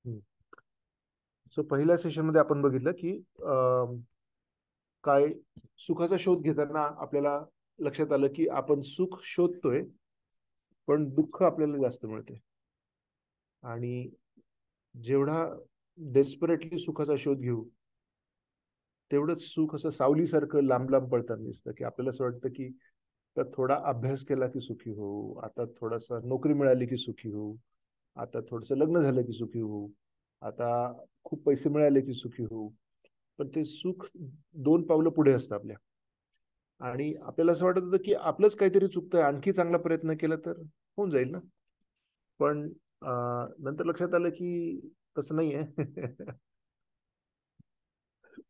हम्म. सो पहिल्या सेशन मध्ये आपण बघितलं की काय सुखाचा शोध घेताना आपल्याला लक्षात आलं की आपण सुख शोधतोय, पण दुःख आपल्याला जास्त मिळते. आणि जेवढा डेस्परेटली सुखाचा शोध घेऊ, तेवढंच सुख असं सावलीसारखं लांब लांब पडताना दिसतं. की आपल्याला असं वाटतं की आता थोडा अभ्यास केला की सुखी होऊ, आता थोडासा नोकरी मिळाली की सुखी होऊ, आता थोडंसं लग्न झालं की सुखी होऊ, आता खूप पैसे मिळाले की सुखी होऊ. पण ते सुख दोन पावलं पुढे असतं आपल्या. आणि आपल्याला असं वाटत होतं की आपलंच काहीतरी चुकतंय, आणखी चांगला प्रयत्न केला तर होऊन जाईल ना. पण नंतर लक्षात आलं की तसं नाही आहे.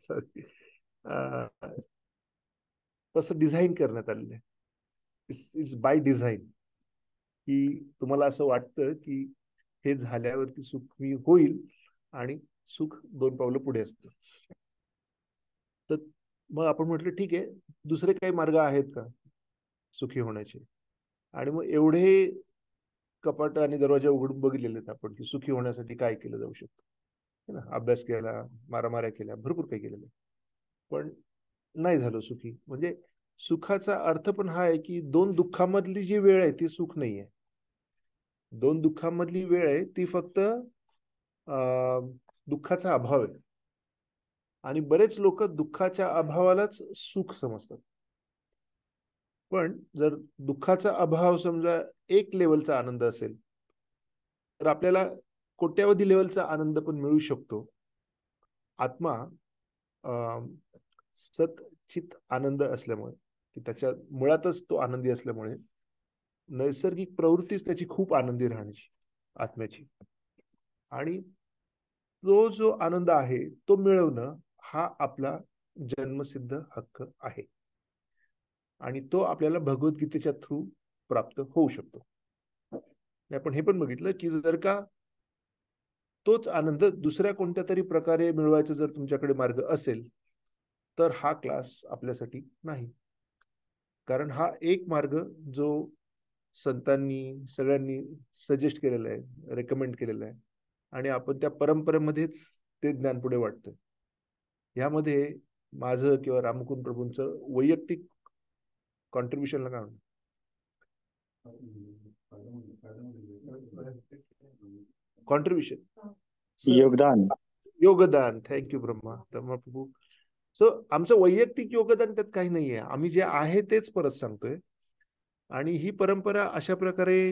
सॉरी. तसं डिझाईन करण्यात आलेलं आहे. It's by design. की तुम्हाला असं वाटतं की हे झाल्यावरती सुखी होईल, आणि सुख दोन पावलं पुढे असतं. तर मग आपण म्हटलं ठीक आहे, दुसरे काही मार्ग आहेत का सुखी होण्याचे. आणि मग एवढे कपाट आणि दरवाजे उघडून बघितलेले आहेत आपण की सुखी होण्यासाठी काय केलं जाऊ शकतं. है ना, अभ्यास केला, मारामाऱ्या केल्या, भरपूर काही केलेलं आहे. पण नाही झालो सुखी. म्हणजे सुखाचा अर्थ पण हा आहे की दोन दुःखामधली जी वेळ आहे ती सुख नाही आहे. दोन दुःखामधली वेळ आहे ती फक्त दुःखाचा अभाव आहे. आणि बरेच लोक दुःखाच्या अभावालाच सुख समजतात. पण जर दुःखाचा अभाव समजा एक लेवलचा आनंद असेल, तर आपल्याला कोट्यावधी लेवलचा आनंद पण मिळू शकतो. आत्मा सत चित आनंद असल्यामुळे, की त्याच्या मुळातच तो आनंदी असल्यामुळे नैसर्गिक प्रवृत्तीच त्याची खूप आनंदी राहण्याची, आत्म्याची. आणि तो जो आनंद आहे तो मिळवणं हा आपला जन्मसिद्ध हक्क आहे. आणि तो आपल्याला भगवद्गीतेच्या थ्रू प्राप्त होऊ शकतो. आपण हे पण बघितलं की जर का तोच आनंद दुसऱ्या कोणत्या तरी प्रकारे मिळवायचा जर तुमच्याकडे मार्ग असेल, तर हा क्लास आपल्यासाठी नाही. कारण हा एक मार्ग जो संतांनी सगळ्यांनी सजेस्ट केलेला आहे, रेकमेंड केलेला आहे, आणि आपण त्या परंपरेमध्येच ते ज्ञान पुढे वाटतं. यामध्ये माझं किंवा रामकुंड प्रभूंचं वैयक्तिक कॉन्ट्रीब्युशनला काय म्हणतात, कॉन्ट्रीब्युशन, योगदान. योगदान. थँक्यू ब्रह्मा प्रभू. सो आमचं वैयक्तिक योगदान त्यात काही नाहीये. आम्ही जे आहे तेच परत सांगतोय. आणि ही परंपरा अशा प्रकारे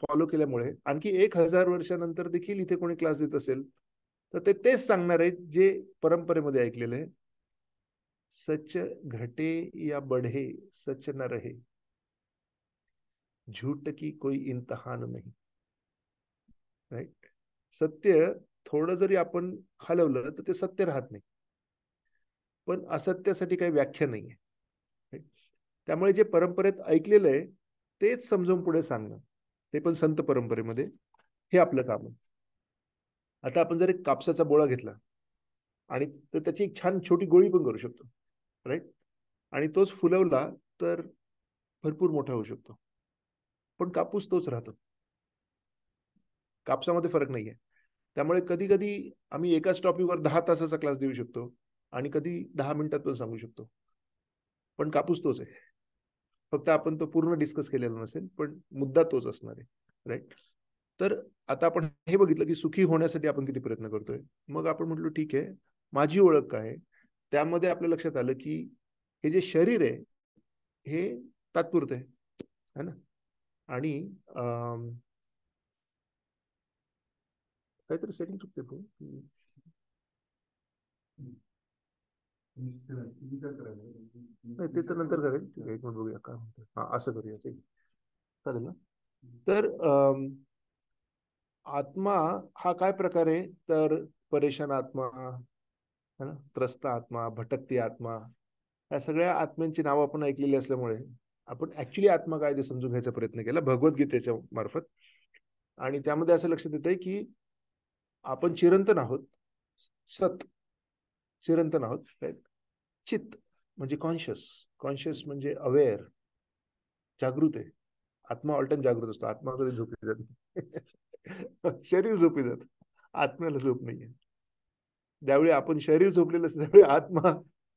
फॉलो केल्यामुळे आणखी 1000 वर्षानंतर देखील इथे कोणी क्लास देत असेल तर ते तेच सांगणार आहेत जे परंपरेमध्ये ऐकलेलं आहे. सच घटे या बढ़े सच न रहे, झूठ की कोई इम्तहान नहीं. राईट. सत्य थोडं जरी आपण हलवलं तर ते सत्य राहत नाही, पण असत्यासाठी काही व्याख्या नाहीये. त्यामुळे जे परंपरेत ऐकलेलं आहे तेच समजून पुढे सांगणं, ते पण संत परंपरेमध्ये, हे आपलं काम आहे. आता आपण जर एक कापसाचा बोळा घेतला आणि तर त्याची एक छान छोटी गोळी पण करू शकतो, राईट. आणि तोच फुलवला तर भरपूर मोठा होऊ शकतो. पण कापूस तोच राहतो, कापसामध्ये फरक नाहीये. त्यामुळे कधी कधी आम्ही एकाच टॉपिकवर 10 तासाचा क्लास देऊ शकतो आणि कधी 10 मिनिटात पण सांगू शकतो, पण कापूस तोच आहे. फक्त आपण तो पूर्ण डिस्कस केलेला नसेल, पण मुद्दा तोच असणार आहे, राईट. तर आता आपण हे बघितलं की सुखी होण्यासाठी आपण किती प्रयत्न करतोय. मग आपण म्हटलो ठीक आहे, माझी ओळख काय आहे. त्यामध्ये आपल्या लक्षात आलं की हे जे शरीर आहे हे तात्पुरतं आहे, है ना. आणि काहीतरी सेटिंग चुकते भाऊ. नाही ते तर नंतर करेल. ठीक आहे, एक मिनिट बघूया काय म्हणतो. हा असं करूया, ठीक चालेल ना. तर आत्मा हा काय प्रकार आहे, तर परेशान आत्मा, है ना, त्रस्त आत्मा, भटकती आत्मा, या सगळ्या आत्म्यांची नावं आपण ऐकलेली असल्यामुळे आपण ऍक्च्युली आत्मा काय ते समजून घ्यायचा प्रयत्न केला भगवद्गीतेच्या मार्फत. आणि त्यामध्ये असं लक्षात येत आहे की आपण चिरंतन आहोत. सत चिरंतन आहोत, राईट. चित्त म्हणजे कॉन्शियस, कॉन्शियस म्हणजे अवेअर, जागृत आहे. आत्मा ऑल टाइम जागृत असतो, आत्मा कधी झोपी जात. शरीर झोपी जात, आत्म्याला झोप नाहीये. ज्यावेळी आपण शरीर झोपलेलं असतं त्यावेळी आत्मा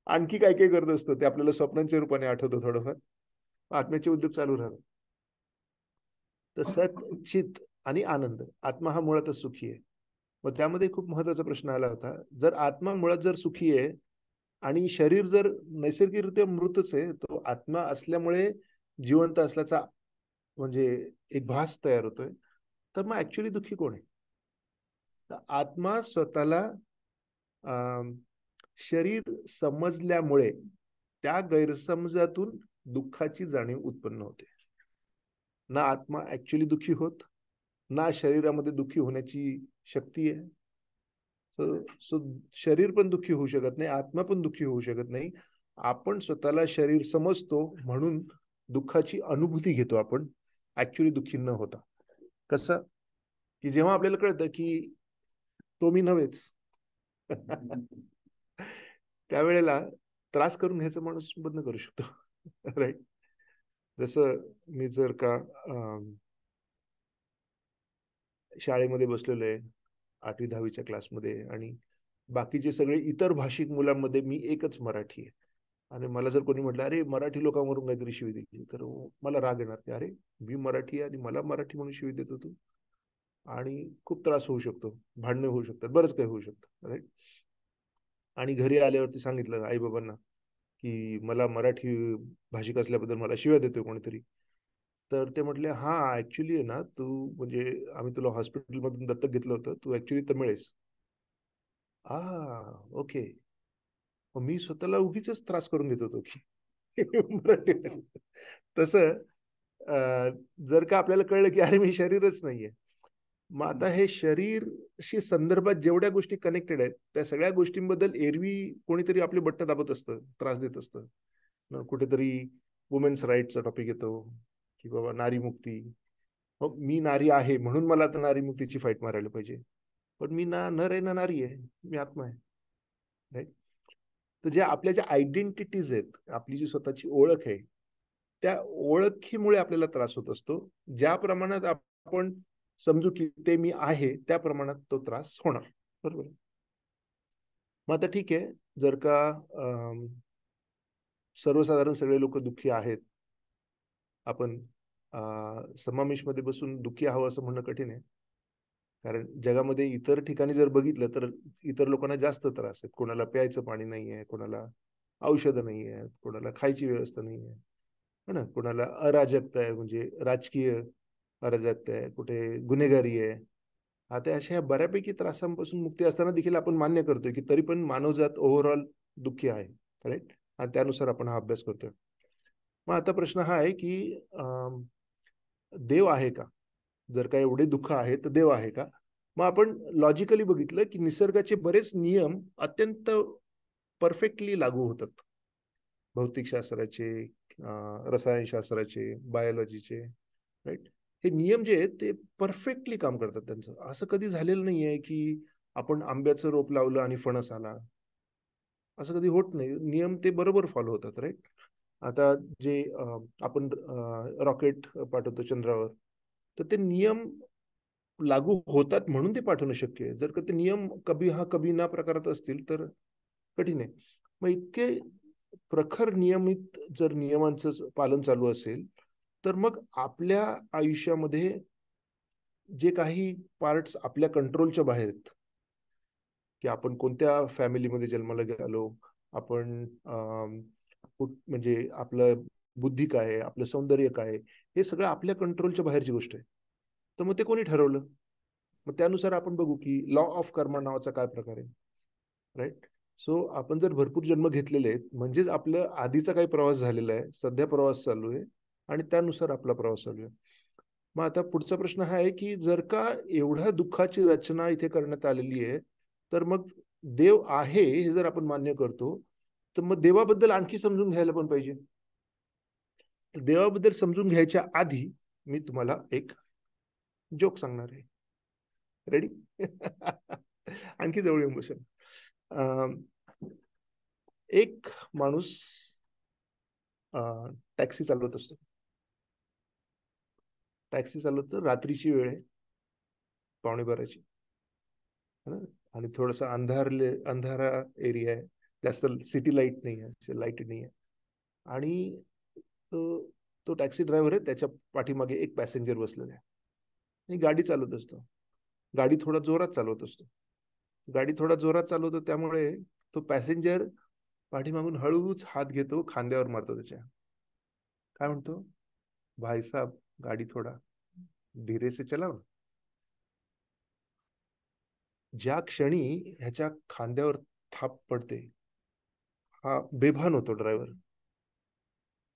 आणखी काय काय करत असतो ते आपल्याला स्वप्नांच्या रूपाने आठवतं थोडंफार. आत्म्याचे उद्योग चालू राहतात. तर सत, चित आणि आनंद, आत्मा हा मुळातच सुखी आहे. मग त्यामध्ये खूप महत्वाचा प्रश्न आला होता, जर आत्मा मुळात जर सुखी आहे आणि शरीर जर नैसर्गिकरित्या मृतच आहे, तो आत्मा असल्यामुळे जिवंत असल्याचा म्हणजे एक भास तयार होतोय, तर मग ऍक्च्युली दुःखी कोण आहे? तर आत्मा स्वतःला शरीर समजल्यामुळे त्या गैरसमजातून दुःखाची जाणीव उत्पन्न होते. ना आत्मा ऍक्च्युली दुःखी होत, ना शरीरामध्ये दुःखी होण्याची शक्ती आहे. सो शरीर पण दुःखी होऊ शकत नाही, आत्मा पण दुःखी होऊ शकत नाही. आपण स्वतःला शरीर समजतो म्हणून दुःखाची अनुभूती घेतो आपण, ऍक्च्युली दुःखी न होता. कसं की जेव्हा आपल्याला कळतं की तो मी नव्हेच त्यावेळेला त्रास करून घ्यायचा माणूस बंद करू शकतो. राईट. जसं मी जर का शाळेमध्ये बसलेलो आहे 8वी-10वीच्या क्लासमध्ये आणि बाकीचे सगळे इतर भाषिक मुलांमध्ये मी एकच मराठी आहे. आणि मला जर कोणी म्हटलं अरे मराठी लोकांवरून काहीतरी शिवी दिली तर मला राग येणार की अरे मी मराठी आहे आणि मला मराठी म्हणून शिवी देतो तू. आणि खूप त्रास होऊ शकतो, भांडणे होऊ शकतात, बरंच काही होऊ शकतं. राईट. आणि घरी आल्यावरती सांगितलं आई बाबांना की मला मराठी भाषिक असल्याबद्दल मला शिव्या देतोय कोणीतरी. तर ते म्हटले हा ऍक्च्युली आहे ना तू म्हणजे आम्ही तुला हॉस्पिटलमधून दत्तक घेतलं होतं, तू ऍक्च्युली तमिळ आहेस. हा ओके. मी स्वतःला उगीच त्रास करून घेत होतो की मराठी. तसं जर का आपल्याला कळलं की अरे मी शरीरच नाहीये, मग आता हे शरीरशी संदर्भात जेवढ्या गोष्टी कनेक्टेड आहेत त्या सगळ्या गोष्टींबद्दल एरवी कोणीतरी आपले बट्ट दाबत असतं, त्रास देत असतं. कुठेतरी वुमेन्स राईटचा टॉपिक येतो की बाबा नारी मुक्ती. मग मी नारी आहे म्हणून मला आता नारी मुक्तीची फाईट मारायला पाहिजे. पण मी ना नर आहे ना नारी आहे, मी आत्मा आहे. राईट. तर ज्या आपल्या ज्या आयडेंटिटीज आहेत, आपली जी स्वतःची ओळख आहे, त्या ओळखीमुळे आपल्याला त्रास होत असतो. ज्या प्रमाणात आपण समजू की ते मी आहे त्या प्रमाणात तो त्रास होणार. बरोबर. मग आता ठीक आहे, जर का सर्वसाधारण सगळे लोक दुःखी आहेत, आपण समावेशमध्ये बसून दुःखी हवं असं म्हणणं कठीण आहे. कारण जगामध्ये इतर ठिकाणी जर बघितलं तर इतर लोकांना जास्त त्रास आहेत. कोणाला प्यायचं पाणी नाही आहे, कोणाला औषधं नाही आहेत, कोणाला खायची व्यवस्था नाही आहे, है ना, कोणाला अराजकता आहे म्हणजे राजकीय अराजकता आहे, कुठे गुन्हेगारी आहे. आता अशा बऱ्यापैकी त्रासांपासून मुक्ती असताना देखील आपण मान्य करतोय की तरी पण मानवजात ओव्हरऑल दुःखी आहे. राईट. आणि त्यानुसार आपण हा अभ्यास करतोय. मग आता प्रश्न हा आहे की देव आहे का? जर का एवढे दुःख आहे तर देव आहे का? मग आपण लॉजिकली बघितलं की निसर्गाचे बरेच नियम अत्यंत परफेक्टली लागू होतात. भौतिकशास्त्राचे, रसायनशास्त्राचे, बायोलॉजीचे. राईट. हे नियम जे आहेत ते परफेक्टली काम करतात त्यांचं. असं कधी झालेलं नाहीये की आपण आंब्याचं रोप लावलं आणि फणस आला. असं कधी होत नाही. नियम ते बरोबर फॉलो होतात. राईट. आता जे आपण रॉकेट पाठवतो चंद्रावर, तर ते नियम लागू होतात म्हणून ते पाठवणं शक्य आहे. जर का ते नियम कभी हा कभी ना प्रकारात असतील तर कठीण आहे. मग इतके प्रखर नियमित जर नियमांचं पालन चालू असेल तर मग आपल्या आयुष्यामध्ये जे काही पार्ट्स आपल्या कंट्रोलच्या बाहेर आहेत, की आपण कोणत्या फॅमिलीमध्ये जन्माला गेलो, आपण म्हणजे आपलं बुद्धी काय आहे, आपलं सौंदर्य काय आहे, हे सगळं आपल्या कंट्रोलच्या बाहेरची गोष्ट आहे. तर मग ते कोणी ठरवलं? मग त्यानुसार आपण बघू की लॉ ऑफ कर्मा नावाचा काय प्रकार आहे. राईट. सो आपण जर भरपूर जन्म घेतलेले आहेत म्हणजेच आपलं आधीचा काही प्रवास झालेला आहे, सध्या प्रवास चालू आहे आणि त्यानुसार आपला प्रवास चालू आहे. मग आता पुढचा प्रश्न हा आहे की जर का एवढ्या दुःखाची रचना इथे करण्यात आलेली आहे तर मग देव आहे हे जर आपण मान्य करतो तर मग देवाबद्दल आणखी समजून घ्यायला पण पाहिजे. देवाबद्दल समजून घ्यायच्या आधी मी तुम्हाला एक जोक सांगणार आहे. रेडी? आणखी जवळ येऊन बसेल. एक माणूस टॅक्सी चालवत असतो. टॅक्सी चालवत रात्रीची वेळ आहे, 11:15. है ना. आणि थोडासा अंधारा एरिया आहे, जास्त सिटी लाईट नाही आहे, लाईट नाही आहे. आणि तो तो टॅक्सी ड्रायव्हर आहे, त्याच्या पाठीमागे एक पॅसेंजर बसलेला आहे आणि गाडी चालवत असतो. गाडी थोडा जोरात चालवत असतो. गाडी थोडा जोरात चालवतो, त्यामुळे तो पॅसेंजर पाठीमागून हळूच हात घेतो, खांद्यावर मारतो त्याच्या. काय म्हणतो, भाई साहब गाडी थोडा धीरे से चलाओ. ज्या क्षणी ह्याच्या खांद्यावर थाप पडते, हा बेभान होतो ड्रायव्हर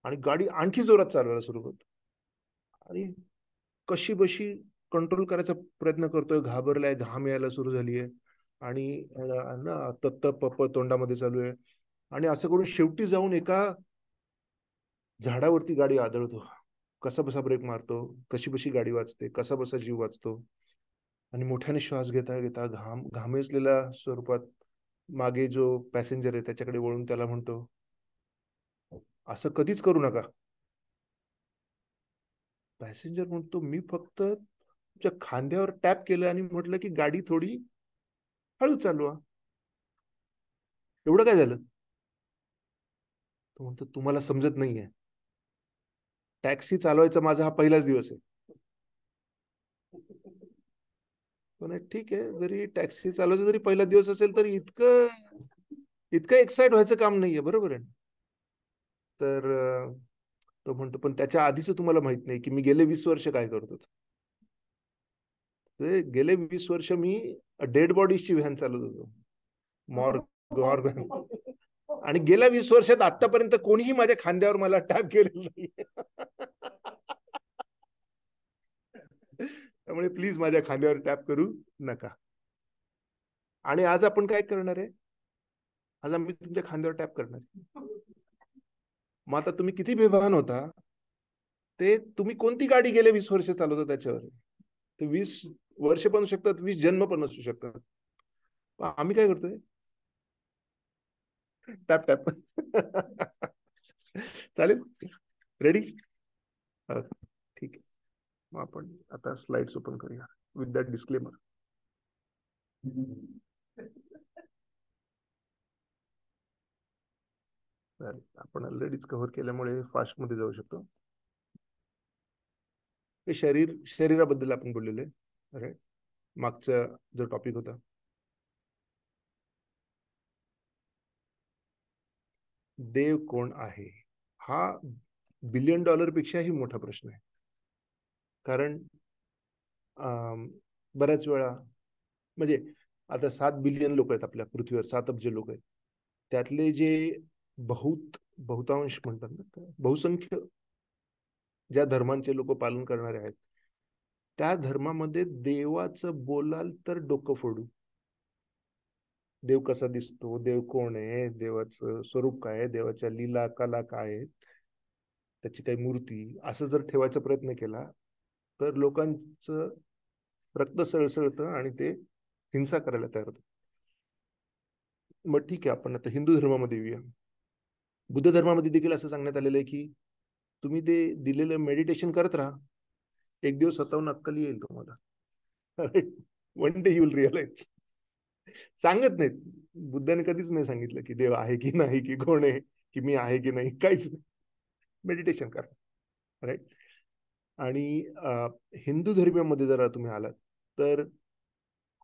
आणि गाडी आणखी जोरात चालवायला सुरू करतो. आणि कशी बशी कंट्रोल करायचा प्रयत्न करतोय, घाबरलाय, घाम यायला सुरू झाली आहे आणि ना तत्त पप्प तोंडामध्ये चालू आहे. आणि असं करून शेवटी जाऊन एका झाडावरती गाडी आदळतो. कसा बसा ब्रेक मारतो, कशी बशी गाडी वाचते, कसा बसा जीव वाचतो. आणि मोठ्याने श्वास घेता घेता घामेजलेल्या स्वरूपात मागे जो पॅसेंजर आहे त्याच्याकडे वळून त्याला म्हणतो, असं कधीच करू नका. पॅसेंजर म्हणतो, मी फक्त तुमच्या खांद्यावर टॅप केलं आणि म्हटलं की गाडी थोडी हळू चालवा, एवढं काय झालं. तो म्हणतो, तुम्हाला समजत नाहीये, टॅक्सी चालवायचा माझा हा पहिलाच दिवस आहे. पण ठीक आहे, जरी टॅक्सी चालवायचा जरी पहिला दिवस असेल तरी इतकं इतकं एक्साइट व्हायचं काम नाहीये, बरोबर आहे. तर तो म्हणतो, पण त्याच्या आधीच तुम्हाला माहित नाही की मी गेले 20 वर्ष काय करतो. गेले 20 वर्ष मी डेड बॉडीजची व्हॅन चालवत होतो, मॉर्ग. आणि गेल्या 20 वर्षात आतापर्यंत कोणीही माझ्या खांद्यावर मला टॅप केलेलं नाही. त्यामुळे प्लीज माझ्या खांद्यावर टॅप करू नका. आणि आज आपण काय करणार आहे, आज आम्ही तुमच्या खांद्यावर टॅप करणार. मग आता तुम्ही किती बेभान होता, ते तुम्ही कोणती गाडी गेले 20 वर्ष चालवता त्याच्यावर. ते 20 वर्ष पण असू शकतात, 20 जन्म पण असू शकतात. आम्ही काय करतोय, टॅप टॅप. चालेल, रेडी. ठीक आहे, मग आपण आता स्लाइड्स ओपन करूया विथ दॅट डिस्क्लेमर. आपण ऑलरेडीच कव्हर केल्यामुळे फास्ट मध्ये जाऊ शकतो. हे शरीराबद्दल आपण बोललेले, राईट. मागचा जो टॉपिक होता, देव कोण आहे, हा $1 बिलियन पेक्षाही मोठा प्रश्न आहे. कारण बऱ्याच वेळा, म्हणजे आता 7 बिलियन लोक आहेत आपल्या पृथ्वीवर, 7 अब्ज लोक आहेत. त्यातले जे बहुतांश म्हणतात ना, बहुसंख्य ज्या धर्मांचे लोक पालन करणारे आहेत, त्या धर्मामध्ये देवाचं बोलाल तर डोकं फोडू. देव कसा दिसतो, देव कोण आहे, देवाचं स्वरूप काय आहे, देवाच्या लीला कला काय आहेत, त्याची काही मूर्ती, असं जर ठेवायचा प्रयत्न केला तर लोकांचं रक्त सळसळतं आणि ते हिंसा करायला तयार होतं. मग ठीक आहे, आपण आता हिंदू धर्मामध्ये येऊया. बुद्ध धर्मामध्ये देखील असं सांगण्यात आलेलं आहे की तुम्ही ते दिलेलं मेडिटेशन करत राहा, एक दिवस स्वतःहून अक्कल येईल तुम्हाला. One day you will realise. सांगत नाहीत, बुद्धाने कधीच नाही सांगितलं की देव आहे की नाही, की कोण आहे, की मी आहे की नाही, काहीच नाही. मेडिटेशन करा, राईट. आणि हिंदू धर्मामध्ये जरा तुम्ही आलात तर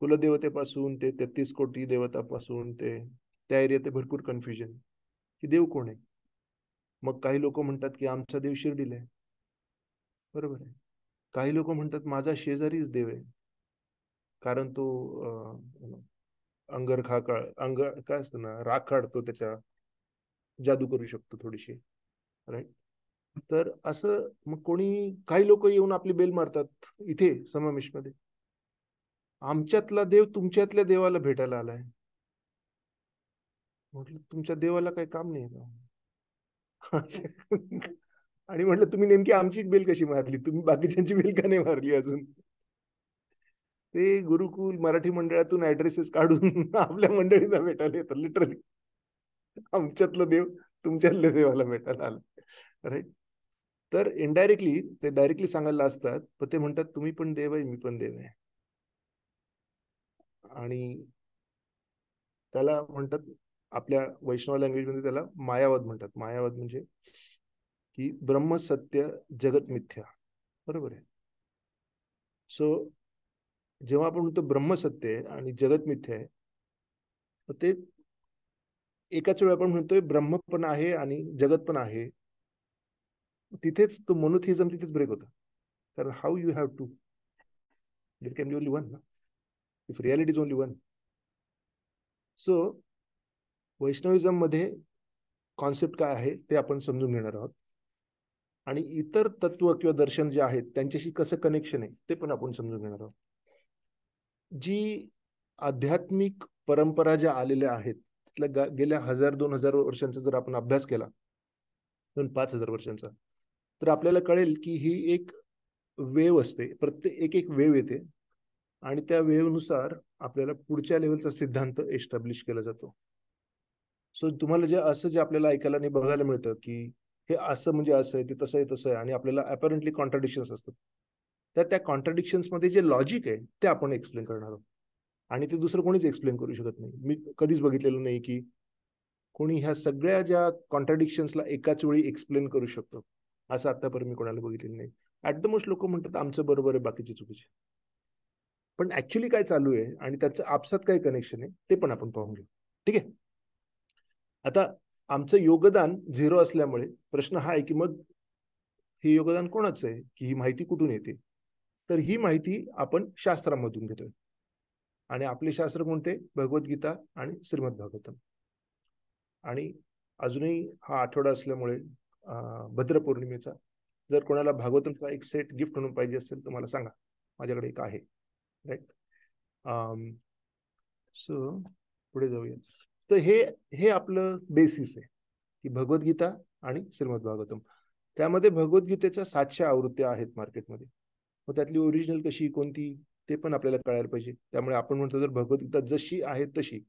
कुलदेवतेपासून ते 33 कोटी देवतापासून ते त्या एरियात भरपूर कन्फ्युजन की देव कोण आहे. मग काही लोक म्हणतात की आमचा देव शिर्डीला आहे, बरोबर आहे. काही लोक म्हणतात माझा शेजारीच देव आहे, कारण तो अंग काय असतं ना, राख काढतो, त्याच्या जादू करू शकतो थोडीशी, राईट. तर असं मग काही लोक येऊन आपली बेल मारतात इथे समावेश मध्ये, आमच्यातला देव तुमच्यातल्या देवाला भेटायला आलाय. म्हटलं तुमच्या देवाला काही काम नाही का. आणि म्हटलं तुम्ही नेमकी आमची बेल कशी मारली, तुम्ही बाकीच्यांची बेल का नाही मारली अजून. ते गुरुकुल मराठी मंडळातून ऍड्रेसेस काढून आपल्या मंडळींना भेटायला येतात लिटरली. आमच्यातलं देव तुमच्यातल्या देवाला भेटायला आलं, राईट. तर इनडायरेक्टली ते डायरेक्टली सांगायला असतात, पण ते म्हणतात तुम्ही पण देव आहे, मी पण देव आहे. आणि त्याला म्हणतात, आपल्या वैष्णव लँग्वेजमध्ये त्याला मायावाद म्हणतात. मायावाद म्हणजे की ब्रह्म सत्य जगत मिथ्या, बरोबर आहे. सो जेव्हा आपण म्हणतो ब्रह्म सत्य आहे आणि जगत मिथ्या आहे, तर ते एकाच वेळी आपण म्हणतोय ब्रह्म पण आहे आणि जगत पण आहे. तिथेच तो मोनोथिझम तिथेच ब्रेक होता. कारण how you have two, there can be only one ना, if reality is only one. So Vaishnavism मध्ये कॉन्सेप्ट काय आहे ते आपण समजून घेणार आहोत, आणि इतर तत्व किंवा दर्शन जे आहेत त्यांच्याशी कसं कनेक्शन आहे ते पण आपण समजून घेणार आहोत. जी आध्यात्मिक परंपरा ज्या आलेल्या आहेत, गेल्या 1000-2000 वर्षांचा जर आपण अभ्यास केला, 2,000-5,000 वर्षांचा, तर आपल्याला कळेल की ही एक वेव असते. प्रत्येक एक वेव येते आणि त्या वेव्हनुसार आपल्याला पुढच्या लेवलचा सिद्धांत एस्टॅब्लिश केला जातो. सो तुम्हाला जे आपल्याला ऐकायला आणि बघायला मिळतं की हे असं म्हणजे असं आहे, ते तसं आहे, तसं आहे, आणि आपल्याला अपॅरंटली कॉन्ट्राडिक्शन्स असतात, तर त्या कॉन्ट्राडिक्शन्स मध्ये जे लॉजिक आहे ते आपण एक्सप्लेन करणार आहोत. आणि ते दुसरं कोणीच एक्सप्लेन करू शकत नाही. मी कधीच बघितलेलं नाही की कोणी ह्या सगळ्या ज्या कॉन्ट्राडिक्शन्सला एकाच वेळी एक्सप्लेन करू शकतो, असं आतापर्यंत मी कोणाला बघितलेलं नाही. ऍट द मोस्ट लोक म्हणतात आमचं बरोबर आहे, बाकीचे चुकीचे. पण ऍक्च्युली काय चालू आहे आणि त्याचं आपसात काय कनेक्शन आहे ते पण आपण पाहून घेऊ. ठीक आहे. आता आमचं योगदान 0 असल्यामुळे प्रश्न हा आहे की मग हे योगदान कोणाचं आहे, की ही माहिती कुठून येते? तर ही माहिती आपण शास्त्रामधून घेतोय. आणि आपले शास्त्र कोणते? भगवद्गीता आणि श्रीमद भागवतम. आणि अजूनही हा आठवडा असल्यामुळे भद्र पौर्णिमेचा, जर कोणाला भागवतमचा एक सेट गिफ्ट म्हणून पाहिजे असेल तर मला सांगा, माझ्याकडे एक आहे. राईट. सो पुढे जाऊया. तर हे आपलं बेसिस आहे की भगवद्गीता आणि श्रीमद भागवतम. त्यामध्ये भगवद्गीतेच्या 700 आवृत्त्या आहेत मार्केटमध्ये. मग त्यातली ओरिजिनल कशी, कोणती, ते पण आपल्याला कळायला पाहिजे. त्यामुळे आपण म्हणतो जर भगवद्गीता जशी आहे तशी,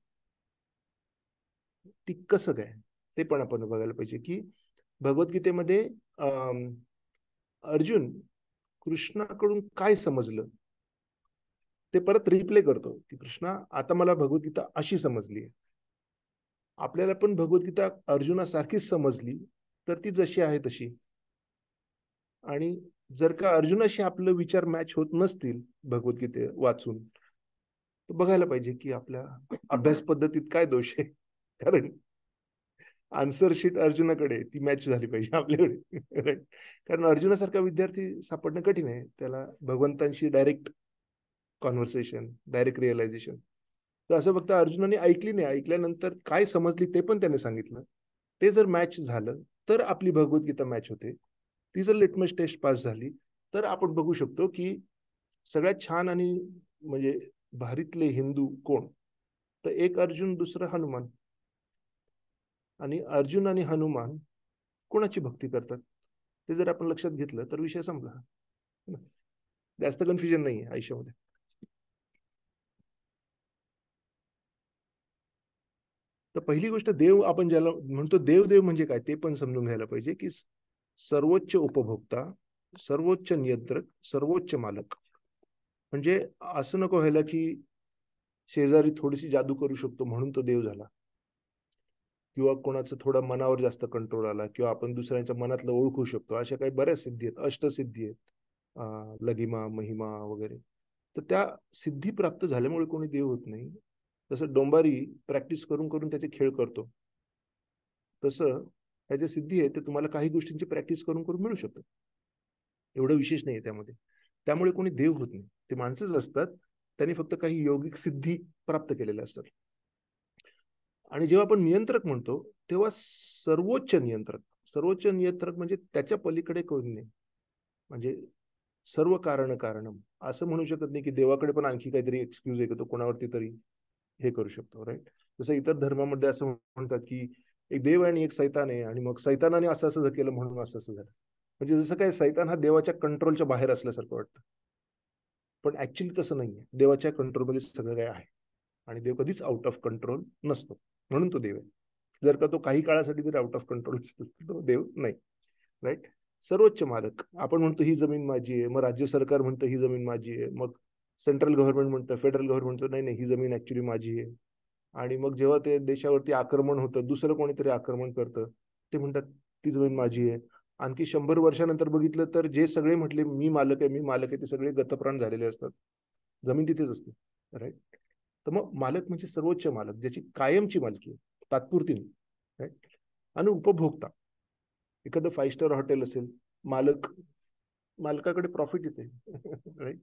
ती कसं काय, ते पण आपण बघायला पाहिजे. की भगवद्गीतेमध्ये अर्जुन कृष्णाकडून काय समजलं ते परत रिप्ले करतो की कृष्णा, आता मला भगवद्गीता अशी समजली आहे. आपल्याला पण भगवद्गीता अर्जुनासारखीच समजली तर ती जशी आहे तशी. आणि जर का अर्जुनाशी आपलं विचार मॅच होत नसतील भगवद्गीते वाचून, तर बघायला पाहिजे की आपल्या अभ्यास पद्धतीत काय दोष आहे. कारण आन्सर शीट अर्जुनाकडे, ती मॅच झाली पाहिजे आपल्याकडे. कारण अर्जुनासारखा विद्यार्थी सापडणं कठीण आहे. त्याला भगवंतांशी डायरेक्ट कॉन्व्हर्सेशन, डायरेक्ट रिअलायझेशन. तर असं फक्त अर्जुनाने ऐकली नाही, ऐकल्यानंतर काय समजली ते पण त्याने सांगितलं. ते जर मॅच झालं तर आपली भगवद्गीता मॅच होते. ती जर लिटमस टेस्ट पास झाली तर आपण बघू शकतो की सगळ्यात छान आणि म्हणजे भारीतले हिंदू कोण, तर एक अर्जुन, दुसरा हनुमान. आणि अर्जुन आणि हनुमान कोणाची भक्ती करतात ते जर आपण लक्षात घेतलं तर विषय संपला. जास्त कन्फ्युजन नाही आहे आयुष्यामध्ये. तर पहिली गोष्ट, देव आपण ज्याला म्हणतो, देव देव म्हणजे काय ते पण समजून घ्यायला पाहिजे. की सर्वोच्च उपभोक्ता, सर्वोच्च नियंत्रक, सर्वोच्च मालक. म्हणजे असं नको व्हायला की शेजारी थोडीशी जादू करू शकतो म्हणून तो देव झाला, किंवा कोणाचं थोडं मनावर जास्त कंट्रोल आला, किंवा आपण दुसऱ्यांच्या मनातलं ओळखू शकतो. अशा काही बऱ्याच सिद्धी आहेत, अष्टसिद्धी आहेत, लघिमा, महिमा वगैरे. तर त्या सिद्धी प्राप्त झाल्यामुळे कोणी देव होत नाही. जसं डोंबारी प्रॅक्टिस करून करून त्याचे खेळ करतो, तसं ह्याच्या सिद्धी आहे ते तुम्हाला काही गोष्टींची प्रॅक्टिस करून करून मिळू शकतात. एवढं विशेष नाही त्यामध्ये. त्यामुळे कोणी देव होत नाही, ते माणसंच असतात. त्यांनी फक्त काही योगिक सिद्धी प्राप्त केलेल्या असतात. आणि जेव्हा आपण नियंत्रक म्हणतो तेव्हा सर्वोच्च नियंत्रक, सर्वोच्च नियंत्रक म्हणजे त्याच्या पलीकडे कोणी नाही. म्हणजे सर्व कारण कारणम असं म्हणू शकत नाही की देवाकडे पण आणखी काहीतरी एक्सक्यूज आहे का तो कोणावरती तरी हे करू शकतो. राईट. जसं इतर धर्मामध्ये असं म्हणतात की एक देव आहे आणि एक सैतान आहे, आणि मग सैतानाने असं असं केलं म्हणून असं असं झालं. म्हणजे जसं काय सैतान हा देवाच्या कंट्रोलच्या बाहेर असल्यासारखं वाटतं. पण ऍक्च्युली तसं नाहीये. देवाच्या कंट्रोलमध्ये सगळं काय आहे, आणि देव कधीच आउट ऑफ कंट्रोल नसतो, म्हणून तो देव आहे. जर का तो काही काळासाठी जर आउट ऑफ कंट्रोल असेल तर तो देव नाही. राईट. सर्वोच्च मालक, आपण म्हणतो ही जमीन माझी आहे, मग राज्य सरकार म्हणतं ही जमीन माझी आहे, मग सेंट्रल गव्हर्नमेंट म्हणतं, फेडरल गव्हर्नमेंट म्हणतं नाही नाही ही जमीन ऍक्च्युली माझी आहे. आणि मग जेव्हा ते देशावरती आक्रमण होतं, दुसरं कोणीतरी आक्रमण करतं, ते म्हणतात ती जमीन माझी आहे. आणखी 100 वर्षानंतर बघितलं तर जे सगळे म्हटले मी मालक आहे मी मालक आहे, ते सगळे गतप्राण झालेले असतात. जमीन तिथेच असते. राईट. तर मग मालक म्हणजे सर्वोच्च मालक, ज्याची कायमची मालकी आहे, तात्पुरती नाही. राईट. आणि उपभोक्ता, एखादं 5 स्टार हॉटेल असेल, मालकाकडे प्रॉफिट येते. राईट.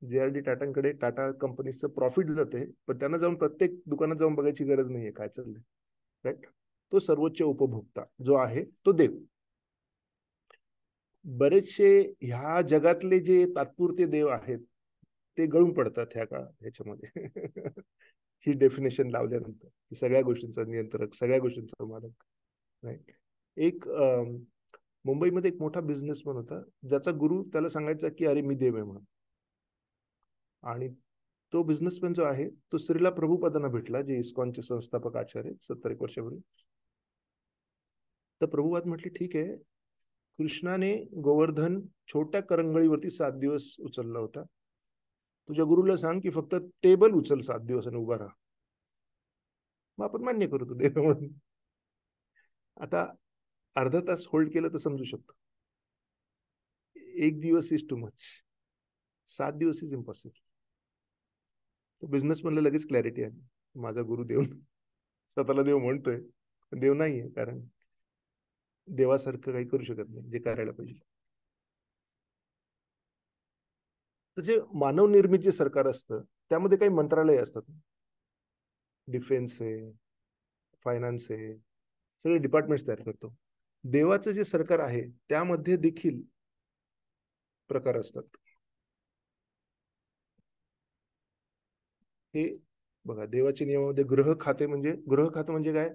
JRD टाटांकडे टाटा कंपनीचं प्रॉफिट जाते, पण त्यांना जाऊन प्रत्येक दुकानात जाऊन बघायची गरज नाहीये काय चाललंय. राईट. तो सर्वोच्च उपभोक्ता जो आहे तो देव. बरेचसे ह्या जगातले जे तात्पुरते देव आहेत ते गळून पडतात ह्या काळात ह्याच्यामध्ये. ही डेफिनेशन लावल्यानंतर की सगळ्या गोष्टींचा नियंत्रक, सगळ्या गोष्टींचा मालक. राईट. एक मुंबईमध्ये एक मोठा बिझनेसमॅन होता, ज्याचा गुरु त्याला सांगायचा की अरे मी देव आहे म्हणून. आणि तो बिझनेसमॅन जो आहे तो श्रीला प्रभुपादांना भेटला, जे इस्कॉनचे संस्थापक आचार्य 70 एक वर्षापूर्वी. तर प्रभुपाद म्हटले ठीक आहे, कृष्णाने गोवर्धन छोट्या करंगळीवरती 7 दिवस उचलला होता, तुझ्या गुरुला सांग की फक्त टेबल उचल 7 दिवस आणि उभा राहा, मग आपण मान्य करू तो देव म्हणून. आता अर्धा तास होल्ड केलं तर समजू शकतो. 1 दिवस इज टू मच, 7 दिवस इज इम्पॉसिबल. तो बिझनेसमॅनला लगेच क्लॅरिटी आली, माझा गुरु देव स्वतःला देव म्हणतोय, देव नाहीये, कारण देवासारखं काही करू शकत नाही जे करायला पाहिजे. तर जे मानव निर्मित जे सरकार असतं त्यामध्ये काही मंत्रालय असतात, डिफेन्स आहे, फायनान्स आहे, सगळे डिपार्टमेंट्स तयार करतो. देवाचं जे सरकार आहे त्यामध्ये देखील प्रकार असतात. हे बघा, देवाच्या नियमामध्ये गृह खाते म्हणजे काय,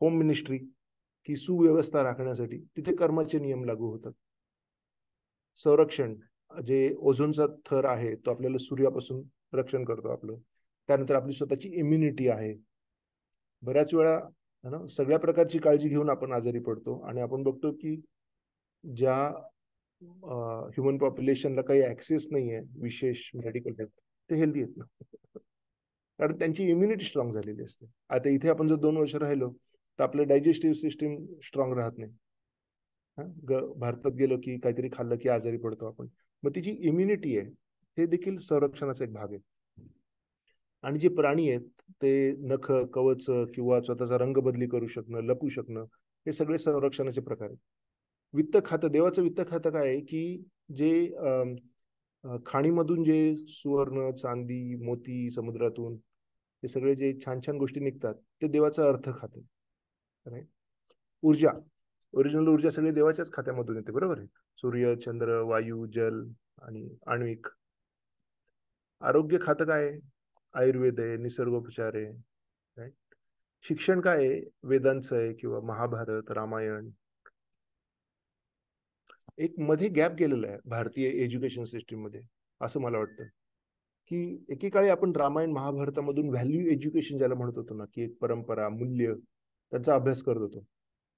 होम मिनिस्ट्री, की सुव्यवस्था राखण्यासाठी तिथे कर्माचे नियम लागू होतात. संरक्षण, जे ओझोनचा थर आहे तो आपल्याला सूर्यापासून रक्षण करतो आपलं. त्यानंतर आपली स्वतःची इम्युनिटी आहे. बऱ्याच वेळा ना सगळ्या प्रकारची काळजी घेऊन आपण आजारी पडतो आणि आपण बघतो की ज्या ह्युमन पॉप्युलेशनला काही ऍक्सेस नाहीये विशेष मेडिकल हेल्थ, ते हेल्दी आहेत ना, कारण त्यांची इम्युनिटी स्ट्रॉंग झालेली असते. आता इथे आपण जर 2 वर्ष राहिलो तर आपलं डायजेस्टिव्ह सिस्टीम स्ट्रॉंग राहत नाही. भारतात गेलो की काहीतरी खाल्लं की आजारी पडतो आपण. मग तिची इम्युनिटी आहे ते देखील संरक्षणाचा एक भाग आहे. आणि जे प्राणी आहेत ते नख, कवच किंवा स्वतःचा रंग बदली करू शकणं, लपू शकणं, हे सगळे संरक्षणाचे प्रकार आहेत. वित्त खातं, देवाचं वित्त खातं काय आहे की जे खाणीमधून जे सुवर्ण, चांदी, मोती समुद्रातून हे सगळे जे छान छान गोष्टी निघतात ते देवाचं अर्थ खातं. राईट. ऊर्जा, ओरिजिनल ऊर्जा सगळी देवाच्याच खात्यामधून येते, बरोबर आहे. सूर्य, चंद्र, वायू, जल आणि आण्विक. आरोग्य खातं काय आहे, आयुर्वेद आहे, निसर्गोपचार आहे. राईट. शिक्षण काय आहे, वेदांचं आहे किंवा महाभारत, रामायण. एक मध्ये गॅप गेलेला आहे भारतीय एज्युकेशन सिस्टीम मध्ये, असं मला वाटतं की एकेकाळी आपण रामायण महाभारतामधून व्हॅल्यू एज्युकेशन ज्याला म्हणत होतो ना, की एक परंपरा, मूल्य, त्यांचा अभ्यास करत होतो.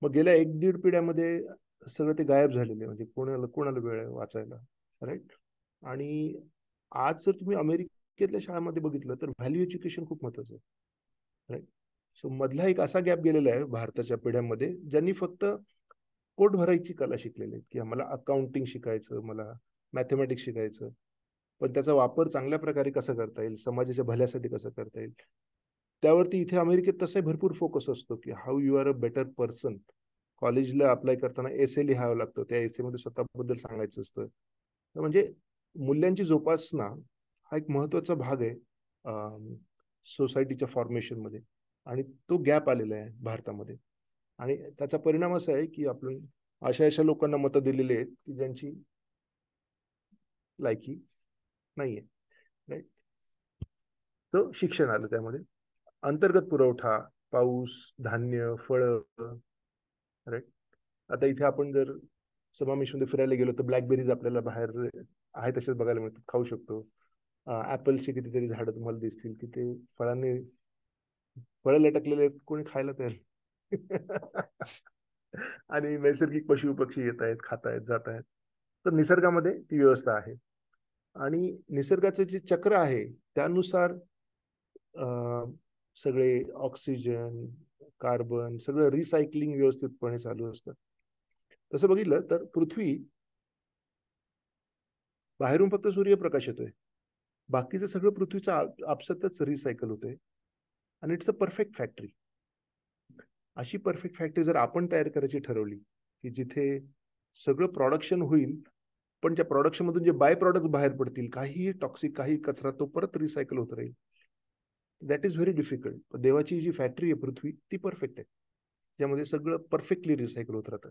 मग गेल्या 1-1.5 पिढ्यामध्ये सगळं ते गायब झालेले, म्हणजे कोणाला कोणाला वेळ आहे वाचायला. राईट. आणि आज जर तुम्ही अमेरिकेतल्या शाळांमध्ये बघितलं तर व्हॅल्यू एज्युकेशन खूप महत्वाचं आहे. राईट. सो मधला एक असा गॅप गेलेला आहे भारताच्या पिढ्यांमध्ये, ज्यांनी फक्त पोट भरायची कला शिकलेली आहेत, की आम्हाला अकाउंटिंग शिकायचं, मला मॅथमॅटिक्स शिकायचं, पण त्याचा वापर चांगल्या प्रकारे कसा करता येईल, समाजाच्या भल्यासाठी कसं करता येईल, त्यावरती इथे अमेरिकेत तसा भरपूर फोकस असतो की how you are a better person. कॉलेजला अप्लाय करताना एसे लिहावा लागतो, त्या एसे मध्ये स्वतःबद्दल सांगायचं असतं. म्हणजे मूल्यांची जोपासना हा एक महत्वाचा भाग आहे सोसायटीच्या फॉर्मेशन मध्ये, आणि तो गॅप आलेला आहे भारतामध्ये. आणि त्याचा परिणाम असा आहे की आपण अशा अशा लोकांना मतं दिलेली आहेत की ज्यांची लायकी नाहीये. राईट. तो शिक्षण आलं त्यामध्ये, अंतर्गत पुरवठा, पाऊस, धान्य, फळ. राईट. आता इथे आपण जर समावेशमध्ये फिरायला गेलो तर ब्लॅकबेरीज आपल्याला बाहेर आहे तसेच बघायला मिळतात, खाऊ शकतो. ऍपल्सचे कितीतरी झाडं तुम्हाला दिसतील की ते फळांनी फळं लटकलेले आहेत, कोणी खायला तयार आणि नैसर्गिक पशु पक्षी येत आहेत, खात आहेत, जात आहेत. तर निसर्गामध्ये ती व्यवस्था आहे. आणि निसर्गाचं जे चक्र आहे त्यानुसार सगळे ऑक्सिजन, कार्बन सगळं रिसायकलिंग व्यवस्थितपणे चालू असतं. तसं बघितलं तर पृथ्वी बाहेरून फक्त सूर्यप्रकाश येतोय, बाकीचं सगळं पृथ्वीचं आपसातच रिसायकल होतंय. आणि इट्स अ परफेक्ट फॅक्टरी. अशी परफेक्ट फॅक्टरी जर आपण तयार करायची ठरवली की जिथे सगळं प्रोडक्शन होईल, पण त्या प्रोडक्शन मधून जे बाय प्रॉडक्ट बाहेर पडतील, काही टॉक्सिक, काही कचरा, तो परत रिसायकल होत राहील, दॅट इज व्हेरी डिफिकल्ट. देवाची जी फॅक्टरी आहे पृथ्वी, ती परफेक्ट आहे, ज्यामध्ये सगळं परफेक्टली रिसायकल होत राहतं.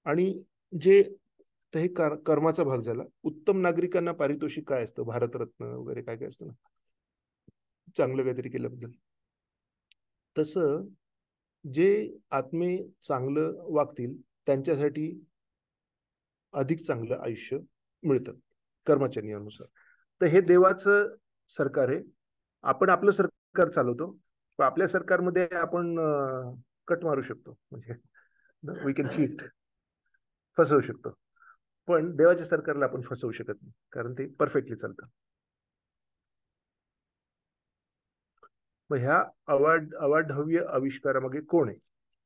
आणि जे हे कर्माचा भाग झाला. उत्तम नागरिकांना पारितोषिक काय असतं, भारतरत्न वगैरे काय काय असतं ना, चांगलं काहीतरी केल्याबद्दल. तसं जे आत्मे चांगलं वागतील त्यांच्यासाठी अधिक चांगलं आयुष्य मिळतं कर्माच्या नियमानुसार. तर हे देवाचं सरकार आहे. आपण आपलं सरकार चालवतो, पण आपल्या सरकारमध्ये आपण कट मारू शकतो, म्हणजे वी कॅन चीट, फसवू शकतो. पण देवाच्या सरकारला आपण फसवू शकत नाही, कारण ते परफेक्टली चालतं. मग ह्या अवाढव्य आविष्कारामागे कोण आहे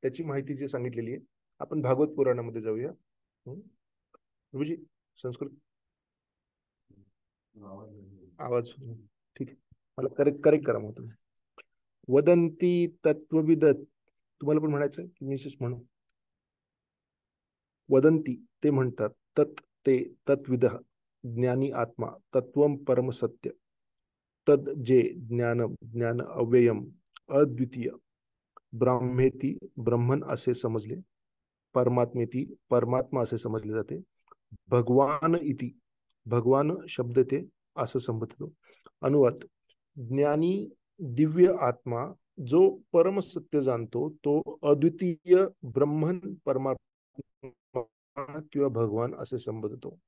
त्याची माहिती जी सांगितलेली आहे. आपण भागवत पुराणामध्ये जाऊया. गुरुजी संस्कृत आवाज ठीक आहे, मला करेक्ट करेक्ट करा. मग तुम्ही वदंती तत्वविद, तुम्हाला पण म्हणायचं की मी म्हणू? वदंती ते म्हणतात, तत् ते तत्विद, ज्ञानी आत्मा, तत्वम परम सत्य, तद जे ज्ञान, ज्ञान अव्ययम, अद्वितीय, ब्राह्मेती ब्रह्मन असे समजले, परमात्मेती परमात्मा असे समजले जाते, भगवान इति भगवान शब्द ते असं संबोधतो. अनुवाद: ज्ञानी दिव्य आत्मा जो परम सत्य जाणतो तो अद्वितीय ब्रह्मन, परमात्मा किंवा भगवान असे संबोधतो.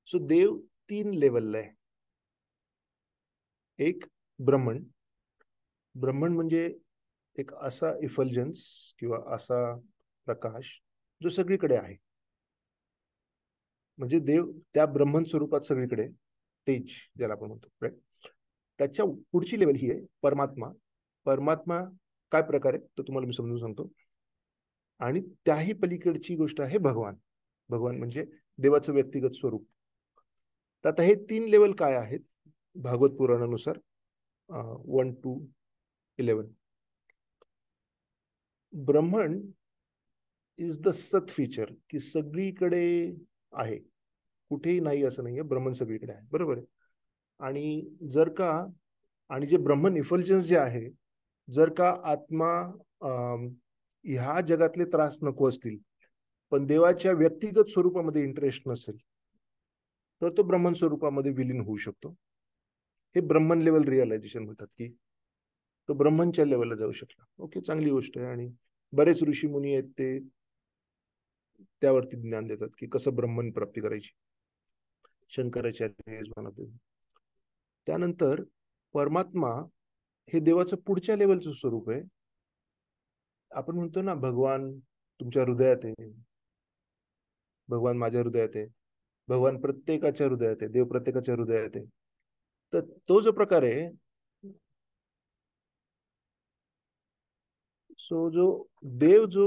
सो देव 3 लेवलला आहे. एक ब्रह्मन. ब्रह्मन म्हणजे एक असा इफल्जन्स किंवा असा प्रकाश जो सगळीकडे आहे. म्हणजे देव त्या ब्रह्मन स्वरूपात सगळीकडे, तेज ज्याला आपण म्हणतो, राईट. त्याच्या पुढची लेवल ही आहे परमात्मा. परमात्मा काय प्रकार आहे तो तुम्हाला मी समजून सांगतो. आणि त्याही पलीकडची गोष्ट आहे भगवान. भगवान म्हणजे देवाचं व्यक्तिगत स्वरूप. तर आता हे 3 लेवल काय आहेत भागवत पुराणानुसार, 1 to 11. Brahman is the sat feature, की सगळीकडे आहे, कुठेही नाही असं नाहीये, ब्रह्मन सगळीकडे आहे, बरोबर आहे. आणि जर का, आणि जे ब्रह्मन इफल्जन्स जे आहे, जर का आत्मा ह्या जगातले त्रास नको असतील, पण देवाच्या व्यक्तिगत स्वरूपामध्ये इंटरेस्ट नसेल, तर तो ब्रह्मन स्वरूपामध्ये विलीन होऊ शकतो. हे ब्रह्मन लेवल रिअलायझेशन म्हणतात, की तो ब्रह्मनच्या लेवलला जाऊ शकला. ओके, चांगली गोष्ट आहे. आणि बरेच ऋषी मुनी आहेत ते त्यावरती ज्ञान देतात की कसं ब्रह्मन प्राप्ती करायची. शंकराचार्य म्हणतात. त्यानंतर परमात्मा हे देवाचं पुढच्या लेवलचं स्वरूप आहे. आपण म्हणतो ना, भगवान तुमच्या हृदयात आहे, भगवान माझ्या हृदयात आहे, भगवान प्रत्येकाच्या हृदयात आहे, देव प्रत्येकाच्या हृदयात आहे. तर तो जो प्रकार आहे, सो जो देव जो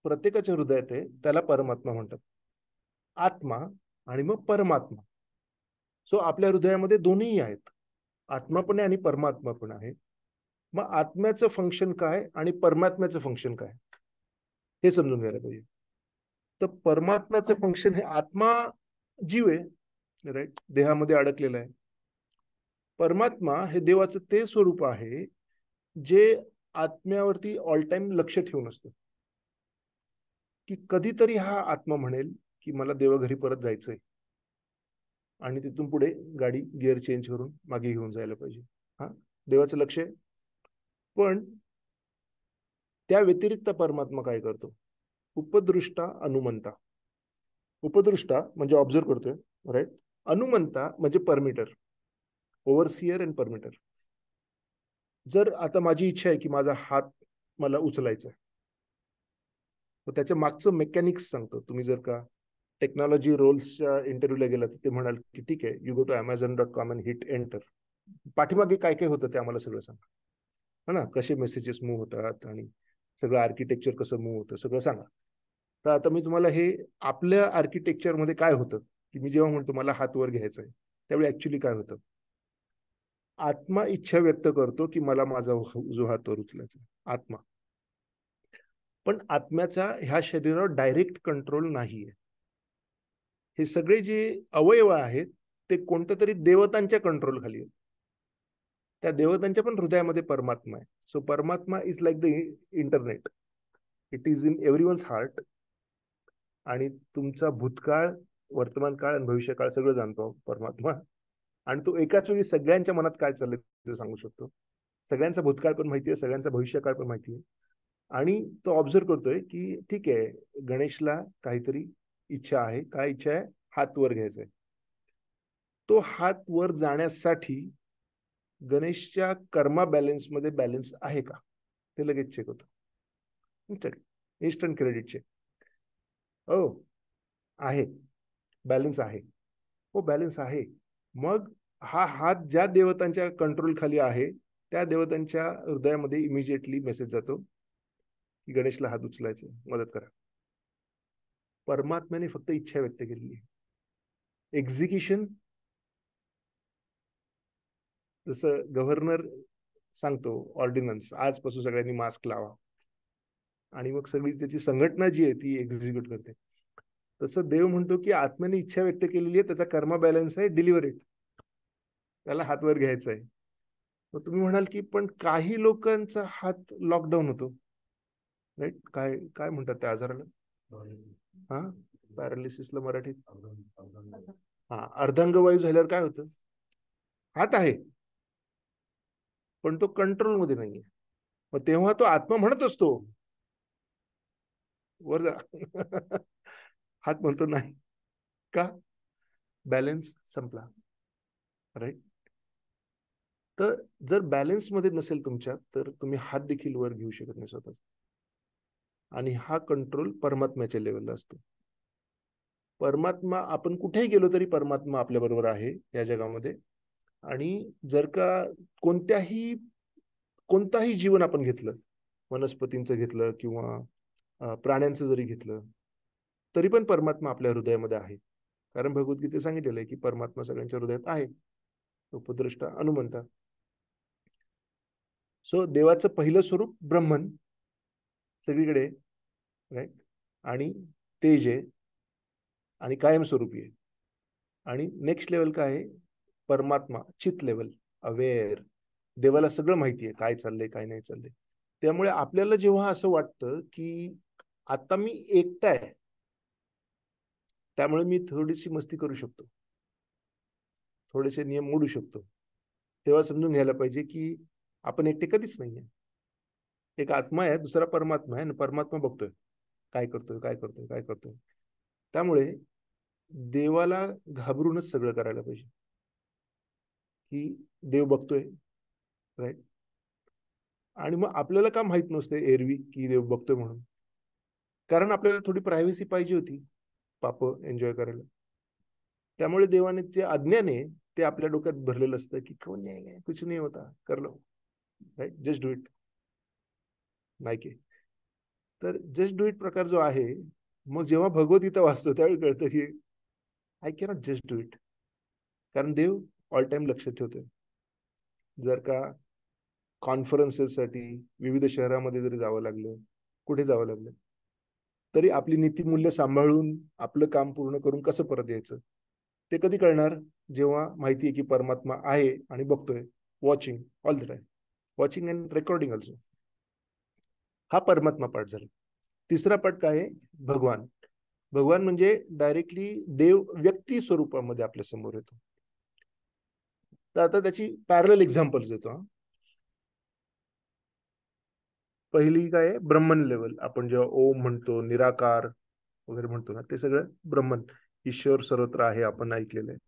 प्रत्येकाच्या हृदयात आहे त्याला परमात्मा म्हणतात. आत्मा आणि मग परमात्मा. सो आपल्या हृदयामध्ये दोन्ही आहेत, आत्मा पण आहे आणि परमात्मा पण आहे. मग आत्म्याचं फंक्शन काय आणि परमात्म्याचं फंक्शन काय हे समजून घ्यायला पाहिजे. तर परमात्म्याचं फंक्शन हे, आत्मा जीव आहे, राईट, देहामध्ये अडकलेला आहे. परमात्मा हे देवाचं ते स्वरूप आहे जे आत्म्यावरती ऑल टाइम लक्ष ठेवून असतं, की कधीतरी हा आत्मा म्हणेल की मला देवाघरी परत जायचंय, आणि तिथून पुढे गाडी गिअर चेंज करून मागे घेऊन जायला पाहिजे. हा देवाचं लक्ष आहे. पण त्या व्यतिरिक्त परमात्मा काय करतो? उपदृष्टा अनुमंता. उपदृष्टा म्हणजे ऑब्झर्व करतोय, राईट. अनुमंता म्हणजे परमिटर, ओव्हरसियर अँड परमिटर. जर आता माझी इच्छा आहे की माझा हात मला उचलायचा आहे, तर त्याच्या मागचं मेकॅनिक्स सांगतो. तुम्ही जर का टेक्नॉलॉजी रोल्सच्या इंटरव्ह्यूला गेला तर ते म्हणाल की ठीक आहे, you go to Amazon.com and hit enter. पाठीमागे काय काय होतं ते आम्हाला सगळं सांगा, है ना, कसे मेसेजेस मूव्ह होतात आणि सगळं आर्किटेक्चर कसं मूव्ह होतं सगळं सांगा. तर आता मी तुम्हाला हे आपल्या आर्किटेक्चरमध्ये काय होतं, की मी जेव्हा म्हणतो मला हात वर घ्यायचा आहे, त्यावेळी ऍक्च्युली काय होतं, आत्मा इच्छा व्यक्त करतो की मला माझा जो हात वर उचलायचा, आत्मा. पण आत्म्याचा ह्या शरीरावर डायरेक्ट कंट्रोल नाहीये. हे सगळे जे अवयव आहेत ते कोणत्या तरी देवतांच्या कंट्रोल खाली आहेत. त्या देवतांच्या पण हृदयामध्ये परमात्मा आहे. सो परमात्मा is like the internet, it is in everyone's heart. आणि तुमचा भूतकाळ, वर्तमान काळ आणि भविष्यकाळ सगळं जाणतो परमात्मा. आणि तो एकाच वेळी सगळ्यांच्या मनात काय चाललंय ते सांगू शकतो. सगळ्यांचा भूतकाळ पण माहिती आहे, सगळ्यांचा भविष्यकाळ पण माहिती आहे. आणि तो ऑब्झर्व करतोय की ठीक आहे, गणेशला काहीतरी इच्छा आहे. काय इच्छा आहे? हात वर घ्यायचा आहे. तो हात वर जाण्यासाठी गणेशच्या कर्मा बॅलन्स मध्ये बॅलन्स आहे का ते लगेच चेक होतं. Instant credit check. हो आहे, बॅलन्स आहे. हो बॅलन्स आहे. मग हा हात ज्या देवतांच्या कंट्रोल खाली आहे त्या देवतांच्या हृदयामध्ये इमिजिएटली मेसेज जातो की गणेशला हात उचलायचे, मदत करा. परमात्म्याने फक्त इच्छा व्यक्त केलेली आहे. एक्झिक्युशन जसं गव्हर्नर सांगतो ऑर्डिनन्स, आजपासून सगळ्यांनी मास्क लावा, आणि मग सगळी त्याची संघटना जी आहे ती एक्झिक्यूट करते. तसं देव म्हणतो की आत्म्याने इच्छा व्यक्त केलेली आहे, त्याचा कर्मा बॅलन्स आहे, डिलिव्हर इट, त्याला हातवर घ्यायचा आहे. मग तुम्ही म्हणाल की पण काही लोकांचा हात लॉकडाऊन होतो, राईट? काय काय म्हणतात त्या आजाराला? हा, पॅरालिसिसला मराठीत हा, अर्धांगवायू झाल्यावर काय होतं? हात आहे पण तो कंट्रोल मध्ये नाहीये. मग तेव्हा तो आत्मा म्हणत असतो वर जा. हात म्हणतो नाही. का? बॅलन्स संपला, राईट? तर जर बॅलन्स मध्ये नसेल तुमच्या, तर तुम्ही हात देखील वर घेऊ शकत नाही स्वतःच. आणि हा कंट्रोल परमात्म्याच्या लेवलला असतो. परमात्मा, आपण कुठेही गेलो तरी परमात्मा आपल्या बरोबर आहे या जगामध्ये. आणि जर का कोणताही जीवन आपण घेतलं, वनस्पतींचं घेतलं किंवा प्राण्यांचं जरी घेतलं, तरी पण परमात्मा आपल्या हृदयामध्ये आहे. कारण भगवद्गीतेत सांगितलेलं आहे की परमात्मा सगळ्यांच्या हृदयात आहे, उपद्रष्टा हनुमंता. सो देवाचं पहिलं स्वरूप ब्रह्मन सगळीकडे, राईट? आणि तेज आहे आणि कायमस्वरूपी आहे. आणि नेक्स्ट लेवल काय आहे? परमात्मा चित लेवल, अवेअर. देवाला सगळं माहिती आहे, काय चाललंय काय नाही चाललंय. त्यामुळे आपल्याला जेव्हा असं वाटतं की आता मी एकटा आहे, त्यामुळे मी थोडीशी मस्ती करू शकतो, थोडेसे नियम मोडू शकतो, तेव्हा समजून घ्यायला पाहिजे की आपण एकटे कधीच नाहीये. एक आत्मा आहे, दुसरा परमात्मा आहे, आणि परमात्मा बघतोय काय करतोय काय करतोय काय करतोय. त्यामुळे देवाला घाबरूनच सगळं करायला पाहिजे की देव बघतोय, राईट? आणि मग आपल्याला का माहित नसते एरवी की देव बघतोय म्हणून? कारण आपल्याला थोडी प्रायव्हसी पाहिजे होती पाप एन्जॉय करायला. त्यामुळे देवाने जे अज्ञाने ते आपल्या डोक्यात भरलेलं असतं की कोण नाही, कुछ नाही होता, कर लो, राईट? जस्ट डू इट, नाही की. तर जस्ट डू इट प्रकार जो आहे, मग जेव्हा भगवद्गीता वाचतो त्यावेळी कळतं की I cannot just do it. कारण देव ऑल टाइम लक्ष ठेवतोय. जर का कॉन्फरन्सेससाठी विविध शहरामध्ये जरी जावं लागलं, कुठे जावं लागलं, तरी आपली नीतिमूल्य सांभाळून आपलं काम पूर्ण करून कसं परत यायचं ते कधी कळणार? जेव्हा माहिती आहे की परमात्मा आहे आणि बघतोय, watching all the time, watching and recording also. हा परमात्मा पाठ झाला. तिसरा पाठ काय आहे? भगवान. भगवान म्हणजे डायरेक्टली देव व्यक्ती स्वरूपामध्ये आपल्या समोर येतो. तर आता त्याची पॅरलल एक्झाम्पल्स देतो. पहिली काय आहे? ब्रह्मन लेवल. आपण जेव्हा ओम म्हणतो, निराकार वगैरे म्हणतो ना, ते सगळं ब्रह्मन, ईश्वर सर्वत्र आहे, आपण ऐकलेलं आहे.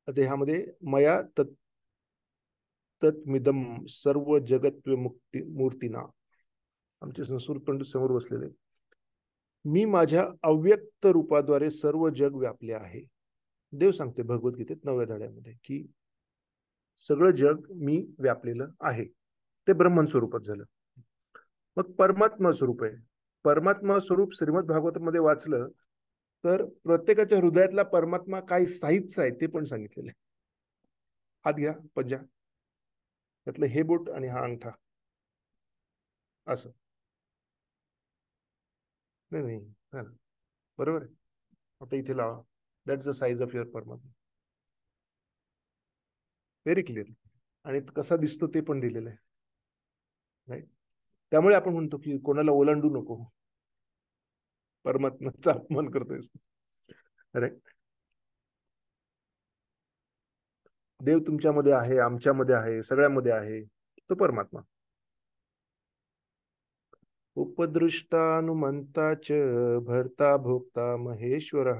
आता ह्यामध्ये मया तत्मिदम सर्व जगत मुक्ती मूर्तीना, आमचे संस्कृत पंडित समोर बसलेले, मी माझ्या अव्यक्त रूपाद्वारे सर्व जग व्यापले आहे. देव सांगते भगवद्गीतेत 9व्या धड्यामध्ये की सगळं जग मी व्यापलेलं आहे. ते ब्रह्मन स्वरूपात झालं. मग परमात्मा स्वरूप आहे. परमात्मा स्वरूप श्रीमद भागवतामध्ये वाचलं तर प्रत्येकाच्या हृदयातला परमात्मा काय साहित्य आहे ते पण सांगितलेलं आहे. हात घ्या, पंजा, त्यातलं हे बोट आणि हा अंगठा असं. नाही नाही, बरोबर आहे. आता इथे लावा. That's the size of your paramatma. Very clear. आणि कसा दिसतो ते पण दिलेलं आहे. राईट. त्यामुळे आपण म्हणतो की कोणाला ओलांडू नको, परमात्म्याचा अपमान करतोय. राईट. देव तुमच्यामध्ये आहे, आमच्यामध्ये आहे, सगळ्यामध्ये आहे, तो परमात्मा. उपदृष्टानुमंता च भर्ता भोक्ता महेश्वर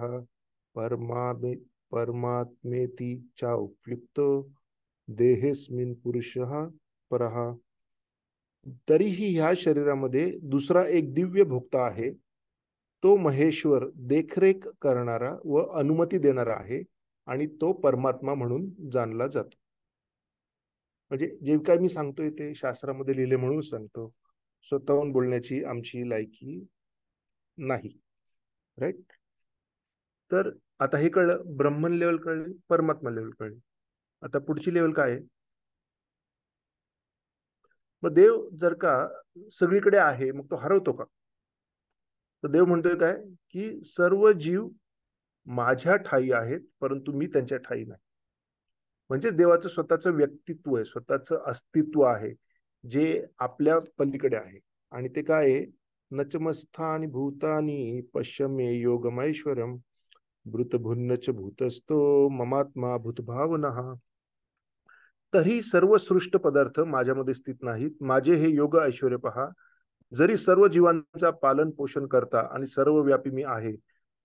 परमात्मेति चा उपयुक्तो देहेस्मिन पुरुषः परः. तरीही ह्या शरीरामध्ये दुसरा एक दिव्य भोक्ता आहे, तो महेश्वर देखरेख करणारा व अनुमती देणारा आहे आणि तो परमात्मा म्हणून जाणला जातो. म्हणजे जे काय मी सांगतोय ते शास्त्रामध्ये लिहिले म्हणून सांगतो, स्वतःहून बोलण्याची आमची लायकी नाही. राईट. तर आता हे कळलं, ब्रह्मन लेवल कळली, परमात्मा लेवल कळली. आता पुढची लेवल काय आहे? मग देव जर का सगळीकडे आहे मग तो हरवतो का? तर देव म्हणतोय काय की सर्व जीव माझ्या ठाई आहेत परंतु मी त्यांच्या ठाई नाही. म्हणजे देवाचं स्वतःचं व्यक्तित्व आहे, स्वतःचं अस्तित्व आहे जे आपल्या पलीकडे आहे. आणि ते काय आहे? नचमस्थानी भूतानी पश्यमे योगमैश्वरम भूतभुन्नच भूतस्थो ममात्मा भूतभावनः. तरी सर्व सृष्ट पदार्थ माझ्यामध्ये स्थित नाहीत. माझे हे योग ऐश्वर्य पहा. जरी सर्व जीवांचा पालन पोषण करता आणि सर्व व्यापी मी आहे,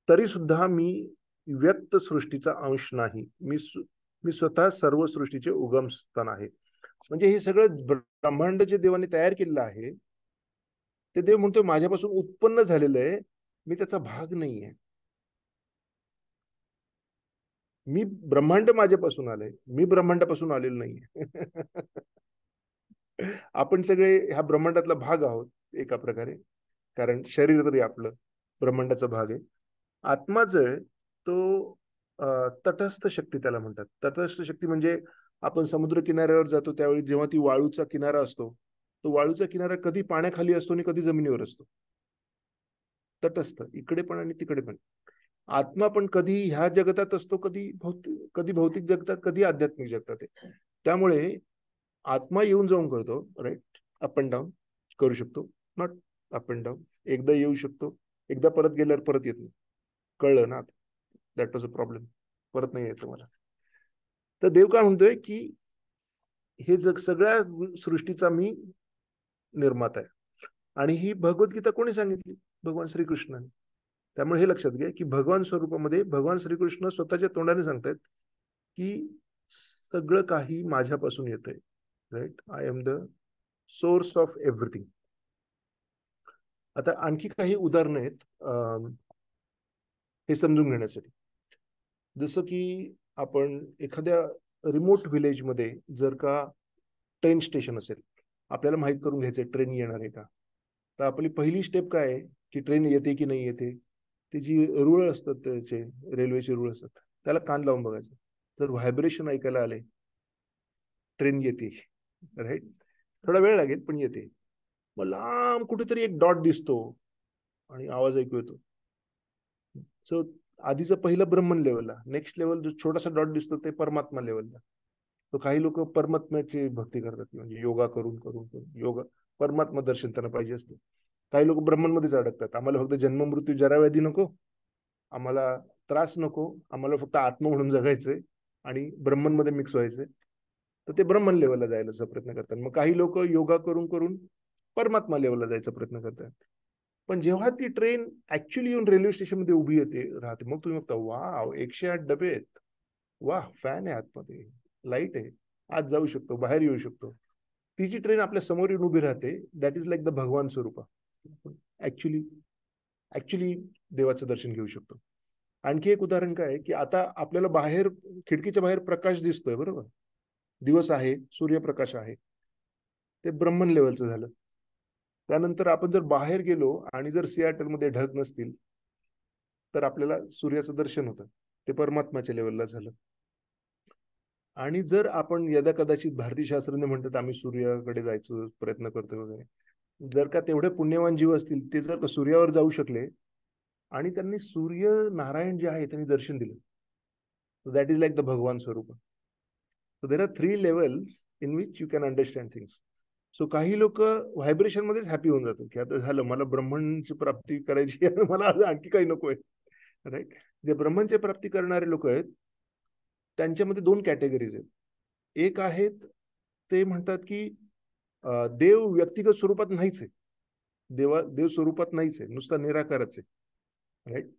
तरी सुद्धा मी व्यक्त सृष्टीचा अंश नाही. मी स्वतः सर्व सृष्टीचे उगम स्थान आहे. म्हणजे हे सगळं ब्रह्मांड जे देवाने तयार केलेलं आहे ते देव म्हणतो माझ्यापासून उत्पन्न झालेलं आहे, मी त्याचा भाग नाहीये. मी ब्रह्मांड माझ्यापासून आलंय, मी ब्रह्मांडापासून आलेलो नाहीये. आपण सगळे ह्या ब्रह्मांडातला भाग आहोत एका प्रकारे, कारण शरीर तरी आपलं ब्रह्मांडाचा भाग आहे. आत्मा जो आहे तो तटस्थ शक्ती त्याला म्हणतात. तटस्थ शक्ती म्हणजे आपण समुद्र किनाऱ्यावर जातो त्यावेळी जेव्हा ती वाळूचा किनारा असतो, तो वाळूचा किनारा कधी पाण्याखाली असतो आणि कधी जमिनीवर असतो. तटस्थ, इकडे पण आणि तिकडे पण. आत्मा पण कधी ह्या जगतात असतो, कधी भौतिक जगतात, कधी आध्यात्मिक जगतात आहे. त्यामुळे आत्मा येऊन जाऊन करतो. राईट. अप अँड डाऊन करू शकतो, नॉट अप अँड डाऊन. एकदा येऊ शकतो, एकदा परत गेल्यावर परत येत नाही. कळलं ना? That was a problem. परत नाही यायचं मला. तर देव काय म्हणतोय की हे जग सगळ्या सृष्टीचा मी निर्माता आहे. आणि ही भगवद्गीता कोणी सांगितली? भगवान श्रीकृष्णाने. त्यामुळे हे लक्षात घ्या की भगवान स्वरूपामध्ये भगवान श्रीकृष्ण स्वतःच्या तोंडाने सांगतायत की सगळं काही माझ्यापासून येतंय. Right. I am the source of everything. आता आणखी काही उदाहरणं आहेत हे समजून घेण्यासाठी. जसं की आपण एखाद्या रिमोट विलेजमध्ये जर का ट्रेन स्टेशन असेल, आपल्याला माहित करून घ्यायचंय ट्रेन येणार आहे का. तर आपली पहिली स्टेप काय आहे की ट्रेन येते की नाही येते. ते जी रुळ असतात, त्याचे रेल्वेचे रुळ असतात, त्याला कान लावून बघायचं. जर व्हायब्रेशन ऐकायला आले, ट्रेन येते. राईट. थोडा वेळ लागेल पण येते. मग लांब कुठेतरी एक डॉट दिसतो आणि आवाज ऐकू येतो. सो आधीचं पहिलं ब्रह्मन लेवलला, नेक्स्ट लेवल जो छोटासा डॉट दिसतो ते परमात्मा लेवलला. तो काही लोक परमात्म्याची भक्ती करतात, म्हणजे योगा करून करून करून योगा परमात्मा दर्शन त्यांना पाहिजे असते. काही लोक ब्रह्मनमध्येच अडकतात. आम्हाला फक्त जन्म मृत्यू जरा व्याधी नको, आम्हाला त्रास नको, आम्हाला फक्त आत्मा म्हणून जगायचंय आणि ब्रह्मनमध्ये मिक्स व्हायचंय. तर ते ब्रह्मन लेवलला जायला प्रयत्न करतात. मग काही लोक योगा करून करून परमात्मा लेवलला जायचा प्रयत्न करतात. पण जेव्हा ती ट्रेन ऍक्च्युअली येऊन रेल्वे स्टेशन मध्ये उभी येते राहते, मग तुम्ही बघता वा 108 डबे आहेत, वा फॅन आहे आतमध्ये, लाईट आहे, आज जाऊ शकतो, बाहेर येऊ शकतो. ती जी ट्रेन आपल्या समोर येऊन उभी राहते, दॅट इज लाईक द भगवान स्वरूप. ऍक्च्युली ऍक्च्युली देवाचं दर्शन घेऊ शकतो. आणखी एक उदाहरण काय आहे, की आता आपल्याला बाहेर खिडकीच्या बाहेर प्रकाश दिसतोय, बरोबर, दिवस आहे, सूर्यप्रकाश आहे, ते ब्रह्मन लेवलचं झालं. त्यानंतर आपण जर बाहेर गेलो आणि जर सियाटलमध्ये ढग नसतील तर आपल्याला सूर्याचं दर्शन होतं, ते परमात्म्याच्या लेवलला झालं. आणि जर आपण यदा कदाचित भारतीय शास्त्रज्ञ म्हणतात आम्ही सूर्याकडे जायचं प्रयत्न करतोय वगैरे, जर का तेवढे पुण्यवान जीव असतील ते जर का सूर्यावर जाऊ शकले आणि त्यांनी सूर्य नारायण जे आहे त्यांनी दर्शन दिलं, दॅट इज लाईक द भगवान स्वरूप. So there are 3 levels in which you can understand things. So काही लोक व्हायब्रेशन मध्येच हॅपी होऊन जातात की आता झालं, मला ब्रह्मांची प्राप्ती करायची आहे, मला आणखी काही नकोय, राईट. जे ब्रह्मांची प्राप्ती करणारे लोक आहेत त्यांच्यामध्ये 2 कॅटेगरीज आहेत. एक आहेत ते म्हणतात की देव व्यक्तिगत स्वरूपात नाहीच आहे, देव स्वरूपात नाहीच आहे, नुसता निराकारच आहे, राईट.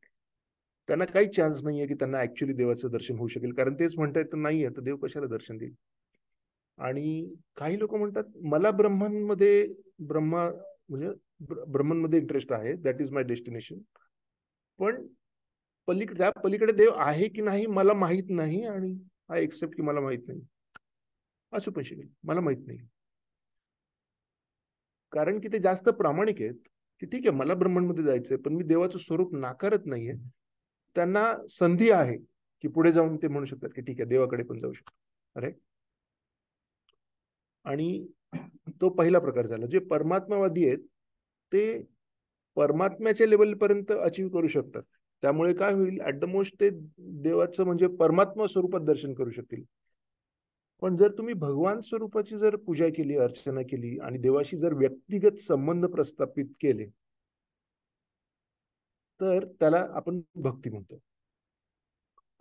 त्यांना काही चान्स नाहीये की त्यांना ऍक्च्युली देवाचं दर्शन होऊ शकेल, कारण तेच म्हणतात तर नाहीये तर देव कशाला दर्शन देईल. आणि काही लोक म्हणतात मला ब्रह्मांमध्ये म्हणजे ब्रह्मांमध्ये इंटरेस्ट आहे, दॅट इज माय डेस्टिनेशन, पण त्या पलीकडे देव आहे की नाही मला माहित नाही, आणि आय एक्सेप्ट की मला माहित नाही, असू पण शकेल, मला माहित नाही. कारण की ते जास्त प्रामाणिक आहेत की ठीक आहे मला ब्रह्मांडमध्ये जायचंय पण मी देवाचं स्वरूप नाकारत नाहीये. त्यांना संधी आहे की पुढे जाऊन ते म्हणू शकतात की ठीक आहे देवाकडे पण जाऊ शकतो, अरे. आणि तो पहिला प्रकार झाला. जे परमात्मावादी आहेत ते परमात्म्याच्या लेवल पर्यंत अचीव करू शकतात, त्यामुळे काय होईल ऍट द मोस्ट ते देवाचं म्हणजे परमात्मा स्वरूपात दर्शन करू शकतील. पण जर तुम्ही भगवान स्वरूपाची जर पूजा केली, अर्चना केली आणि देवाशी जर व्यक्तिगत संबंध प्रस्थापित केले तर त्याला आपण भक्ती म्हणतो.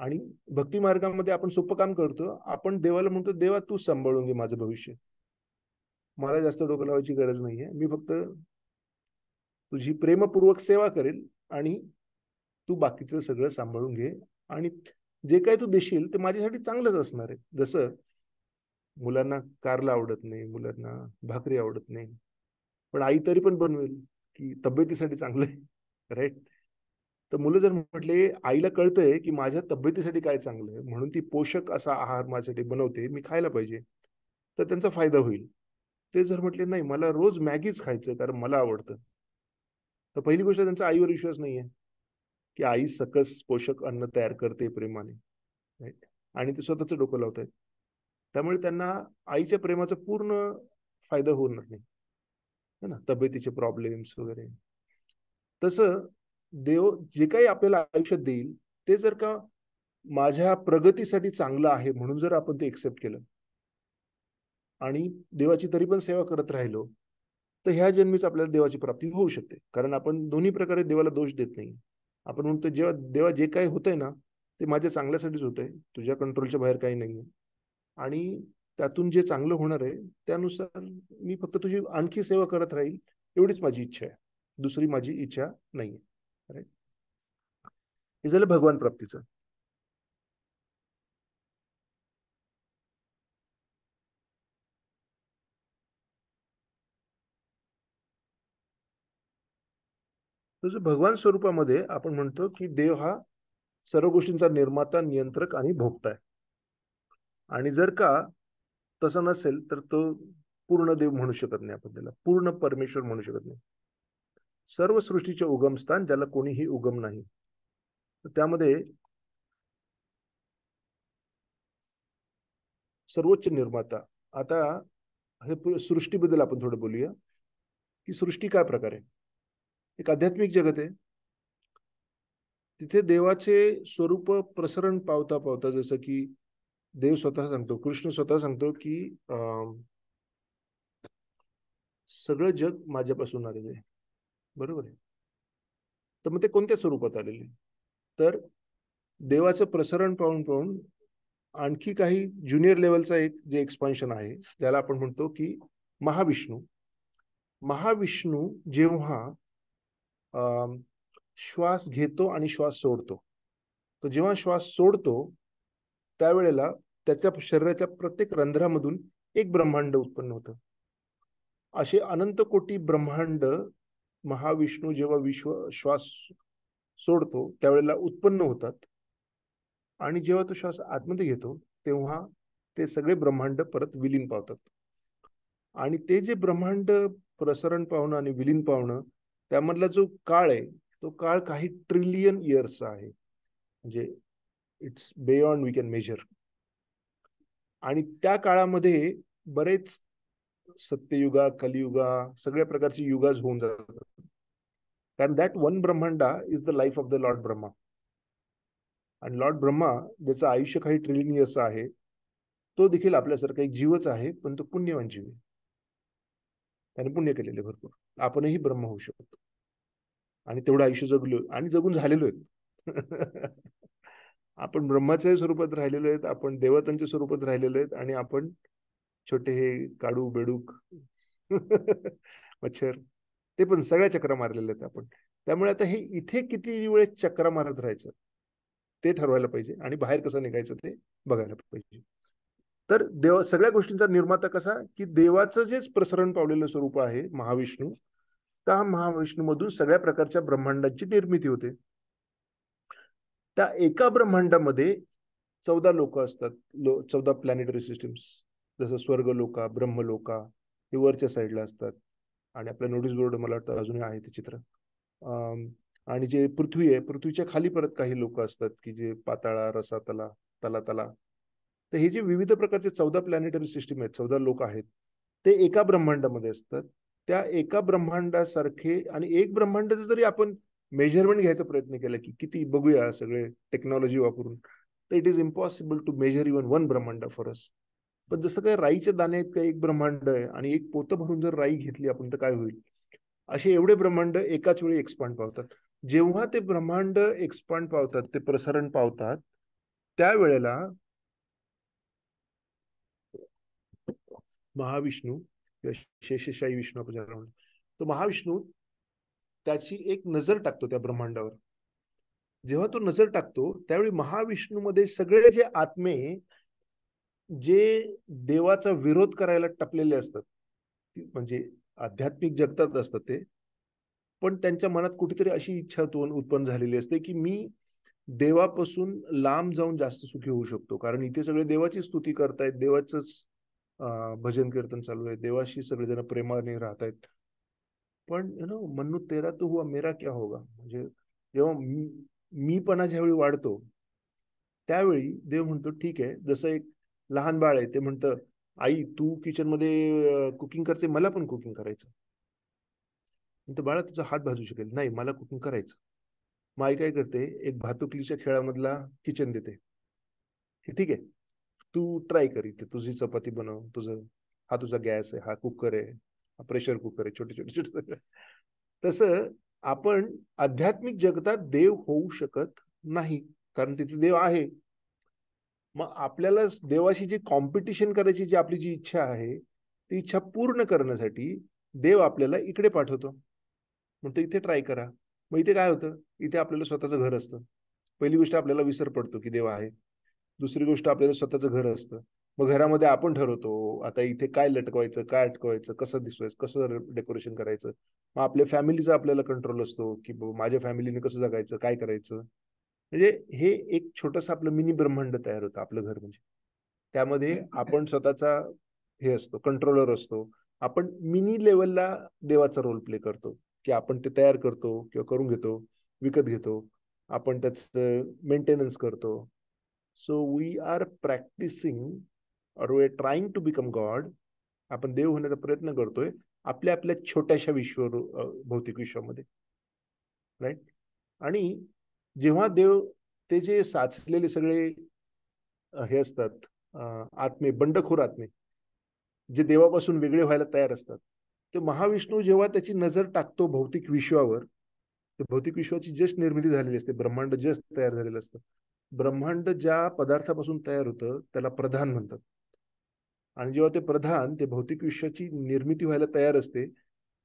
आणि भक्ती मार्गामध्ये आपण सोपं काम करतो, आपण देवाला म्हणतो देवा तू सांभाळून घे माझं भविष्य, मला जास्त डोकं लावायची गरज नाहीये, मी फक्त तुझी प्रेमपूर्वक सेवा करेल आणि तू बाकीचं सगळं सांभाळून घे, आणि जे काही तू देशील ते माझ्यासाठी चांगलंच असणार आहे. जसं मुलांना कारला आवडत नाही, मुलांना भाकरी आवडत नाही, पण आई तरी पण बनवेल की तब्येतीसाठी चांगलं आहे, राईट. तर मुलं जर म्हटले आईला कळतंय की माझ्या तब्येतीसाठी काय चांगलं आहे म्हणून ती पोषक असा आहार माझ्यासाठी बनवते, मी खायला पाहिजे, तर त्यांचा फायदा होईल. ते जर म्हटले नाही मला रोज मॅगीच खायचं कारण मला आवडतं, तर पहिली गोष्ट त्यांचा आईवर विश्वास नाहीये की आई सकस पोषक अन्न तयार करते प्रेमाने, राईट, आणि ते स्वतःच डोकं लावत आहेत. त्यामुळे त्यांना आईच्या प्रेमाचा पूर्ण फायदा होणार नाही, है ना, तब्येतीचे प्रॉब्लेम्स वगैरे. तसं देव जे काही आपल्याला आयुष्यात देईल ते जर का माझ्या प्रगतीसाठी चांगलं आहे म्हणून जर आपण ते एक्सेप्ट केलं आणि देवाची तरी पण सेवा करत राहिलो तर ह्या जन्मीच आपल्याला देवाची प्राप्ती होऊ शकते. कारण आपण दोन्ही प्रकारे देवाला दोष देत नाही. आपण म्हणतो जेव्हा देवा जे काही होतंय ना ते माझ्या चांगल्यासाठीच होतंय, तुझ्या कंट्रोलच्या बाहेर काही नाहीये, आणि त्यातून जे चांगलं होणार आहे त्यानुसार मी फक्त तुझी आणखी सेवा करत राहील, एवढीच माझी इच्छा आहे, दुसरी माझी इच्छा नाहीये, राईट. हे झालं भगवान प्राप्तीचं. तसं भगवान स्वरूपामध्ये आपण म्हणतो की देव हा सर्व गोष्टींचा निर्माता, नियंत्रक आणि भोगता आहे. आणि जर का तसं नसेल तर तो पूर्ण देव म्हणू शकत नाही, आपण त्याला पूर्ण परमेश्वर म्हणू शकत नाही. सर्व सृष्टीचे उगमस्थान ज्याला कोणीही उगम नाही, तर त्यामध्ये सर्वोच्च निर्माता. आता हे सृष्टीबद्दल आपण थोडं बोलूया की सृष्टी काय प्रकारे, एक आध्यात्मिक जगत आहे, तिथे देवाचे स्वरूप प्रसरण पावता पावता, जसं की देव स्वतः सांगतो, कृष्ण स्वतः सांगतो की सगळं जग माझ्यापासून आलेलं आहे, बरोबर आहे. तर मग ते कोणत्या स्वरूपात आलेले, तर देवाचं प्रसरण पाहून पाहून आणखी काही ज्युनियर लेवलचा एक जे एक्सपान्शन आहे ज्याला आपण म्हणतो की महाविष्णू. महाविष्णू जेव्हा श्वास घेतो आणि श्वास सोडतो, तो जेव्हा श्वास सोडतो त्यावेळेला त्याच्या शरीराच्या प्रत्येक रंध्रामधून एक ब्रह्मांड उत्पन्न होतं. असे अनंत कोटी ब्रह्मांड महाविष्णू जेव्हा श्वास सोडतो त्यावेळेला उत्पन्न होतात आणि जेव्हा तो श्वास आतमध्ये घेतो तेव्हा ते सगळे ब्रह्मांड परत विलीन पावतात. आणि ते जे ब्रह्मांड प्रसरण पावणं आणि विलीन पावणं त्यामधला जो काळ आहे तो काळ काही ट्रिलियन इयर्सचा आहे. म्हणजे it's beyond we can measure. आणि त्या काळामध्ये बरेच सत्ययुगा, कलियुगा, सगळ्या प्रकारची युगाज होऊन जातात. कारण that one brahmanda is the life of the lord Brahma. आणि लॉर्ड ब्रह्मा ज्याचं आयुष्य काही ट्रिलियन इयर्स आहे तो देखील आपल्यासारखा एक जीवच आहे, पण तो पुण्यवान जीव आहे. त्याने पुण्य केलेले भरपूर. आपणही ब्रह्म होऊ शकतो आणि तेवढं आयुष्य जगलो आणि जगून झालेलो आहेत. आपण ब्रह्माच्या स्वरूपात राहिलेलो आहेत, आपण देवतांच्या स्वरूपात राहिलेलो आहेत आणि आपण छोटे हे काडू बेडूक मच्छर ते पण सगळ्या चक्रा मारलेले आहेत आपण. त्यामुळे आता हे इथे किती वेळेस चक्रा मारत राहायचं ते ठरवायला पाहिजे आणि बाहेर कसं निघायचं ते बघायला पाहिजे. तर देव सगळ्या गोष्टींचा निर्माता कसा की देवाचं जे प्रसरण पावलेलं स्वरूप आहे महाविष्णू, त्या महाविष्णू मधून सगळ्या प्रकारच्या ब्रह्मांडाची निर्मिती होते. त्या एका ब्रह्मांडामध्ये 14 लोक असतात, 14 प्लॅनेटरी सिस्टीम्स. जसं स्वर्गलोका, ब्रह्मलोका हे वरच्या साईडला असतात. आणि आपल्या नोटीस बोर्ड मला वाटतं अजूनही आहे ते चित्र. आणि जे पृथ्वी आहे, पृथ्वीच्या खाली परत काही लोक असतात की जे पाताळा, रसातला, तलातला. तर हे जे विविध प्रकारचे 14 प्लॅनेटरी सिस्टीम आहेत, 14 लोक आहेत, ते एका ब्रह्मांडामध्ये असतात. त्या एका ब्रह्मांडासारखे आणि एक ब्रह्मांडाचं जरी आपण मेजरमेंट घ्यायचा प्रयत्न केला की किती बघूया सगळे टेक्नॉलॉजी वापरून, तर it is impossible to measure even one ब्रह्मांड फॉर अस. पण जसं काय राईचे दाणे आहेत का एक ब्रह्मांड आहे आणि एक पोतं भरून जर राई घेतली आपण तर काय होईल, असे एवढे ब्रह्मांड एकाच वेळी एक्सपांड पावतात. जेव्हा ते ब्रह्मांड एक्सपांड पावतात, ते प्रसारण पावतात, त्यावेळेला महाविष्णू किंवा शेषशाही विष्णू आपण ज्याला म्हणतो, तो महाविष्णू त्याची एक नजर टाकतो त्या ब्रह्मांडावर. जेव्हा तो नजर टाकतो त्यावेळी महाविष्णूमध्ये सगळे जे आत्मे जे देवाचा विरोध करायला टपलेले असतात, म्हणजे आध्यात्मिक जगतात असतात ते, पण त्यांच्या मनात कुठेतरी अशी इच्छा उत्पन्न झालेली असते की मी देवापासून लांब जाऊन जास्त सुखी होऊ शकतो. कारण इथे सगळे देवाची स्तुती करतायत, देवाचंच भजन कीर्तन चालू आहे, देवाशी सगळेजण प्रेमाने राहतायत. पण मन्नू तेरा तो हुआ मेरा क्या होगा. म्हणजे जेव्हा मीपणा ज्यावेळी वाढतो त्यावेळी देव म्हणतो ठीक आहे. जसं एक लहान बाळ आहे, ते म्हणतं आई तू किचन मध्ये कुकिंग करते, मला पण कुकिंग करायचं. तर बाळा तुझा हात भाजू शकेल, नाही मला कुकिंग करायचं. मग आई काय करते, एक भातुकलीच्या खेळामधला किचन देते, ठीक आहे तू ट्राय कर, इथे तुझी चपाती बनव, तुझं हा तुझा गॅस आहे, हा कुकर आहे, हा प्रेशर कुकर आहे, छोटे छोटे छोटे. तसं आपण आध्यात्मिक जगतात देव होऊ शकत नाही, कारण तिथे देव आहे. मग आपल्याला देवाशी जी कॉम्पिटिशन करायची जी आपली जी इच्छा आहे ती इच्छा पूर्ण करण्यासाठी देव आपल्याला इकडे पाठवतो, म्हणतो इथे ट्राय करा. मग इथे काय होतं, इथे आपल्याला स्वतःचं घर असतं. पहिली गोष्ट आपल्याला विसर पडतो की देव आहे. दुसरी गोष्ट आपल्याला स्वतःचं घर असतं. मग घरामध्ये आपण ठरवतो आता इथे काय लटकवायचं, काय अटकवायचं, कसं दिसवायचं, कसं डेकोरेशन करायचं. मग आपल्या फॅमिलीचा आपल्याला कंट्रोल असतो की माझ्या फॅमिलीने कसं जगायचं, काय करायचं. म्हणजे हे एक छोटस आपलं मिनी ब्रह्मांड तयार होतं आपलं घर. म्हणजे त्यामध्ये आपण स्वतःचा हे असतो, कंट्रोलर असतो. आपण मिनी लेवलला देवाचा रोल प्ले करतो की आपण ते तयार करतो किंवा करून घेतो, विकत घेतो, आपण त्याचं मेंटेनन्स करतो. सो वी आर प्रॅक्टिसिंग और we are trying to become God. आपण देव होण्याचा प्रयत्न करतोय आपल्या आपल्या छोट्याशा भौतिक विश्वामध्ये, राईट. आणि जेव्हा देव ते जे साचलेले सगळे हे असतात आत्मे, बंडखोर आत्मे जे देवापासून वेगळे व्हायला तयार असतात, ते महाविष्णू जेव्हा त्याची नजर टाकतो भौतिक विश्वावर, ते भौतिक विश्वाची जस्ट निर्मिती झालेली असते, ब्रह्मांड जस्ट तयार झालेलं असतं. ब्रह्मांड ज्या पदार्थापासून तयार होतं त्याला प्रधान म्हणतात. आणि जेव्हा ते प्रधान, ते भौतिक विश्वाची निर्मिती व्हायला तयार असते,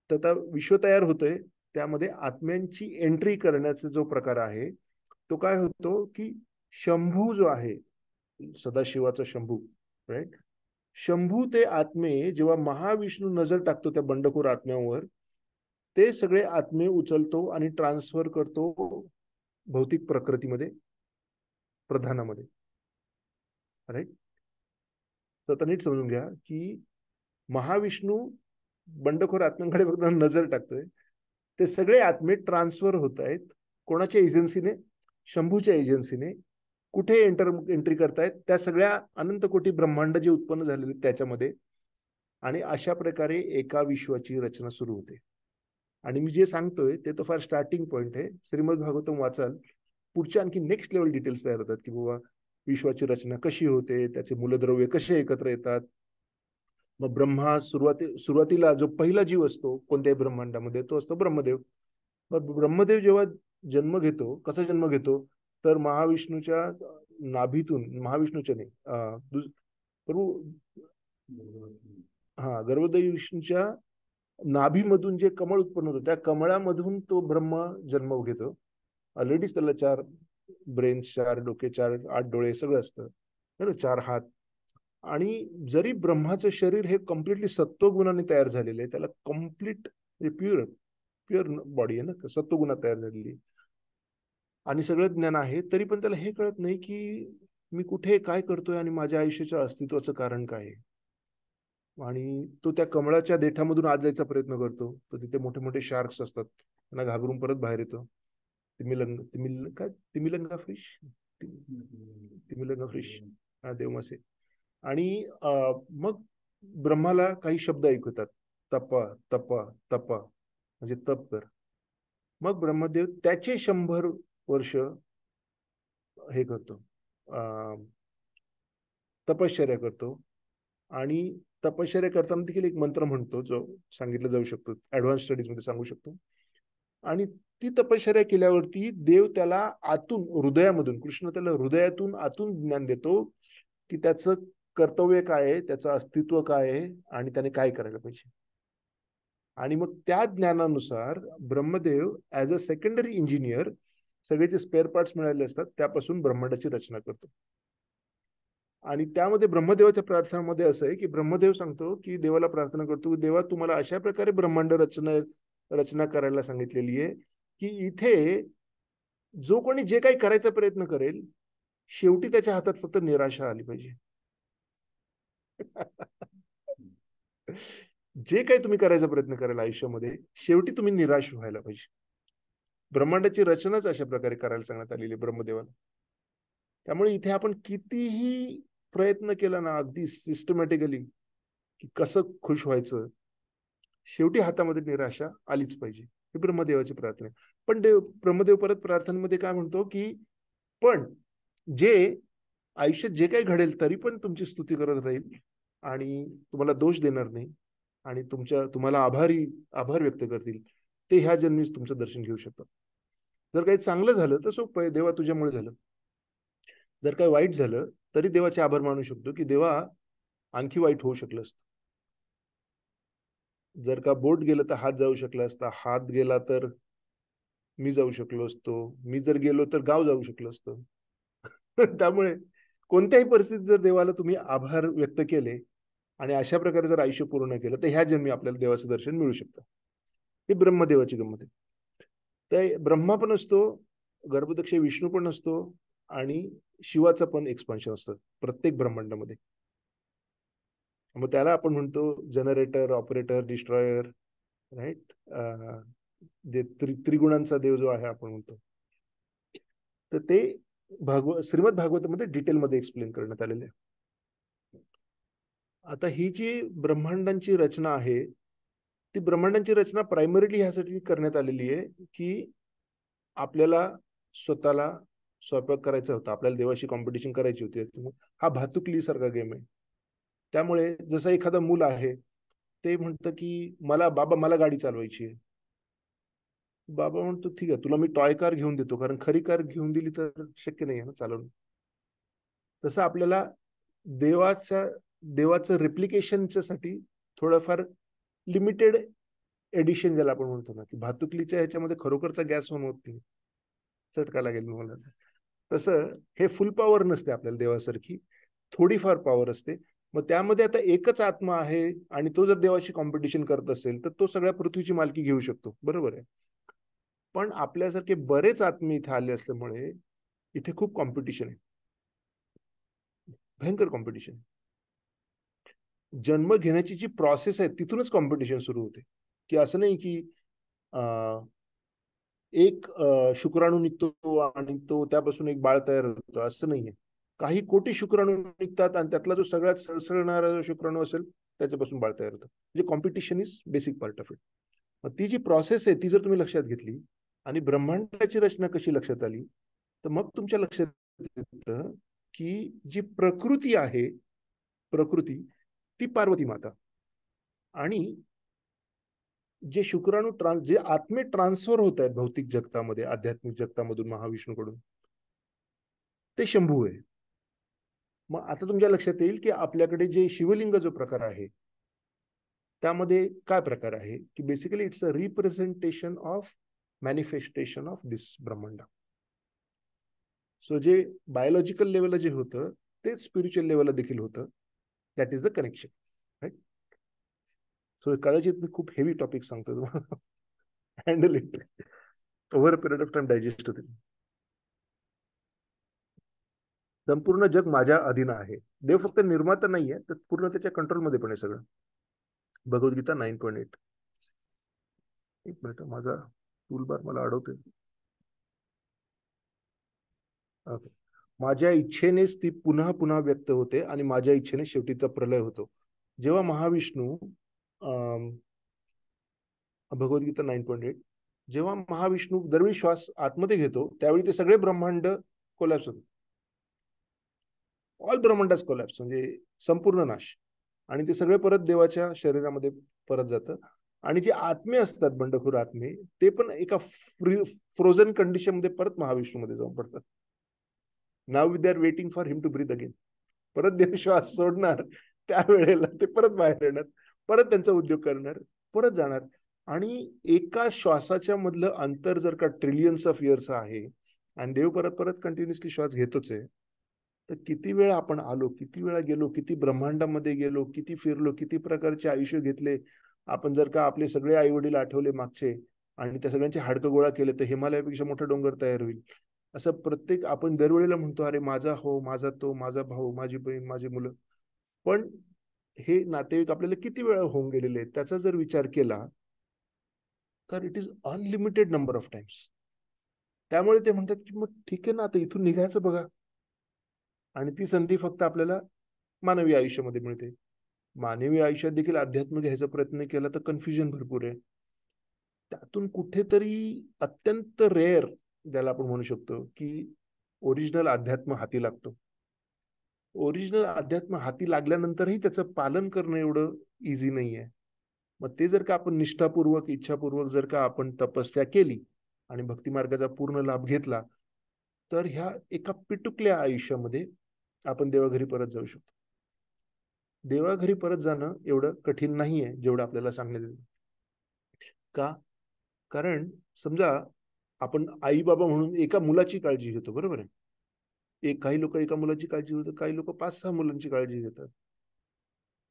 तर आता विश्व तयार होतोय, त्यामध्ये आत्म्यांची एंट्री करण्याचा जो प्रकार आहे तो काय होतो की शंभू जो आहे, सदाशिवाचा शंभू, राईट. शंभू ते आत्मे जेव्हा महाविष्णू नजर टाकतो त्या बंडखोर आत्म्यावर, ते सगळे आत्मे उचलतो आणि ट्रान्सफर करतो भौतिक प्रकृतीमध्ये, प्रधानामध्ये. राईट. तर नीट समजून घ्या की महाविष्णू बंडखोर आत्म्यांकडे फक्त नजर टाकतोय, ते सगळे आत्मे ट्रान्सफर होत आहेत. कोणाच्या एजन्सीने? शंभूच्या एजन्सीने. कुठे एंट्री करतायत? त्या सगळ्या अनंत कोटी ब्रह्मांड जे उत्पन्न झालेले त्याच्यामध्ये. आणि अशा प्रकारे एका विश्वाची रचना सुरू होते. आणि मी जे सांगतोय ते तर फार स्टार्टिंग पॉइंट आहे. श्रीमद भागवतम वाचाल, पुढच्या आणखी नेक्स्ट लेवल डिटेल्स तयार होतात की बाबा विश्वाची रचना कशी होते, त्याचे मूलद्रव्य कसे एकत्र येतात. मग ब्रह्मा सुरुवातीला जो पहिला जीव असतो कोणत्याही ब्रह्मांडामध्ये तो असतो ब्रह्मदेव. मग ब्रह्मदेव जेव्हा जन्म घेतो, कसा जन्म घेतो? तर महाविष्णूच्या नाभीतून, महाविष्णूच्या नाही, गर्भोदय विष्णूच्या नाभीमधून जे कमळ उत्पन्न होतं त्या कमळामधून तो ब्रह्म जन्म घेतो. ऑलरेडीच त्याला 4 ब्रेन्स, 4 डोके, 8 डोळे सगळं असतं, 4 हात. आणि जरी ब्रह्माचं शरीर हे कम्प्लिटली सत्वगुणाने तयार झालेलं आहे, त्याला कम्प्लीट प्युअर बॉडी आहे ना, सत्वगुणात तयार झालेली, आणि सगळं ज्ञान आहे, तरी पण त्याला हे कळत नाही की मी कुठे काय करतोय आणि माझ्या आयुष्याच्या अस्तित्वाचं कारण काय आहे. आणि तो त्या कमळाच्या देठामधून आत जायचा प्रयत्न करतो. तर तिथे मोठे मोठे शार्क्स असतात, त्यांना घाबरून परत बाहेर येतो. तिमिलंगा फिश, तिमिलंगा फिश, हा देवमासे. आणि मग ब्रह्माला काही शब्द ऐकू येतात, तप तप तप, म्हणजे तप कर. मग ब्रह्मदेव त्याचे 100 वर्ष हे करतो, तपश्चर्या करतो. आणि तपश्चर्या करताना देखील एक मंत्र म्हणतो जो सांगितला जाऊ शकतो, ऍडव्हान्स स्टडीज मध्ये सांगू शकतो. आणि ती तपश्चर्या केल्यावरती देव त्याला आतून, हृदयामधून, कृष्ण त्याला हृदयातून आतून ज्ञान देतो की त्याचं कर्तव्य काय आहे, त्याचं अस्तित्व काय आहे, आणि त्याने काय करायला पाहिजे. आणि मग त्या ज्ञानानुसार Brahmadev as a secondary engineer सगळे जे स्पेअर पार्ट्स मिळाले असतात त्यापासून ब्रह्मांडाची रचना करतो. आणि त्यामध्ये ब्रह्मदेवाच्या प्रार्थनामध्ये असं आहे की ब्रह्मदेव सांगतो की देवाला प्रार्थना करतो, देवा तुम्हाला अशा प्रकारे ब्रह्मांड रचना करायला सांगितलेली आहे की इथे जो कोणी जे काही करायचा प्रयत्न करेल, शेवटी त्याच्या हातात फक्त निराशा आली पाहिजे. जे काही तुम्ही करायचा प्रयत्न कराल आयुष्यामध्ये, शेवटी तुम्ही निराश व्हायला पाहिजे. ब्रह्मांडाची रचनाच अशा प्रकारे करायला सांगण्यात आलेली ब्रह्मदेवाला. त्यामुळे इथे आपण कितीही प्रयत्न केला ना, अगदी सिस्टमॅटिकली, की कसं खुश व्हायचं, शेवटी हातामध्ये निराशा आलीच पाहिजे. ही ब्रह्मदेवाची प्रार्थना आहे. पण ब्रह्मदेव परत प्रार्थनेमध्ये काय म्हणतो की पण जे आयुष्यात जे काही घडेल तरी पण तुमची स्तुती करत राहील आणि तुम्हाला दोष देणार नाही, आणि तुम्हाला आभार व्यक्त करतील, ते ह्या जन्मीच तुमचं दर्शन घेऊ शकतात. जर काही चांगलं झालं तर सोपं आहे, देवा तुझ्यामुळे झालं. जर काही वाईट झालं तरी देवाचे आभार मानू शकतो की देवा आणखी वाईट होऊ शकलं असतं. जर का बोट गेलं तर हात जाऊ शकला असता, हात गेला तर मी जाऊ शकलो असतो, मी जर गेलो तर गाव जाऊ शकलो असतं. त्यामुळे कोणत्याही परिस्थितीत जर देवाला तुम्ही आभार व्यक्त केले आणि अशा प्रकारे जर आयुष्य पूर्ण केलं तर ह्या जन्मी आपल्याला देवाचं दर्शन मिळू शकतं. हे ब्रह्मदेवाची गंमत आहे. तर ब्रह्मा पण असतो, गर्भदक्ष विष्णू पण असतो, आणि शिवाचं पण एक्सपान्शन असतं प्रत्येक ब्रह्मांडामध्ये. मग त्याला आपण म्हणतो जनरेटर, ऑपरेटर, डिस्ट्रॉयर, राईट. जे त्रिगुणांचा देव जो आहे आपण म्हणतो, तर ते श्रीमद भागवतामध्ये डिटेलमध्ये एक्सप्लेन करण्यात आलेले आहे. आता ही जी ब्रह्मांडांची रचना आहे, ती ब्रह्मांडांची रचना प्रायमरीली ह्यासाठी करण्यात आलेली आहे की आपल्याला स्वतःला स्वयंपाक करायचा होता, आपल्याला देवाशी कॉम्पिटिशन करायची होती. हा भातुकली सारखा गेम आहे. त्यामुळे जसं एखादं मूल आहे, ते म्हणतं की मला गाडी चालवायची आहे. बाबा म्हणतो ठीक आहे, तुला मी टॉय कार घेऊन देतो, कारण खरी कार घेऊन दिली तर शक्य नाही आहे ना चालवणं. तसं आपल्याला देवाचं रिप्लिकेशनच्या साठी थोडंफार लिमिटेड एडिशन ज्याला आपण म्हणतो ना, की भातुकलीच्या ह्याच्यामध्ये खरोखरचा गॅस होत नाही, चटका लागेल मला. तसं हे फुल पॉवर नसते आपल्याला देवासारखी, थोडीफार पॉवर असते. मग त्यामध्ये आता एकच आत्मा आहे आणि तो जर देवाशी कॉम्पिटिशन करत असेल तर तो सगळ्या पृथ्वीची मालकी घेऊ शकतो, बरोबर आहे. पण आपल्यासारखे बरेच आत्मे इथे आले असल्यामुळे इथे खूप कॉम्पिटिशन आहे, भयंकर कॉम्पिटिशन. जन्म घेण्याची जी प्रोसेस आहे तिथूनच कॉम्पिटिशन सुरू होते. की असं नाही की एक शुक्राणू निघतो आणि तो त्यापासून एक बाळ तयार होतं, असं नाहीये. काही कोटी शुक्राणू निघतात आणि त्यातला जो सगळ्यात सळसळणारा जो शुक्राणू असेल त्याच्यापासून बाळ तयार होतं. म्हणजे competition is basic part of it. मग ती जी प्रोसेस आहे ती जर तुम्ही लक्षात घेतली आणि ब्रह्मांडाची रचना कशी लक्षात आली, तर मग तुमच्या लक्षात येतं की जी प्रकृती आहे, प्रकृती ती पार्वती माता, आणि जे शुक्राणू जे आत्मे ट्रान्सफर होत आहेत भौतिक जगतामध्ये आध्यात्मिक जगतामधून महाविष्णूकडून, ते शंभू आहे. मग आता तुमच्या लक्षात येईल की आपल्याकडे जे शिवलिंग जो प्रकार आहे त्यामध्ये काय प्रकार आहे की basically it's a representation of manifestation of this brahmand. So जे बायोलॉजिकल लेवलला जे होतं ते स्पिरिच्युअल लेवलला देखील होतं. That is the connection, right. So कदाचित मी खूप हेवी टॉपिक सांगतो तुम्हाला, handle it over a period of time, digest होतील. संपूर्ण जग माझ्या अधीन आहे. देव फक्त निर्माता नाहीये तर पूर्ण त्याच्या कंट्रोलमध्ये पण आहे सगळं. भगवद्गीता 9.8. एक मिनिट, माझा टूलबार मला अडवते. माझ्या इच्छेनेच ती पुन्हा पुन्हा व्यक्त होते आणि माझ्या इच्छेने शेवटीचा प्रलय होतो. जेव्हा महाविष्णू भगवद्गीता 9.8, जेव्हा महाविष्णू दरवेळी श्वास आतमध्ये घेतो त्यावेळी ते सगळे ब्रह्मांड कोलॅप्स होते. ऑल ब्रह्मांडाच कोलॅप्स, म्हणजे संपूर्ण नाश. आणि ते सगळे परत देवाच्या शरीरामध्ये परत जातं. आणि जे आत्मे असतात बंडखोर आत्मे ते पण एका फ्रोझन कंडिशन मध्ये परत महाविष्णू मध्ये जाऊन पडतात. Now they are waiting for him to breathe again. परत देव श्वास सोडणार त्यावेळेला ते परत बाहेर येणार, परत त्यांचा उद्योग करणार, परत जाणार. आणि एका श्वासाच्या मधलं अंतर जर का ट्रिलियन्स ऑफ इयर्स आहे आणि देव परत परत कंटिन्युअसली श्वास घेतोच आहे, तर किती वेळा आपण आलो, किती वेळा गेलो, किती ब्रह्मांडामध्ये गेलो, किती फिरलो, किती प्रकारचे आयुष्य घेतले. आपण जर का आपले सगळे आई वडील आठवले मागचे आणि त्या सगळ्यांचे हाडकं गोळा केले तर हिमालयापेक्षा मोठा डोंगर तयार होईल. असं प्रत्येक आपण दरवेळेला म्हणतो अरे माझा हो, माझा तो, माझा भाऊ, माझी बहीण, माझी मुलं. पण हे नातेवाईक आपल्याला किती वेळा होऊन गेलेले आहेत त्याचा जर विचार केला तर it is unlimited number of times. त्यामुळे ते म्हणतात की मग ठीक आहे ना, आता इथून निघायचं बघा. आणि ती संधी फक्त आपल्याला मानवी आयुष्यामध्ये मिळते. मानवी आयुष्यात देखील अध्यात्म घ्यायचा प्रयत्न केला तर कन्फ्युजन भरपूर आहे. त्यातून कुठेतरी अत्यंत रेअर, ज्याला आपण म्हणू शकतो की ओरिजिनल अध्यात्म हाती लागतो. ओरिजिनल अध्यात्म हाती लागल्यानंतरही त्याचं पालन करणं एवढं इझी नाहीये. मग ते जर का आपण निष्ठापूर्वक, इच्छापूर्वक जर का आपण तपस्या केली आणि भक्ती मार्गाचा पूर्ण लाभ घेतला तर ह्या एका पिटुकल्या आयुष्यामध्ये आपण देवाघरी परत जाऊ शकतो. देवाघरी परत जाणं एवढं कठीण नाहीये जेवढं आपल्याला सांगण्यात येतं. का? कारण समजा आपण आई बाबा म्हणून एका मुलाची काळजी घेतो, बरोबर आहे. काही लोक एका मुलाची काळजी घेतात, काही लोक 5-6 मुलांची काळजी घेतात.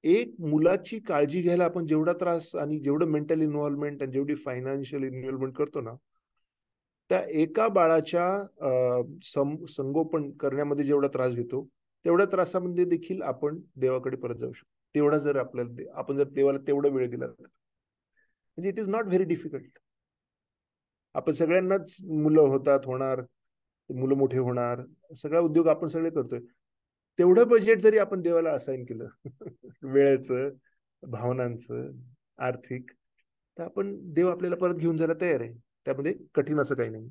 एक मुलाची काळजी घ्यायला आपण जेवढा त्रास आणि जेवढं मेंटल इन्व्हॉल्वमेंट आणि जेवढी फायनान्शियल इन्व्हॉल्वमेंट करतो ना, त्या एका बाळाच्या संगोपन करण्यामध्ये जेवढा त्रास घेतो तेवढ्या त्रासामध्ये देखील आपण देवाकडे परत जाऊ शकतो. तेवढा जर आपल्याला आपण जर देवाला तेवढा वेळ दिला तर म्हणजे it is not very difficult. आपण सगळ्यांनाच मुलं होणार, मुलं मोठे होणार, सगळा उद्योग आपण सगळे करतोय. तेवढं बजेट जरी आपण देवाला असाइन केलं वेळेचं, भावनांचं, आर्थिक, तर आपण देव आपल्याला परत घेऊन जायला तयार आहे. त्यामध्ये कठीण असं काही नाही.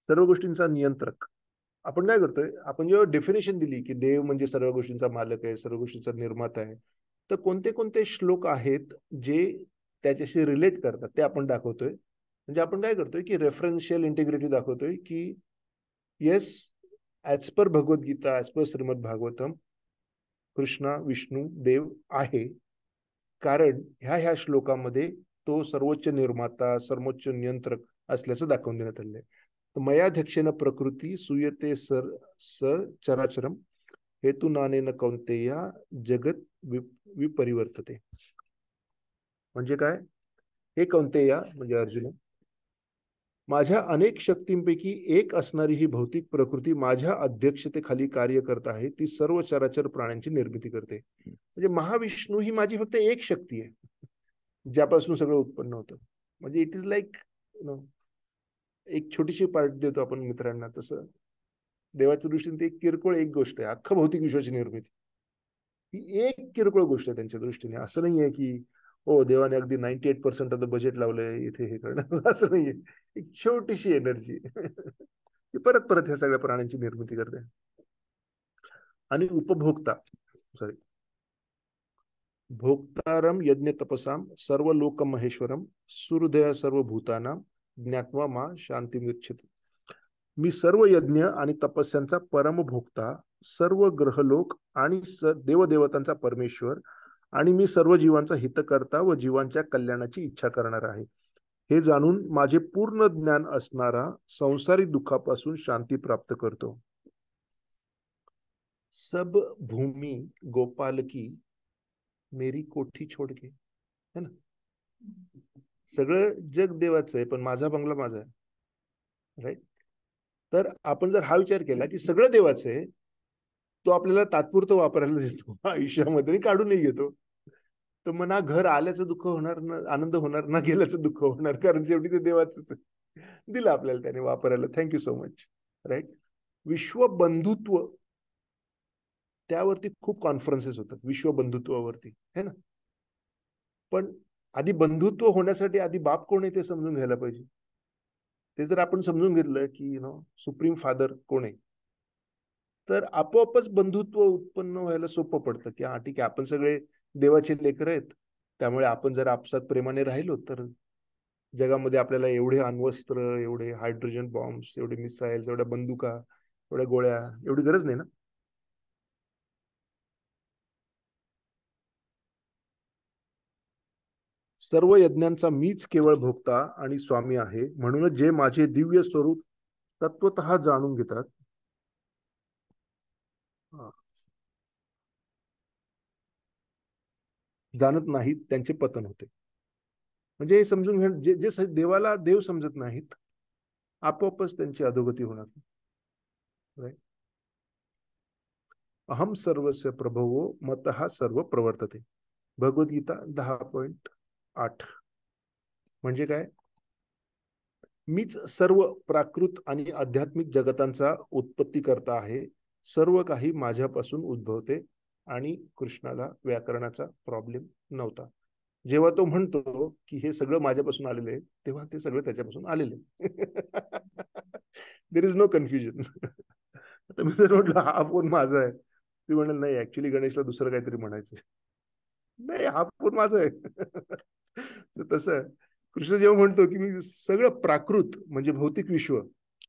सर्व गोष्टींचा नियंत्रक. आपण काय करतोय, आपण जेव्हा डेफिनेशन दिली की देव म्हणजे सर्व गोष्टींचा मालक आहे, सर्व गोष्टींचा निर्माता आहे, तर कोणते कोणते श्लोक आहेत जे त्याच्याशी रिलेट करतात ते आपण दाखवतोय. म्हणजे आपण काय करतोय की रेफरन्शियल इंटिग्रिटी दाखवतोय की yes, as per Bhagavad Gita, as per Shrimad Bhagavatam, Krishna Vishnu देव आहे. कारण ह्या ह्या श्लोकामध्ये तो सर्वोच्च निर्माता, सर्वोच्च नियंत्रक असल्याचं दाखवून देण्यात आलेलं आहे. तर मयाध्यक्षेन प्रकृती सुयते स चराचरम हेतू नानेन कौंतेया जगत विपरिवर्तते. म्हणजे काय? हे कौंतेया म्हणजे अर्जुन, माझ्या अनेक शक्तींपैकी एक असणारी ही भौतिक प्रकृती माझ्या अध्यक्षतेखाली कार्य करत आहे. ती सर्व चराचर प्राण्यांची निर्मिती करते. म्हणजे महाविष्णू ही माझी फक्त एक शक्ती आहे ज्यापासून सगळं उत्पन्न होतं. म्हणजे इट इज लाईक एक छोटीशी पार्टी देतो आपण मित्रांना, तसं देवाच्या दृष्टीने ते एक किरकोळ एक गोष्ट आहे. अख्खं भौतिक विश्वाची निर्मिती ही एक किरकोळ गोष्ट आहे त्यांच्या दृष्टीने. असं नाहीये की हो देवाने अगदी 98% ऑफ द बजेट लावलंय इथे हे करणार, असं नाहीये. एक छोटीशी एनर्जी ती परत परत ह्या सगळ्या प्राण्यांची निर्मिती करते. आणि उपभोक्ता सॉरी भोक्तारम यज्ञ तपसाम सर्व लोक महेश्वरम सुहृदय सर्व भूतानाम ज्ञात्वा मा शांती मिच्छित. मी सर्व यज्ञ आणि तपस्यांचा परमभोक्ता, सर्व ग्रहलोक आणि देवदेवतांचा परमेश्वर, आणि मी सर्व जीवांचा हितकर्ता व जीवांच्या कल्याणाची इच्छा करणार आहे. हे जाणून माझे पूर्ण ज्ञान असणारा संसारी दुःखापासून शांती प्राप्त करतो. सब भूमी गोपाल की मेरी कोठी छोड के, है ना. सगळं जग देवाचं आहे पण माझा बंगला माझा आहे, राईट. तर आपण जर हा विचार केला की सगळं देवाचं आहे, तो आपल्याला तात्पुरतं वापरायला देतो आयुष्यामध्ये, काढूनही घेतो. तर मग ना घर आल्याचं दुःख होणार, ना आनंद होणार, ना गेल्याचं दुःख होणार, कारण शेवटी ते देवाचंच दिलं आपल्याला त्याने वापरायला. Thank you so much, right. विश्व बंधुत्व, त्यावरती खूप कॉन्फरन्सेस होतात विश्व बंधुत्वावरती, है ना. पण आधी बंधुत्व होण्यासाठी आधी बाप कोण आहे ते समजून घ्यायला पाहिजे. ते जर आपण समजून घेतलं की सुप्रीम फादर कोण आहे, तर आपोआपच बंधुत्व उत्पन्न व्हायला सोपं पडतं. की हा ठीक आहे, आपण सगळे देवाचे लेकर आहेत, त्यामुळे आपण जर आपसात प्रेमाने राहिलो तर जगामध्ये आपल्याला एवढे अण्वस्त्र, एवढे हायड्रोजन बॉम्ब्स, एवढे मिसाईल्स, एवढ्या बंदुका, एवढ्या गोळ्या, एवढी गरज नाही ना. सर्व यज्ञांचा मीच केवळ भोक्ता आणि स्वामी आहे. म्हणूनच जे माझे दिव्य स्वरूप तत्वतः जाणून घेतात, जाणत नाहीत, त्यांचे पतन होते. म्हणजे हे समजून घ्या, जे जे देवाला देव समजत नाहीत, आपोआपच त्यांची अधोगती होणार. अहम सर्वस्य प्रभवो मतः सर्व प्रवर्तते. भगवद्गीता 10.8. म्हणजे काय? मीच सर्व प्राकृत आणि आध्यात्मिक जगतांचा उत्पत्ती करता आहे. सर्व काही माझ्यापासून उद्भवते. आणि कृष्णाला व्याकरणाचा प्रॉब्लेम नव्हता. जेव्हा तो म्हणतो की हे सगळं माझ्यापासून आलेलं आहे, तेव्हा ते सगळं त्याच्यापासून आलेलं आहे. There is no confusion. आता मी जर म्हटलं हा फोन माझा आहे, ती म्हणाल नाही ऍक्च्युली गणेशला दुसरं काहीतरी म्हणायचं, नाही हा फोन माझा आहे. तसं कृष्ण जेव्हा म्हणतो की मी सगळं प्राकृत म्हणजे भौतिक विश्व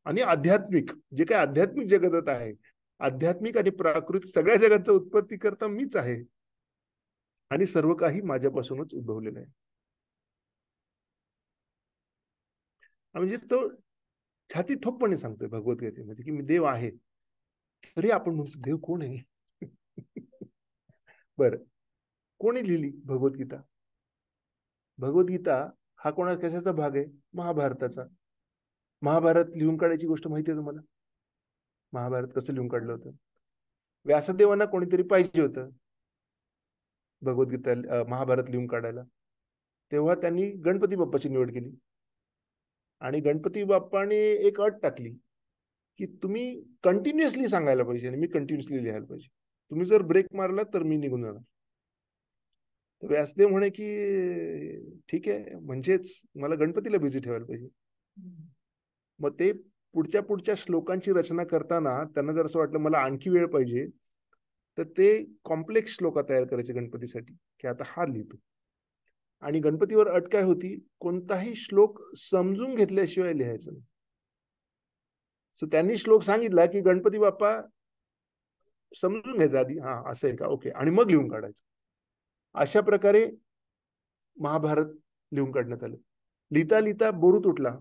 आणि आध्यात्मिक जे काही आध्यात्मिक जगतात आहे, आध्यात्मिक आणि प्राकृत सगळ्या जगांचा उत्पत्ती करता मीच आहे आणि सर्व काही माझ्यापासूनच उद्भवलेलं आहे. म्हणजे तो छाती ठोकपणे सांगतोय भगवद्गीतेमध्ये की मी देव आहे. तरी आपण म्हणतो देव कोण आहे? बर, कोणी लिहिली भगवद्गीता? भगवद्गीता हा कोणा कशाचा भाग आहे? महाभारताचा. महाभारत लिहून काढायची गोष्ट माहिती आहे तुम्हाला? महाभारत कसं लिहून काढलं होतं? व्यासदेवांना कोणीतरी पाहिजे होतं भगवद्गीता महाभारत लिहून काढायला. तेव्हा त्यांनी गणपती बाप्पाची निवड केली आणि गणपती बाप्पाने एक अट टाकली की तुम्ही कंटिन्युअसली सांगायला पाहिजे आणि मी कंटिन्युअसली लिहायला पाहिजे. तुम्ही जर ब्रेक मारला तर मी निघून जाणार. व्यासदेव म्हणे की ठीक आहे, म्हणजेच मला गणपतीला बिझी ठेवायला पाहिजे. मग ते पुढच्या पुढच्या श्लोकांची रचना करताना त्यांना जर असं वाटलं मला आणखी वेळ पाहिजे, तर ते कॉम्प्लेक्स श्लोका तयार करायचे गणपतीसाठी की आता हा लिहितो. आणि गणपतीवर अट काय होती? कोणताही श्लोक समजून घेतल्याशिवाय लिहायचं नाही. सो त्यांनी श्लोक सांगितला की गणपती बाप्पा समजून घ्यायचा आधी, हा असं आहे का, ओके, आणि मग लिहून काढायचं. अशा प्रकारे महाभारत लिहून काढण्यात आलं. लिहिता लिहिता बोरू तुटला.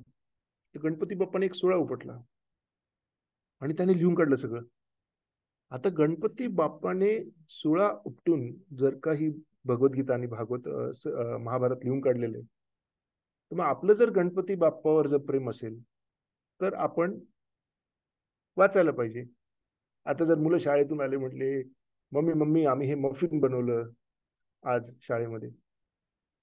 तर गणपती बाप्पाने एक सोहळा उपटला आणि त्याने लिहून काढलं सगळं. आता गणपती बाप्पाने सोळा उपटून जर काही भगवद्गीता आणि भागवत महाभारत लिहून काढलेले, तर मग आपलं जर गणपती बाप्पावर जर प्रेम असेल तर आपण वाचायला पाहिजे. आता जर मुलं शाळेतून आले म्हटले, मम्मी मम्मी आम्ही हे मफिन बनवलं आज शाळेमध्ये.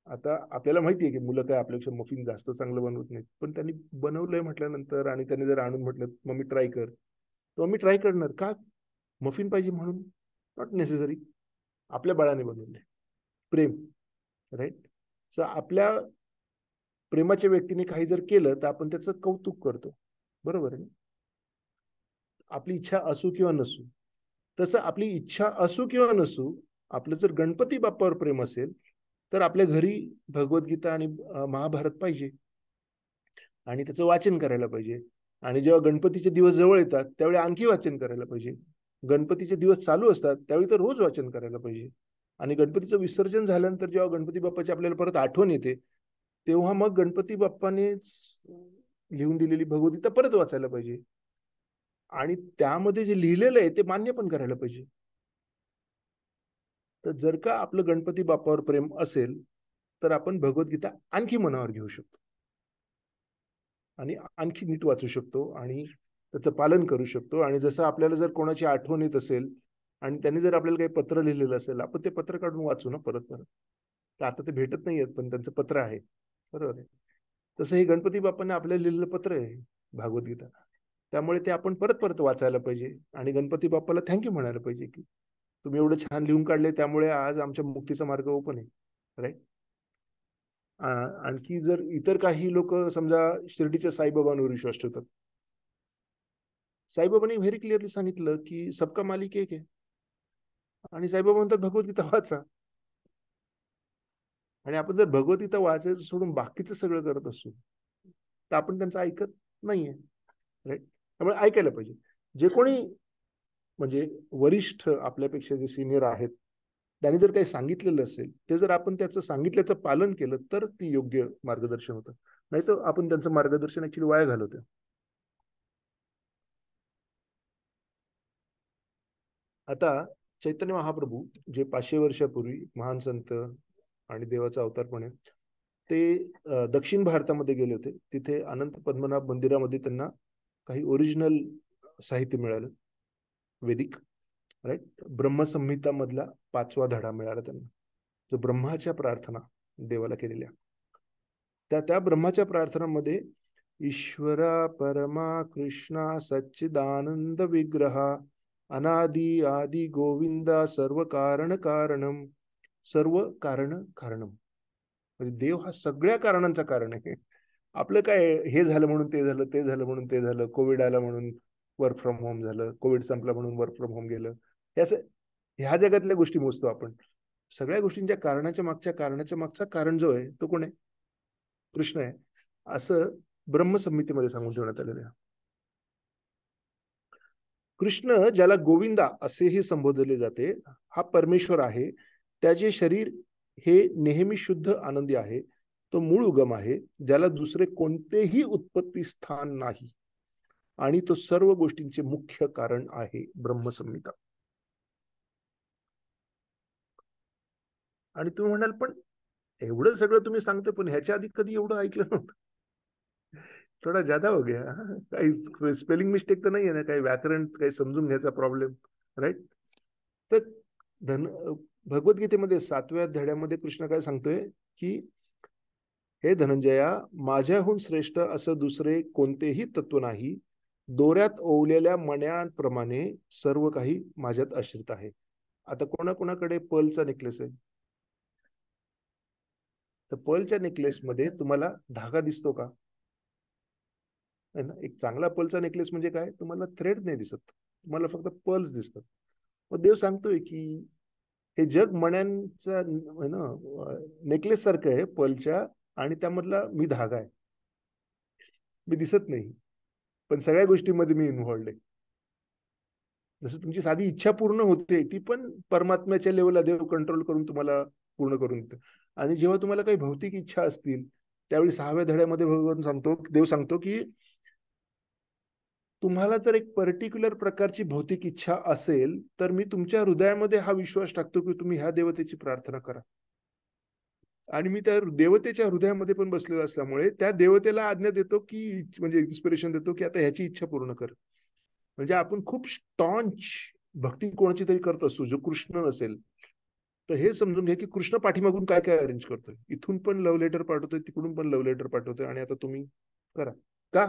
आता आपल्याला माहितीये की मुलं काय आपल्यापेक्षा मफिन जास्त चांगलं बनवत नाहीत, पण त्यांनी बनवलंय म्हटल्यानंतर आणि त्यांनी जर आणून म्हटलं मम्मी ट्राय कर, तर मम्मी ट्राय करणार का? मफिन पाहिजे म्हणून? Not necessary. आपल्या बाळाने बनवले प्रेम, राईट. सो आपल्या प्रेमाच्या व्यक्तीने काही जर केलं तर आपण त्याचं कौतुक करतो, बरोबर आहे. आपली इच्छा असू किंवा नसू, तसं आपली इच्छा असू किंवा नसू, आपलं जर गणपती बाप्पावर प्रेम असेल तर आपल्या घरी भगवद्गीता आणि महाभारत पाहिजे आणि त्याचं वाचन करायला पाहिजे. आणि जेव्हा गणपतीचे दिवस जवळ येतात त्यावेळी आणखी वाचन करायला पाहिजे. गणपतीचे दिवस चालू असतात त्यावेळी तर रोज वाचन करायला पाहिजे. आणि गणपतीचं विसर्जन झाल्यानंतर जेव्हा गणपती बाप्पाची आपल्याला परत आठवण येते तेव्हा मग गणपती बाप्पानेच लिहून दिलेली भगवद्गीता परत वाचायला पाहिजे आणि त्यामध्ये जे लिहिलेलं आहे ते मान्य पण करायला पाहिजे. तर जर का आपलं गणपती बाप्पावर प्रेम असेल तर आपण भगवद्गीता आणखी मनावर घेऊ शकतो आणि आणखी नीट वाचू शकतो आणि त्याचं पालन करू शकतो. आणि जसं आपल्याला जर कोणाची आठवण येत असेल आणि त्यांनी जर आपल्याला काही पत्र लिहिलेलं असेल, आपण ते पत्र काढून वाचू ना परत परत. तर आता ते भेटत नाहीयेत पण त्यांचं पत्र आहे, बरोबर आहे. तसं हे गणपती बाप्पाने आपल्याला लिहिलेलं पत्र आहे भागवद्गीता. त्यामुळे ते आपण परत परत वाचायला पाहिजे आणि गणपती बाप्पाला थँक्यू म्हणायला पाहिजे की तुम्ही एवढं छान लिहून काढले त्यामुळे आज आमच्या मुक्तीचा मार्ग ओपन आहे, राईट. आणखी जर इतर काही लोक समजा शिर्डीच्या साईबाबांवर विश्वास ठेवतात, साईबाबांनी व्हेरी क्लिअरली सांगितलं की सबका मालिक एक आहे आणि साईबाबा म्हणतात भगवद्गीता वाचा. आणि आपण जर भगवद्गीता वाचायचं सोडून बाकीचं सगळं करत असू तर आपण त्यांचं ऐकत नाहीये, राईट. त्यामुळे ऐकायला पाहिजे. जे कोणी म्हणजे वरिष्ठ आपल्यापेक्षा जे सिनियर आहेत त्यांनी जर काही सांगितलेलं असेल ते जर आपण त्याचं सांगितल्याचं पालन केलं तर ती योग्य मार्गदर्शन होतं. नाही तर आपण त्यांचं मार्गदर्शन ऍक्च्युली वाया घालवतो. आता चैतन्य महाप्रभू जे 500 वर्षापूर्वी महान संत आणि देवाचा अवतार पण आहे, ते दक्षिण भारतामध्ये गेले होते. तिथे अनंत पद्मनाभ मंदिरामध्ये त्यांना काही ओरिजिनल साहित्य मिळालं, वेदिक, राईट. ब्रह्मसंहिता मधला 5वा धडा मिळाला त्यांना, जो ब्रह्माच्या प्रार्थना देवाला केलेल्या. त्या ब्रह्माच्या प्रार्थनामध्ये ईश्वरा परमा कृष्णा सच्चिदानंद विग्रहा अनादि आदि गोविंदा सर्व कारण कारणम, सर्व कारण कारणम, म्हणजे देव हा सगळ्या कारणांचा कारण आहे. आपलं काय हे झालं म्हणून ते झालं, ते झालं म्हणून ते झालं, कोविड आला म्हणून वर्क फ्रॉम होम झालं, कोविड संपला म्हणून वर्क फ्रॉम होम गेलं, ह्या जगातल्या गोष्टी मोजतो आपण. सगळ्या गोष्टींच्या कारणाच्या मागचा कारण जो आहे तो कोण आहे? कृष्ण आहे, असं ब्रह्मसंहितेमध्ये सांगून ठेवण्यात आलेलं आहे. कृष्ण ज्याला गोविंदा असेही संबोधले जाते हा परमेश्वर आहे. त्याचे शरीर हे नेहमी शुद्ध आनंदी आहे. तो मूळ उगम आहे ज्याला दुसरे कोणतेही उत्पत्ती स्थान नाही आणि तो सर्व गोष्टींचे मुख्य कारण आहे. ब्रह्मसंहिता. आणि तुम्ही म्हणाल पण एवढं सगळं तुम्ही सांगते पण ह्याच्या आधी कधी एवढं ऐकलं नव्हतं. थोडा ज्यादा हो गया. काही स्पेलिंग मिस्टेक तर नाही आहे ना, काही व्याकरण काही समजून घ्यायचा प्रॉब्लेम, राईट. तर धन भगवद्गीतेमध्ये 7व्या धड्यामध्ये कृष्ण काय सांगतोय की हे धनंजया, माझ्याहून श्रेष्ठ असं दुसरे कोणतेही तत्व नाही. दोऱ्यात ओवलेल्या मण्यांप्रमाणे सर्व काही माझ्यात आश्रित आहे. आता कोणाकोणाकडे पर्लचा नेकलेस आहे, तर पर्लच्या नेकलेसमध्ये तुम्हाला धागा दिसतो का? एक चांगला पर्लचा नेकलेस म्हणजे काय, तुम्हाला थ्रेड नाही दिसत, तुम्हाला फक्त पर्ल्स दिसतात. मग देव सांगतोय की हे जग मण्यांचा ना नेकलेस सारखं आहे पर्लच्या, आणि त्यामधला मी धागा आहे. मी दिसत नाही पण सगळ्या गोष्टींमध्ये मी इन्व्हॉल्ड आहे. जसं तुमची साधी इच्छा पूर्ण होते ती पण परमात्म्याच्या लेवलला देव कंट्रोल करून तुम्हाला पूर्ण करून देतो. आणि जेव्हा तुम्हाला काही भौतिक इच्छा असतील त्यावेळी 6व्या धड्यामध्ये भगवान सांगतो, देव सांगतो की तुम्हाला जर एक पर्टिक्युलर प्रकारची भौतिक इच्छा असेल तर मी तुमच्या हृदयामध्ये हा विश्वास टाकतो की तुम्ही ह्या देवतेची प्रार्थना करा. आणि मी त्या देवतेच्या हृदयामध्ये पण बसलेला असल्यामुळे त्या देवतेला आज्ञा देतो की म्हणजे इन्स्पिरेशन देतो की आता ह्याची इच्छा पूर्ण कर. म्हणजे आपण खूप स्टॉन्च भक्ती कोणाची तरी करत असतो जो कृष्ण नसेल तर हे समजून घ्या की कृष्ण पाठीमागून काय काय अरेंज करतोय. इथून पण लव्ह लेटर पाठवतोय, तिकडून पण लव्ह लेटर पाठवतोय आणि आता तुम्ही करा. का?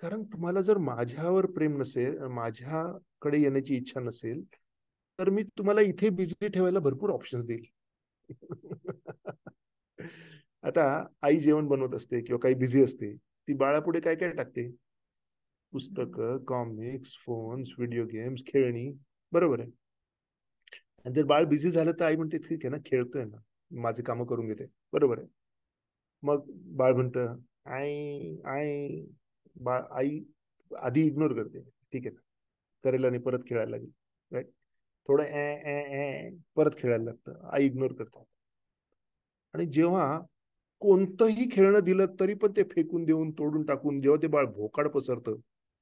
कारण तुम्हाला जर माझ्यावर प्रेम नसेल, माझ्याकडे येण्याची इच्छा नसेल तर मी तुम्हाला इथे बिझी ठेवायला भरपूर ऑप्शन्स देईल. आता आई जेवण बनवत असते किंवा काही बिझी असते, ती बाळापुढे काय काय टाकते? पुस्तकं, कॉमिक्स, फोन्स, व्हिडिओ गेम्स, खेळणी. बरोबर आहे. आणि जर बाळ बिझी झालं तर आई म्हणते ठीक आहे ना, खेळतोय ना, माझे कामं करून घेते. बरोबर आहे. मग बाळ म्हणतं आई आई, बाळ आई आधी इग्नोर करते, ठीक आहे ना, करेल आणि परत खेळायला लागेल. राईट. थोडं परत खेळायला लागतं, आई इग्नोर करते. आणि जेव्हा कोणतंही खेळणं दिलं तरी पण ते फेकून देऊन, तोडून टाकून, जेव्हा ते बाळ भोकाड पसरतं,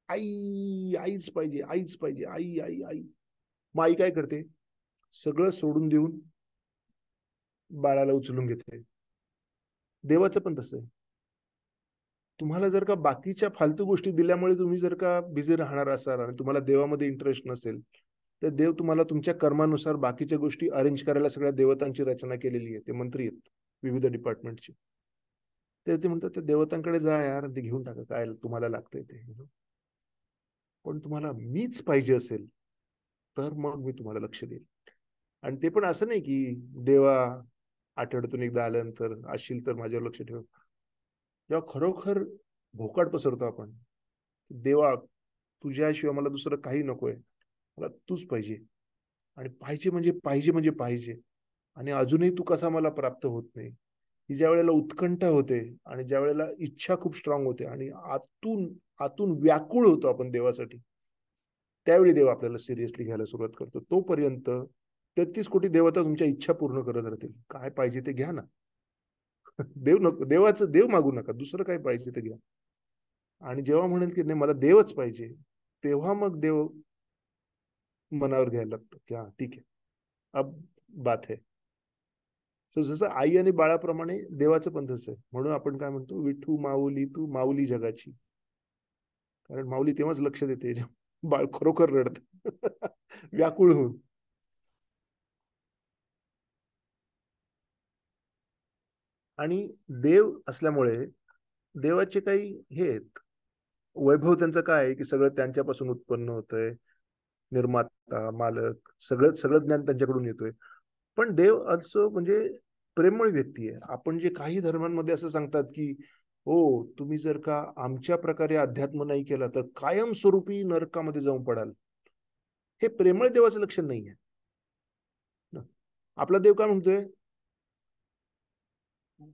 आई आईच पाहिजे, आईच पाहिजे, आई आई आई. मग आई काय करते? सगळं सोडून देऊन बाळाला उचलून घेते. देवाचं पण तसं आहे. तुम्हाला जर का बाकीच्या फालतू गोष्टी दिल्यामुळे तुम्ही जर का बिझी राहणार असाल आणि तुम्हाला देवामध्ये इंटरेस्ट नसेल तर देव तुम्हाला तुमच्या कर्मानुसार बाकीच्या गोष्टी अरेंज करायला सगळ्या देवतांची रचना केलेली आहे. ते मंत्री आहेत विविध डिपार्टमेंटचे. ते म्हणतात त्या देवतांकडे जा यार, ते घेऊन टाका काय तुम्हाला लागतंय ते. पण तुम्हाला मीच पाहिजे असेल तर मग मी तुम्हाला लक्ष देईल. आणि ते पण असं नाही की देवा आठवड्यातून एकदा आल्यानंतर असशील तर माझ्यावर लक्ष ठेव. जेव्हा खरोखर भोकाड पसरतो आपण, देवा तुझ्याशिवाय मला दुसरं काही नकोय, मला तूच पाहिजे. आणि पाहिजे म्हणजे पाहिजे म्हणजे पाहिजे. आणि अजूनही तू कसा मला प्राप्त होत नाही, ही ज्या वेळेला उत्कंठा होते आणि ज्या वेळेला इच्छा खूप स्ट्रॉंग होते आणि आतून आतून व्याकुळ होतो आपण देवासाठी, त्यावेळी देव आपल्याला सिरियसली घ्यायला सुरुवात करतो. तोपर्यंत 33 कोटी देवता तुमच्या इच्छा पूर्ण करत राहतील. काय पाहिजे ते घ्या ना. देव नको, देवाचं देव मागू नका, दुसरं काय पाहिजे ते घ्या. आणि जेव्हा म्हणेल की नाही मला देवच पाहिजे, तेव्हा मग देव मनावर घ्यायला लागतो की हा ठीक आहे, अब बात है. सो जसं आई आणि बाळाप्रमाणे देवाचं पण तसं आहे. म्हणून आपण काय म्हणतो, विठू माऊली तू माऊली जगाची. कारण माऊली तेव्हाच लक्ष देते बाळ खरोखर रडत व्याकुळ होऊन. आणि देव असल्यामुळे देवाचे काही हे आहेत, वैभव त्यांचं काय आहे की सगळं त्यांच्यापासून उत्पन्न होतंय. निर्माता, मालक, सगळं सगळं ज्ञान त्यांच्याकडून येतोय. पण देव असं म्हणजे प्रेमळ व्यक्ती आहे. आपण जे काही धर्मांमध्ये असं सांगतात की हो तुम्ही जर का आमच्या प्रकारे अध्यात्म नाही केला तर कायमस्वरूपी नरकामध्ये जाऊन पडाल, हे प्रेमळ देवाचं लक्षण नाहीये. आपला देव काय म्हणतोय?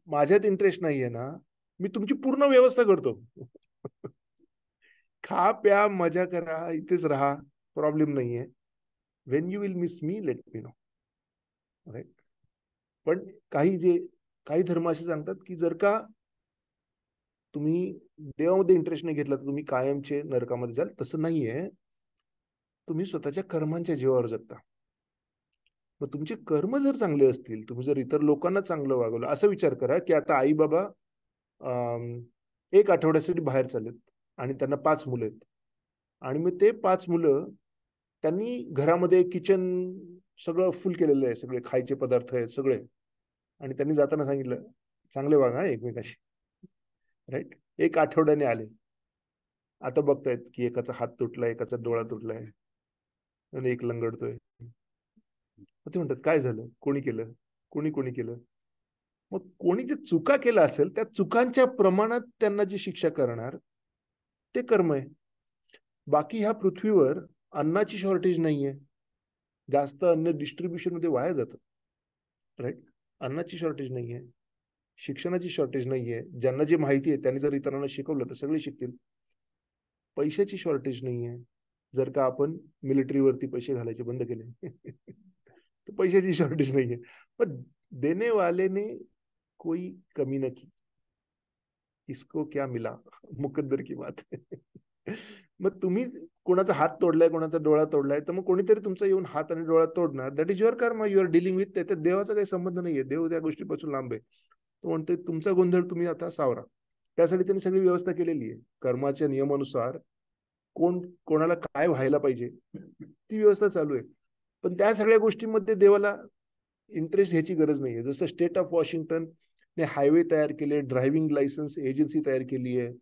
माझ्यात इंटरेस्ट नाहीये ना, मी तुमची पूर्ण व्यवस्था करतो. खा प्या मजा करा, इथेच राहा, प्रॉब्लेम नाहीये. When you will miss me let me know. Right. पण काही धर्म असे सांगतात की जर का तुम्ही देवामध्ये इंटरेस्ट नाही घेतला तर तुम्ही कायमचे नरकामध्ये जाल. तसं नाहीये. तुम्ही स्वतःच्या कर्मांच्या जीवावर जगता. मग तुमचे कर्म जर चांगले असतील, तुम्ही जर इतर लोकांना चांगलं वागवलं, असं विचार करा की आता आई बाबा एक आठवड्यासाठी बाहेर चाललेत आणि त्यांना 5 मुलं आहेत. आणि मग ते 5 मुलं त्यांनी घरामध्ये किचन सगळं फुल केलेलं आहे, सगळे खायचे पदार्थ आहेत सगळे. आणि त्यांनी जाताना सांगितलं चांगले वागा एकमेकाशी. राईट. एक आठवड्याने आले, आता बघतायत की एकाचा हात तुटलाय, एकाचा डोळा तुटलाय आणि एक लंगडतोय. मग ते म्हणतात काय झालं, कोणी केलं, कोणी कोणी केलं. मग कोणी जे चुका केला असेल त्या चुकांच्या प्रमाणात त्यांना जी शिक्षा करणार ते कर्म आहे. बाकी ह्या पृथ्वीवर अन्नाची शॉर्टेज नाहीये. जास्त अन्न डिस्ट्रीब्युशन मध्ये वाया जातं. राईट. अन्नाची शॉर्टेज नाहीये, शिक्षणाची शॉर्टेज नाहीये. ज्यांना जे माहिती आहे त्यांनी जर इतरांना शिकवलं तर सगळे शिकतील. पैशाची शॉर्टेज नाहीये, जर का आपण मिलिटरीवरती पैसे घालायचे बंद केले तर पैशाची शॉर्टेज नाहीये. पण देने वाले ने कोई कमी न की. इसको क्या मिला, मुकद्दर की बात है. मग तुम्ही कोणाचा हात तोडलाय, कोणाचा डोळा तोडलाय, तर मग कोणीतरी तुमचा येऊन हात आणि डोळा तोडणार. That is your karma, you are dealing with. त्याच्यात देवाचा काही संबंध नाहीये. देव त्या गोष्टीपासून लांब आहे. तो म्हणतोय तुमचा गोंधळ तुम्ही आता सावरा. त्यासाठी त्यांनी सगळी व्यवस्था केलेली आहे. कर्माच्या नियमानुसार कोण कोणाला काय व्हायला पाहिजे ती व्यवस्था चालू आहे. पण त्या सगळ्या गोष्टींमध्ये देवाला इंटरेस्ट घ्यायची गरज नाहीये. जसं स्टेट ऑफ वॉशिंग्टन ने हायवे तयार केले, ड्रायव्हिंग लायसन्स एजन्सी तयार केली आहे,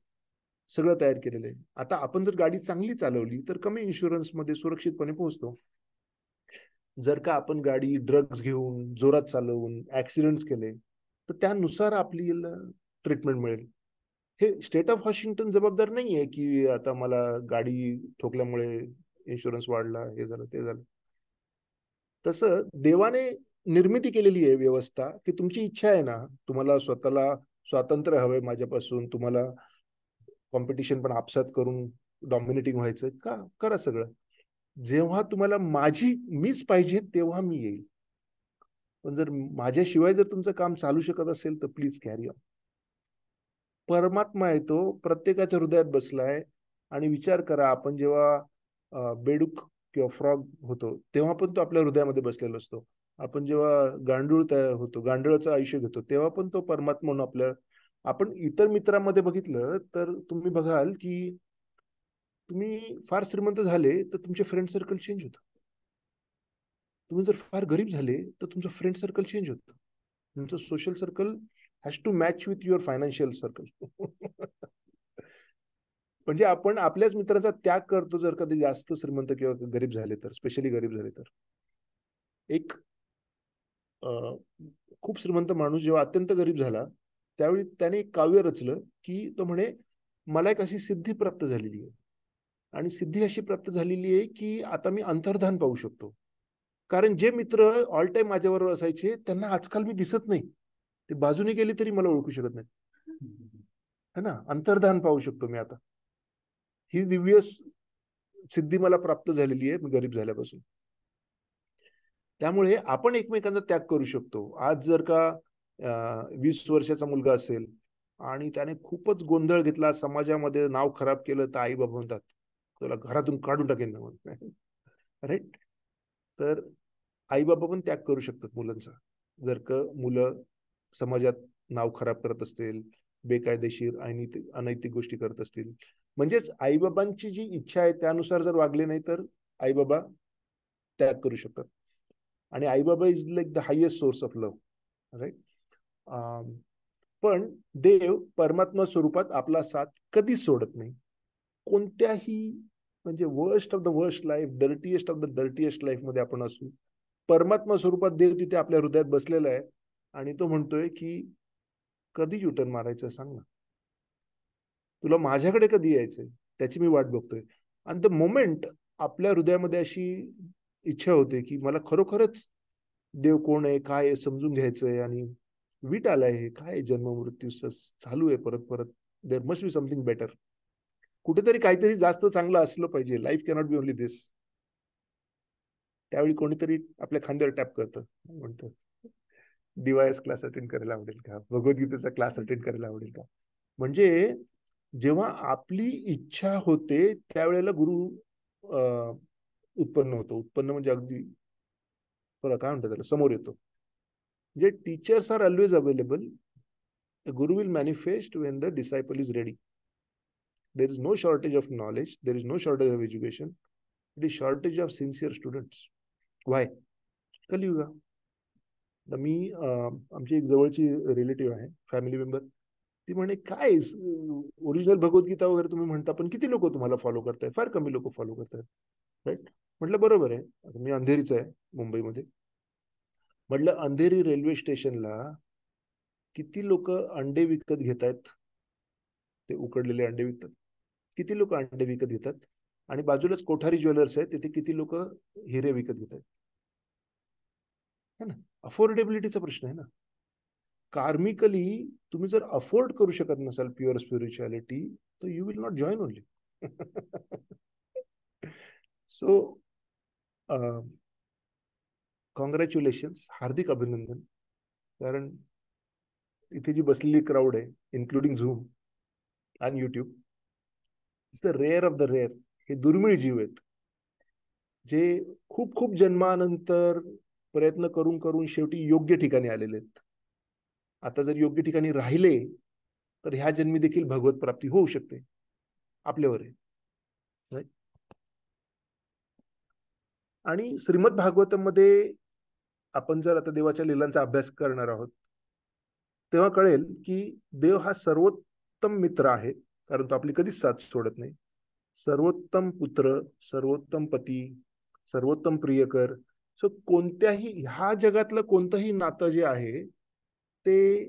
सगळं तयार केलेलं आहे. आता आपण जर गाडी चांगली चालवली तर कमी इन्शुरन्स मध्ये सुरक्षितपणे पोहोचतो. जर का आपण गाडी ड्रग्ज घेऊन जोरात चालवून ऍक्सिडेंट केले तर त्यानुसार आपल्याला ट्रीटमेंट मिळेल. हे स्टेट ऑफ वॉशिंग्टन जबाबदार नाहीये की आता मला गाडी ठोकल्यामुळे इन्शुरन्स वाढला, हे झालं ते झालं. तसं देवाने निर्मिती केलेली आहे व्यवस्था, की तुमची इच्छा आहे ना, तुम्हाला स्वतःला स्वातंत्र्य हवंय माझ्यापासून, तुम्हाला कॉम्पिटिशन पण आपसात करून डॉमिनेटिंग व्हायचं का, करा सगळं. जेव्हा तुम्हाला मीच पाहिजे तेव्हा मी येईल. पण जर माझ्याशिवाय जर तुमचं काम चालू शकत असेल तर प्लीज कॅरी ऑन. परमात्मा आहे तो प्रत्येकाच्या हृदयात बसलाय. आणि विचार करा, आपण जेव्हा बेडूक किंवा फ्रॉग होतो तेव्हा पण तो आपल्या हृदयामध्ये बसलेला असतो. आपण जेव्हा गांडूळ तयार होतो, गांडुळाचं आयुष्य घेतो, तेव्हा पण तो परमात्मा म्हणून आपल्या. आपण इतर मित्रांमध्ये बघितलं तर तुम्ही बघाल की तुम्ही फार श्रीमंत झाले तर तुमचे फ्रेंड सर्कल चेंज होतं. तुम्ही जर फार गरीब झाले तर तुमचं फ्रेंड सर्कल चेंज होतं. तुमचं social circle has to match with your financial circle. म्हणजे आपण आपल्याच मित्राचा त्याग करतो जर कधी जास्त श्रीमंत किंवा गरीब झाले तर, स्पेशली गरीब झाले तर. एक खूप श्रीमंत माणूस जेव्हा अत्यंत गरीब झाला त्यावेळी त्याने एक काव्य रचलं की तो म्हणे, मला एक अशी सिद्धी प्राप्त झालेली आहे. आणि सिद्धी अशी प्राप्त झालेली आहे की आता मी अंतर्धान पाहू शकतो. कारण जे मित्र ऑल टाइम माझ्याबरोबर असायचे त्यांना आजकाल मी दिसत नाही. ते बाजूने गेले तरी मला ओळखू शकत नाही. है ना, अंतर्धान पाहू शकतो मी आता. ही दिव्य सिद्धी मला प्राप्त झालेली आहे गरीब झाल्यापासून. त्यामुळे आपण एकमेकांचा त्याग करू शकतो. आज जर का 20 वर्षाचा मुलगा असेल आणि त्याने खूपच गोंधळ घेतला, समाजामध्ये नाव खराब केलं, तर आई बाबा म्हणतात तुला घरातून काढून टाकेन. राईट. तर आई बाबा पण त्याग करू शकतात मुलांचा. जर का मुलं समाजात नाव खराब करत असतील, बेकायदेशीर अनैतिक गोष्टी करत असतील, म्हणजेच आईबाबांची जी इच्छा आहे त्यानुसार जर वागले नाही तर आई बाबा त्याग करू शकतात. आणि आई बाबा is like the highest source of love. Right. पण देव परमात्मा स्वरूपात आपला साथ कधीच सोडत नाही. कोणत्याही म्हणजे worst of the worst life, dirtiest of the dirtiest life मध्ये आपण असू, परमात्मा स्वरूपात देव तिथे आपल्या हृदयात बसलेला आहे. आणि तो म्हणतोय की कधी युटर्न मारायचं सांग ना, तुला माझ्याकडे कधी यायचंय त्याची मी वाट बघतोय. आणि द मोमेंट आपल्या हृदयामध्ये अशी इच्छा होते की मला खरोखरच देव कोण आहे, काय आहे समजून घ्यायचंय, आणि वीट आलाय, हे काय जन्म मृत्यू चालू आहे परत परत, there must be something better. कुठेतरी काहीतरी जास्त चांगलं असलं पाहिजे. लाईफ कॅनॉट बी ओनली दिस. त्यावेळी कोणीतरी आपल्या खांद्यावर टॅप करतं, म्हणतं DYS क्लास अटेंड करायला आवडेल का, भगवद्गीतेचा क्लास अटेंड करायला आवडेल का. म्हणजे जेव्हा आपली इच्छा होते त्यावेळेला गुरु उत्पन्न होतो. उत्पन्न म्हणजे अगदी काय म्हणतात त्याला, समोर येतो. म्हणजे teachers are always available. Guru will manifest when the disciple is ready. There is no shortage of knowledge, there is no shortage of education, it is shortage of sincere students. Why? Kaliyuga. मी आमची एक जवळची रिलेटिव्ह आहे, family member, ती म्हणे काय original Bhagavad Gita वगैरे तुम्ही म्हणता पण किती लोक तुम्हाला फॉलो करतायत? फार कमी लोक फॉलो करतायत. राईट. म्हटलं बरोबर आहे. आता मी अंधेरीचा आहे मुंबईमध्ये. म्हटलं अंधेरी रेल्वे स्टेशनला किती लोक अंडे विकत घेत आहेत, ते उकडलेले अंडे विकतात. किती लोक अंडे विकत घेतात. आणि बाजूलाच कोठारी ज्वेलर्स आहेत, तिथे किती लोक हिरे विकत घेत आहेत. है ना, अफोर्डेबिलिटीचा प्रश्न आहे ना. कार्मिकली तुम्ही जर अफोर्ड करू शकत नसाल प्युअर स्पिरिच्युअलिटी, तर you will not join only. So congratulations, हार्दिक अभिनंदन. कारण इथे जी बसलेली क्राऊड आहे, इन्क्लुडिंग झूम, आणि YouTube. It's the rare of the rare. हे दुर्मिळ जीव आहेत जे खूप खूप जन्मानंतर प्रयत्न करून करून शेवटी योग्य ठिकाणी आलेले आहेत. आता जर योग्य ठिकाणी राहिले तर ह्या जन्मी देखील भगवत प्राप्ती होऊ शकते. आपल्यावर आहे. आणि श्रीमद भागवतमध्ये आपण जर आता देवाच्या लीलांचा अभ्यास करणार आहोत तेव्हा कळेल की देव हा सर्वोत्तम मित्र आहे, कारण तो आपली कधीच साथ सोडत नाही. सर्वोत्तम पुत्र, सर्वोत्तम पती, सर्वोत्तम प्रियकर. सो कोणत्याही ह्या जगातलं कोणतंही नातं जे आहे ते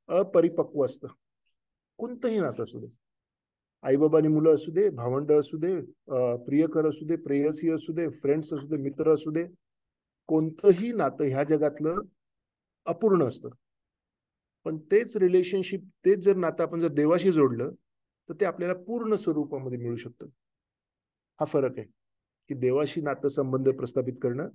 अपरिपक्व असतं. कोणतंही नातं असू दे, आई बाबानी मुलं असू दे, भावंड असू दे, प्रियकर असू दे, प्रेयसी असू दे, फ्रेंड्स असू दे, मित्र असू दे, कोणतंही नातं ह्या जगातलं अपूर्ण असतं. पण तेच रिलेशनशिप, तेच जर नातं आपण जर देवाशी जोडलं तर ते आपल्याला पूर्ण स्वरूपामध्ये मिळू शकतं. हा फरक आहे की देवाशी नातं संबंध प्रस्थापित करणं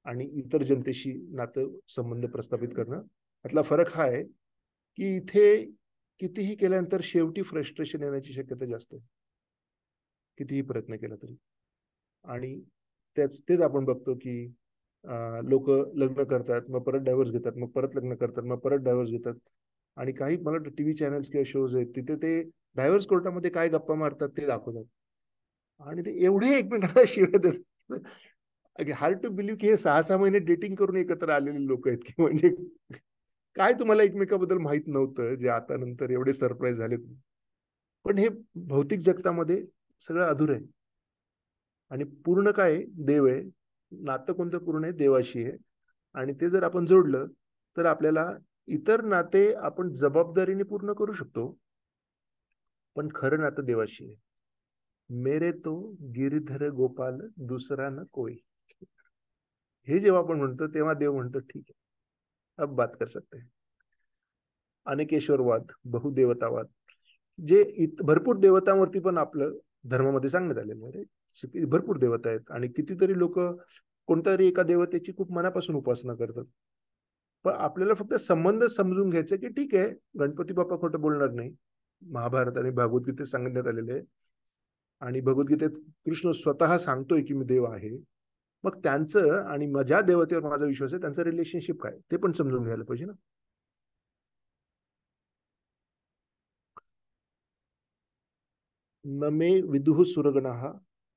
आणि इतर जनतेशी नातं संबंध प्रस्थापित करणं. यातला फरक हा आहे की इथे कितीही केल्यानंतर शेवटी फ्रस्ट्रेशन येण्याची शक्यता जास्त आहे, कितीही प्रयत्न केला तरी. आणि तेच आपण बघतो की लोक लग्न करतात, मग परत डायव्हर्स घेतात, मग परत लग्न करतात, मग परत डायव्हर्स घेतात. आणि काही मला वाटतं टीव्ही चॅनल्स किंवा शोज आहेत तिथे ते डायव्हर्स कोर्टामध्ये काय गप्पा मारतात ते दाखवतात. आणि ते एवढे एकमेकांना शिवाय देतात, हार्ड टू बिलीव्ह की हे 6-6 महिने डेटिंग करून एकत्र आलेले लोक आहेत, की म्हणजे काय तुम्हाला एकमेकाबद्दल माहित नव्हतं जे आता नंतर एवढे सरप्राईज झाले. पण हे भौतिक जगतामध्ये सगळं अधुर आहे आणि पूर्ण काय देव आहे. नातं कोणतं पूर्ण आहे? देवाशी आहे. आणि ते जर आपण जोडलं तर आपल्याला इतर नाते आपण जबाबदारीने पूर्ण करू शकतो, पण खरं नातं देवाशी आहे. मेरे तो गिरिधर गोपाल दुसरा न कोई, हे जेव्हा आपण म्हणतो तेव्हा देव म्हणतो ठीक आहे, अब बात कर सकते हैं. अनेकेश्वरवाद, बहुदेवतावाद, जे भरपूर देवतांवरती पण आपलं धर्मामध्ये सांगण्यात आलेलं आहे. भरपूर देवता आहेत आणि कितीतरी लोक कोणत्या तरी एका देवतेची खूप मनापासून उपासना करतात. पण आपल्याला फक्त संबंध समजून घ्यायचं की ठीक आहे, गणपती बाप्पा खोटं बोलणार नाही, महाभारत आणि भगवद्गीतेत सांगण्यात आलेले आहे. आणि भगवद्गीतेत कृष्ण स्वतः सांगतोय की मी देव आहे. मग त्यांचं आणि ज्या देवतेवर माझा विश्वास आहे त्यांचं रिलेशनशिप काय ते पण समजून घ्यायला पाहिजे ना. न मे विदुः सुरगणाः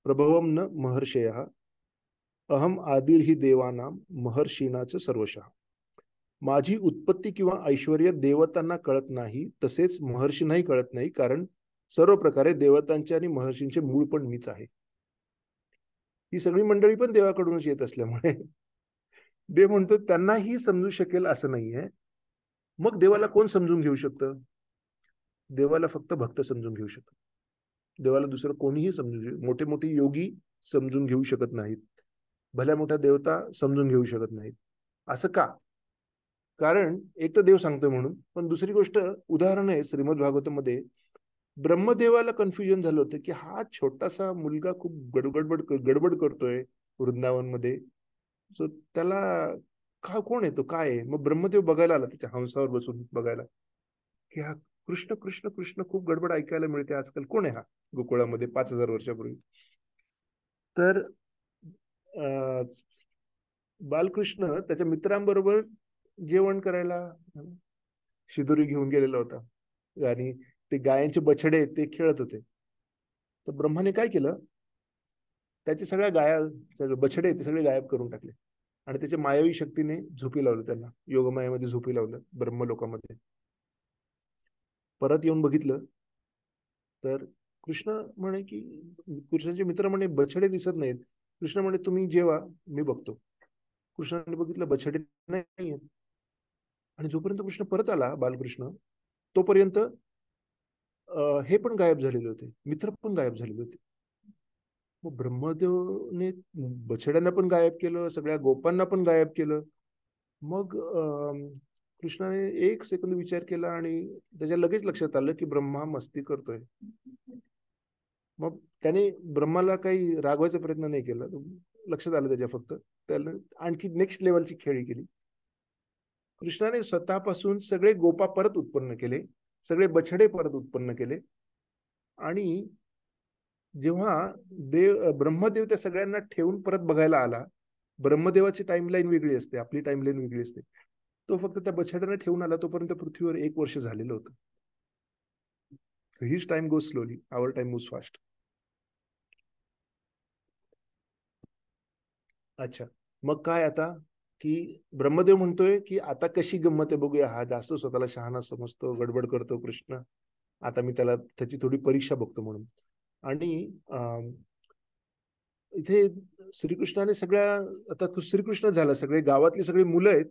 प्रभवम न महर्षयः अहम आदिर ही देवानाम महर्षीनाच सर्वशः. माझी उत्पत्ती किंवा ऐश्वर्य देवतांना कळत नाही, तसेच महर्षींनाही कळत नाही, कारण सर्व प्रकारे देवतांचे आणि महर्षींचे मूळ पण मीच आहे. ही सगळी मंडळी पण देवाकडूनच येत असल्यामुळे देव म्हणतो त्यांनाही समजू शकेल असं नाहीये. मग देवाला कोण समजून घेऊ शकतं? देवाला फक्त भक्त समजून घेऊ शकतो. देवाला दुसरं कोणीही समजून घेऊ, मोठे मोठे योगी समजून घेऊ शकत नाहीत, भल्या मोठ्या देवता समजून घेऊ शकत नाहीत. असं का? कारण एक तर देव सांगतोय म्हणून, पण दुसरी गोष्ट उदाहरण आहे श्रीमद भागवतमध्ये. ब्रह्मदेवाला कन्फ्युजन झालं होतं की हा छोटासा मुलगा खूप गडबड करतोय वृंदावनमध्ये, सो त्याला का कोण येतो काय आहे. मग ब्रह्मदेव बघायला आला, त्याच्या हंसावर बसून बघायला की हा कृष्ण कृष्ण कृष्ण खूप गडबड ऐकायला मिळते आजकाल, कोण आहे हा गोकुळामध्ये 5,000 वर्षापूर्वी. तर अं, बालकृष्ण त्याच्या मित्रांबरोबर जेवण करायला शिदोरी घेऊन गेलेला होता आणि ते गायांचे बछडे ते खेळत होते. तर ब्रह्माने काय केलं, त्याचे सगळ्या सगळे बछडे ते सगळे गायब करून टाकले आणि त्याच्या मायावी शक्तीने झोपी लावलं, त्यांना योगमायामध्ये झोपी लावलं ब्रह्मलोकामध्ये. परत येऊन बघितलं तर कृष्ण म्हणे की, कृष्णाचे मित्र म्हणे बछडे दिसत नाहीत. कृष्ण म्हणे तुम्ही जेवा, मी बघतो. कृष्णाने बघितलं बछडे नाही. आणि जोपर्यंत कृष्ण परत आला बालकृष्ण, तोपर्यंत हे पण गायब झालेले होते, मित्र पण गायब झालेले होते. मग ब्रह्मदेवने बछड्यांना पण गायब केलं, सगळ्या गोपांना पण गायब केलं. मग कृष्णाने एक सेकंद विचार केला आणि त्याच्या लगेच लक्षात आलं की ब्रह्मा मस्ती करतोय. मग त्याने ब्रह्माला काही रागवायचा प्रयत्न नाही केला. लक्षात आलं त्याच्या फक्त, त्याला आणखी नेक्स्ट लेवलची खेळी केली. कृष्णाने स्वतःपासून सगळे गोपा परत उत्पन्न केले सगळे बछडे परत उत्पन्न केले. आणि जेव्हा ब्रह्मदेव त्या सगळ्यांना ठेवून परत बघायला आला, ब्रह्मदेवाची टाइमलाईन वेगळी असते, आपली टाइमलाईन वेगळी असते. तो फक्त त्या बछड्यांना ठेवून आला तोपर्यंत पृथ्वीवर 1 वर्ष झालेलं होतं. हिज टाइम गोज स्लोली, आवर टाइम मूव्स फास्ट. अच्छा, मग काय आता, की ब्रह्मदेव म्हणतोय की आता कशी गंमत आहे बघूया, हा जास्त स्वतःला शहाणा समजतो, गडबड करतो कृष्ण, आता मी त्याची थोडी परीक्षा बघतो म्हणून. आणि इथे श्रीकृष्णाने सगळ्या, आता श्रीकृष्ण झाला, सगळे गावातली सगळी मुलं आहेत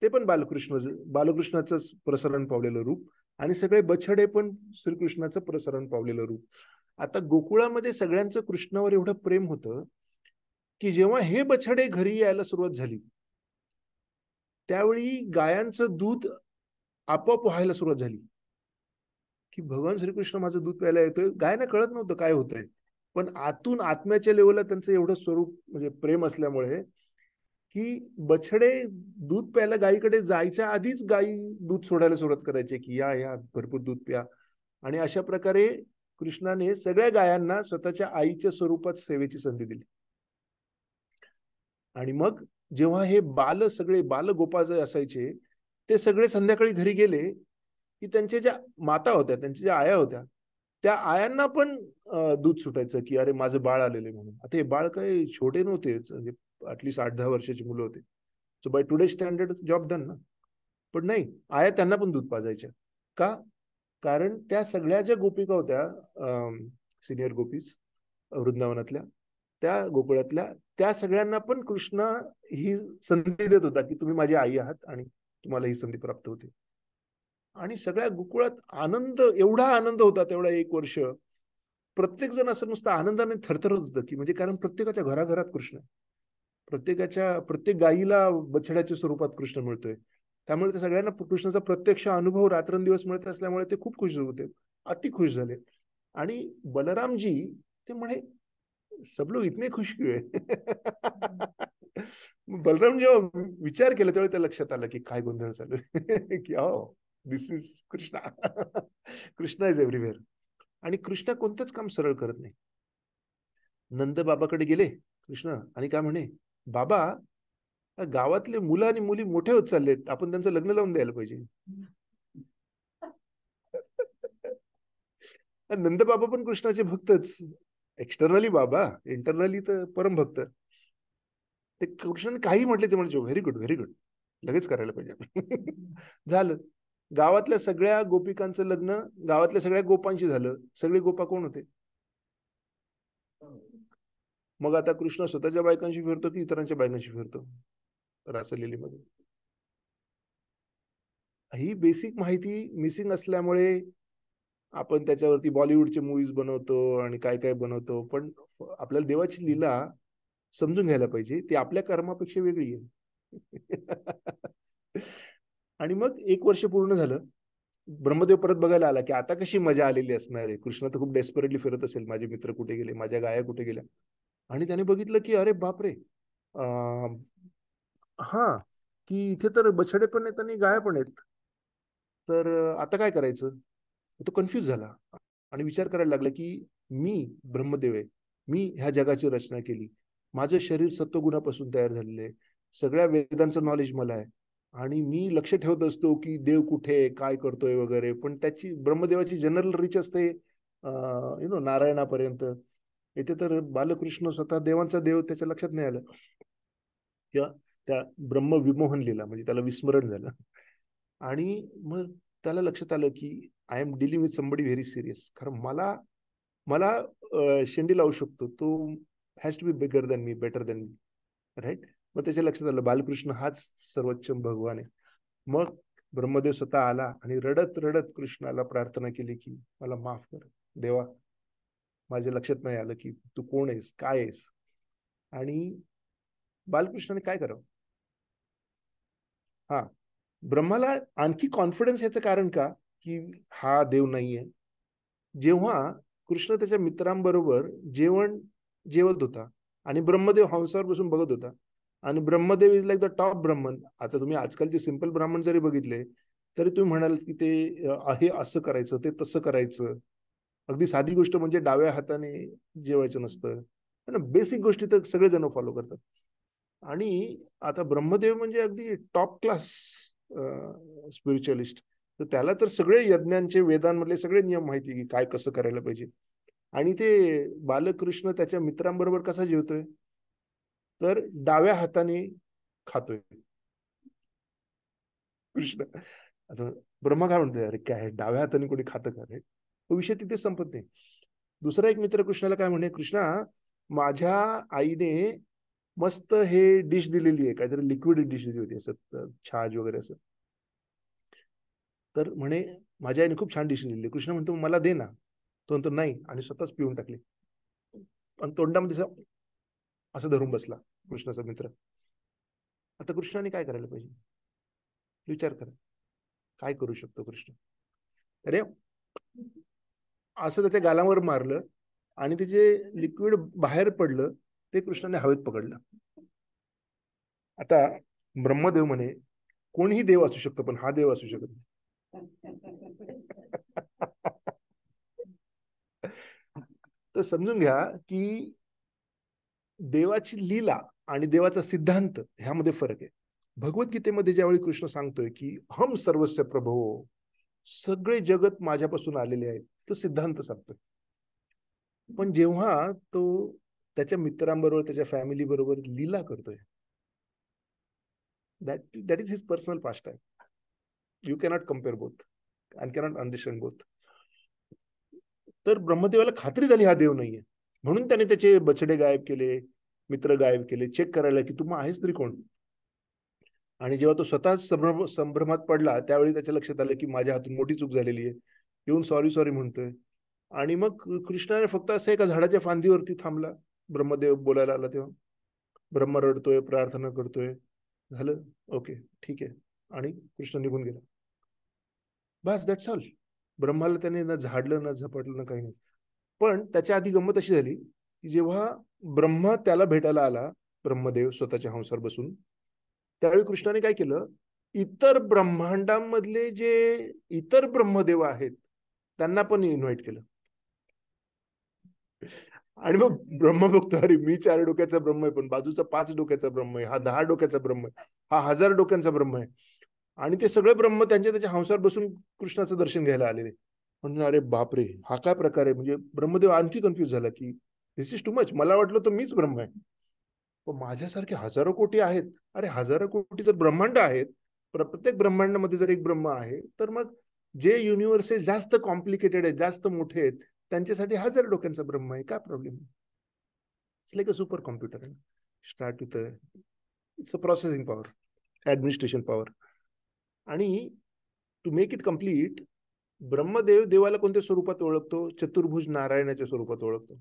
ते पण बालकृष्णाचंच प्रसारण पावलेलं रूप, आणि सगळे बछडे पण श्रीकृष्णाचं प्रसारण पावलेलं रूप. आता गोकुळामध्ये सगळ्यांचं कृष्णावर एवढं प्रेम होतं की जेव्हा हे बछडे घरी यायला सुरुवात झाली त्यावेळी गायांचं दूध आपोआप व्हायला सुरुवात झाली, की भगवान श्रीकृष्ण माझं दूध प्यायला येतोय. गायना कळत नव्हतं काय होतंय, पण आतून आत्म्याच्या लेवलला त्यांचं एवढं स्वरूप म्हणजे प्रेम असल्यामुळे की बछडे दूध प्यायला गायीकडे जायच्या आधीच गायी दूध सोडायला सुरुवात करायचे, की या या भरपूर दूध प्या. आणि अशा प्रकारे कृष्णाने सगळ्या गायांना स्वतःच्या आईच्या स्वरूपात सेवेची संधी दिली. आणि मग जेव्हा हे सगळे बालगोपाळ जे असायचे ते सगळे संध्याकाळी घरी गेले की त्यांच्या ज्या माता होत्या, त्यांच्या ज्या आया होत्या, त्या आयांना पण दूध सुटायचं की अरे माझं बाळ आलेले म्हणून. आता हे बाळ काही छोटे नव्हते, म्हणजे ॲटलिस्ट 8-10 वर्षाची मुलं होते. So by today standard job done ना. पण नाही, आया त्यांना पण दूध पाजायच्या. का? कारण त्या सगळ्या ज्या गोपिका होत्या, सिनियर गोपीज वृंदावनातल्या, त्या गोकुळातल्या, त्या सगळ्यांना पण कृष्ण ही संधी देत होता की तुम्ही माझी आई आहात आणि तुम्हाला ही संधी प्राप्त होते. आणि सगळ्या गोकुळात आनंद, एवढा आनंद होता तेवढा 1 वर्ष. प्रत्येक जण असं नुसतं आनंदाने थरथरत होतं, की म्हणजे कारण प्रत्येकाच्या घराघरात कृष्ण, प्रत्येक गायीला बछड्याच्या स्वरूपात कृष्ण मिळतोय. त्यामुळे त्या सगळ्यांना कृष्णाचा प्रत्यक्ष अनुभव रात्रंदिवस मिळत असल्यामुळे ते खूप खुश होते, अति खुश झाले. आणि बलरामजी ते म्हणे सब लोग इतने खुश क्यों है? बलराम जेव्हा विचार केला तेव्हा त्या लक्षात आलं की काय गोंधळ चालू आहे. की this is Krishna. Krishna is everywhere. आणि कृष्णा कोणतंच काम सरळ करत नाही. नंद बाबाकडे गेले कृष्ण आणि काय म्हणे, बाबा गावातले मुलं आणि मुली मोठे होत चाललेत, आपण त्यांचं लग्न लावून द्यायला पाहिजे. नंद बाबा पण कृष्णाचे भक्तच, एक्सटर्नली बाबा, इंटरनली तर परम भक्त. ते कृष्णाने काही म्हटले ते म्हणजे व्हेरी गुड, व्हेरी गुड, लगेच करायला पाहिजे. झालं. गावातल्या सगळ्या गोपिकांचं लग्न गावातल्या सगळ्या गोपांशी झालं. सगळे गोपा कोण होते? मग आता कृष्ण स्वतःच्या बायकांशी फिरतो की इतरांच्या बायकांशी फिरतो रासलीलेमध्ये? ही बेसिक माहिती मिसिंग असल्यामुळे आपण त्याच्यावरती बॉलिवूडचे मूवीज बनवतो आणि काय काय बनवतो. पण आपल्याला देवाची लीला समजून घ्यायला पाहिजे, ती आपल्या कर्मापेक्षा वेगळी आहे. आणि मग 1 वर्ष पूर्ण झालं. ब्रह्मदेव परत बघायला आला की आता कशी मजा आलेली असणार आहे. कृष्ण तर खूप डेस्परेटली फिरत असेल, माझे मित्र कुठे गेले, माझ्या गाया कुठे गेल्या. आणि त्याने बघितलं की अरे बापरे, हा, की इथे तर बछडे पण आहेत आणि गाया पण आहेत. तर आता काय करायचं? तो कन्फ्यूज झाला आणि विचार करायला लागला की मी ब्रह्मदेव आहे, मी ह्या जगाची रचना केली, माझं शरीर सत्वगुणापासून तयार झालेलं आहे, सगळ्या वेदांचं नॉलेज मला आहे, आणि मी लक्ष ठेवत असतो की देव कुठे काय करतोय वगैरे. पण त्याची ब्रह्मदेवाची जनरल रीच असते नारायणापर्यंत. इथे तर बालकृष्ण स्वतः देवांचा देव, त्याच्या लक्षात नाही आलं किंवा त्या ब्रह्म विमोहन लिहिला म्हणजे त्याला विस्मरण झालं. आणि मग त्याला लक्षात आलं की I am dealing with somebody very serious. कारण मला मला शेंडी लावू शकतो तो, has to be bigger than me, better than me, right. मग त्याच्या लक्षात आलं बालकृष्ण हाच सर्वोच्च भगवान आहे. मग ब्रह्मदेव स्वतः आला आणि रडत रडत कृष्णाला प्रार्थना केली की मला माफ कर देवा, माझ्या लक्षात नाही आलं की तू कोण आहेस, काय आहेस. आणि बालकृष्णाने काय करावं? हा, ब्रह्माला आणखी कॉन्फिडन्स याचं कारण का, की हा देव नाहीये. जेव्हा कृष्ण त्याच्या मित्रांबरोबर जेवत होता आणि ब्रह्मदेव हंसावर बसून बघत होता, आणि Brahmadev is like the top ब्राह्मण. आता तुम्ही आजकालचे सिंपल ब्राह्मण जरी बघितले तरी तुम्ही म्हणाल की ते हे असं करायचं, ते तसं करायचं. अगदी साधी गोष्ट म्हणजे डाव्या हाताने जेवायचं नसतं. पण बेसिक गोष्टी तर सगळेजण फॉलो करतात. आणि आता ब्रह्मदेव म्हणजे अगदी टॉप क्लास स्पिरिच्युअलिस्ट. तर त्याला तर सगळे यज्ञांचे, वेदांमधले सगळे नियम माहिती की काय कसं करायला पाहिजे. आणि ते बालकृष्ण त्याच्या मित्रांबरोबर कसा जेवतोय, तर डाव्या हाताने खातोय कृष्ण. आता ब्रह्मा काय म्हणतोय, अरे काय डाव्या हाताने कोणी खातं का रे? तो विषय तिथे संपत नाही. दुसरा एक मित्र कृष्णाला काय म्हणे, कृष्णा माझ्या आईने मस्त हे डिश दिलेली आहे, काहीतरी लिक्विड डिश दिली होती असं छाज वगैरे असं. तर म्हणे माझ्या आईने खूप छान डिश दिलेली. कृष्ण म्हणतो मला दे ना. तो म्हणतो नाही, आणि स्वतःच पिऊन टाकली. पण तोंडामध्ये असं धरून बसला कृष्णाचा मित्र. आता कृष्णाने काय करायला पाहिजे, विचार करा. काय करू शकतो कृष्ण? अरे असं त्याच्या गालावर मारलं आणि ते जे लिक्विड बाहेर पडलं ते कृष्णाने हवेत पकडलं. आता ब्रह्मदेव म्हणे कोणीही देव असू शकतो, पण हा देव असू शकत नाही. तर समजून घ्या की देवाची लीला आणि देवाचा सिद्धांत ह्यामध्ये फरक आहे. भगवद्गीतेमध्ये ज्यावेळी कृष्ण सांगतोय की हम सर्वस्य प्रभो, सगळे जगत माझ्यापासून आलेले आहेत, तो सिद्धांत सांगतोय. पण जेव्हा तो त्याच्या मित्रांबरोबर, त्याच्या फॅमिली बरोबर लीला करतोय, that is his personal pastime. You cannot compare both and cannot understand both. तर ब्रह्मदेवाला खात्री झाली हा देव नाहीये, म्हणून त्याने त्याचे बछडे गायब केले, मित्र गायब केले, चेक करायला की तू आहेस तरी कोण. आणि जेव्हा तो स्वतः संभ्रमात पडला त्यावेळी त्याच्या लक्षात आलं की माझ्या हातून मोठी चूक झालेली आहे. येऊन सॉरी सॉरी म्हणतोय. आणि मग कृष्णाने फक्त असं एका झाडाच्या फांदीवरती थांबला. ब्रह्मदेव बोलायला आला तेव्हा. ब्रह्म रडतोय, प्रार्थना करतोय, झालं, ओके ठीक आहे, आणि कृष्ण निघून गेला. बस दॅट्स ऑल. ब्रह्माला त्याने ना झाडलं ना झपाटलं ना काही नाही. पण त्याच्या आधी गंमत अशी झाली की जेव्हा ब्रह्मा त्याला भेटायला आला, ब्रह्मदेव स्वतःच्या हंसावर बसून, त्यावेळी कृष्णाने काय केलं, इतर ब्रह्मांडामधले जे इतर ब्रह्मदेव आहेत त्यांना पण इन्व्हाइट केलं. आणि मग ब्रह्म बघतो, अरे मी 4 डोक्याचा ब्रह्म आहे, पण बाजूचा 5 डोक्याचा ब्रह्म आहे, हा 10 डोक्याचा ब्रह्म आहे, हा 1000 डोक्यांचा ब्रह्म आहे. आणि ते सगळे ब्रह्म त्यांच्या त्याच्या हंसावर बसून कृष्णाचं दर्शन घ्यायला आलेले. म्हणजे अरे बापरे, हा काय प्रकार आहे. म्हणजे ब्रह्मदेव आणखी कन्फ्युज झाला की दिस इज टू मच. मला वाटलं तर मीच ब्रह्म आहे, पण माझ्यासारखे हजारो कोटी आहेत. अरे हजारो कोटी जर ब्रह्मांड आहेत, प्रत्येक ब्रह्मांडामध्ये जर एक ब्रह्म आहे, तर मग जे युनिव्हर्स जास्त कॉम्प्लिकेटेड आहेत, जास्त मोठे आहेत, त्यांच्यासाठी 1000 डोक्यांचा ब्रह्म आहे. काय problem? It's like a supercomputer. Start with it's a processing power, administration power. आणि to make it complete, Brahmadev देवाला कोणत्या स्वरूपात ओळखतो? चतुर्भुज नारायणाच्या स्वरूपात ओळखतो.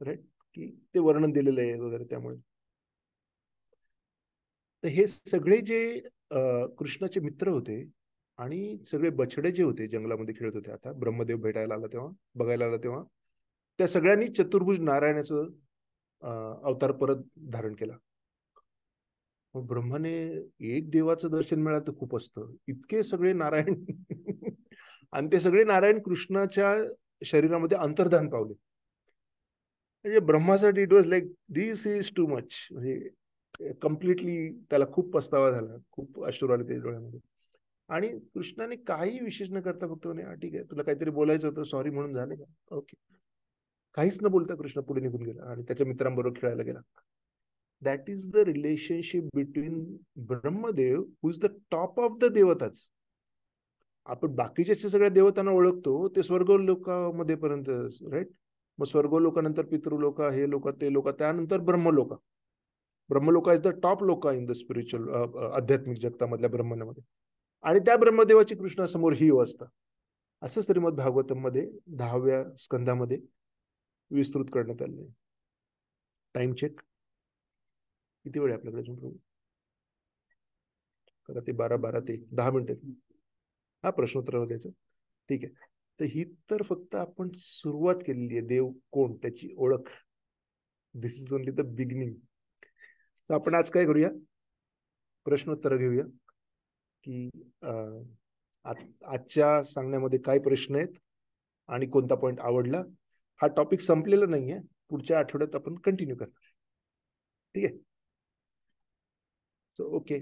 राईट, की ते वर्णन दिलेलं आहे वगैरे. त्यामुळे तर हे सगळे जे कृष्णाचे मित्र होते आणि सगळे बछडे जे होते जंगलामध्ये खेळत होते, आता ब्रह्मदेव भेटायला आला तेव्हा, बघायला आला तेव्हा, त्या सगळ्यांनी चतुर्भुज नारायणाचं अवतार परत धारण केला. मग ब्रह्माने एक देवाचं दर्शन मिळालं तर खूप असतं, इतके सगळे नारायण. आणि ते सगळे नारायण कृष्णाच्या शरीरामध्ये अंतर्धान पावले. म्हणजे ब्रह्मासाठी it was like this is too much. म्हणजे कम्प्लिटली त्याला खूप पस्तावा झाला, खूप अश्रू आले त्याच्या डोळ्यामध्ये. आणि कृष्णाने काही विशेष न करता फक्त म्हणे ठीक आहे, तुला काहीतरी बोलायचं होतं, सॉरी म्हणून झाले का, ओके. काहीच न बोलता कृष्ण पुढे निघून गेला आणि त्याच्या मित्रांबरोबर खेळायला गेला. That is the relationship between Brahmadev, who is the top of the देवताच. आपण बाकीच्या सगळ्या देवतांना ओळखतो ते स्वर्ग लोकांमध्ये पर्यंत, राईट. मग स्वर्ग लोकांनंतर पितृलोक, हे लोक, ते लोक, त्यानंतर ब्रह्मलोक. ब्रह्मलोक इज द टॉप लोक इन द स्पिरिच्युअल आध्यात्मिक जगतामधल्या ब्रह्मांडामध्ये. आणि त्या ब्रह्मदेवाची कृष्णासमोर ही अवस्था. असं श्रीमद भागवतम मध्ये 10व्या स्कंधामध्ये विस्तृत करण्यात आले. टाइम चेक, किती वेळ आहे आपल्याकडे अजून? करा ते 12 ते 10 मिनिटं. हा प्रश्नोत्तर द्यायचं, ठीक आहे. तर ही तर फक्त आपण सुरुवात केलेली आहे. देव कोण, त्याची ओळख. दिस इज ओनली द बिगिनिंग. तर आपण आज काय करूया, प्रश्नोत्तर घेऊया. की आजच्या सांगण्यामध्ये काय प्रश्न आहेत आणि कोणता पॉइंट आवडला. हा टॉपिक संपलेला नाहीये, पुढच्या आठवड्यात आपण कंटिन्यू करणार. ठीक आहे. So okay.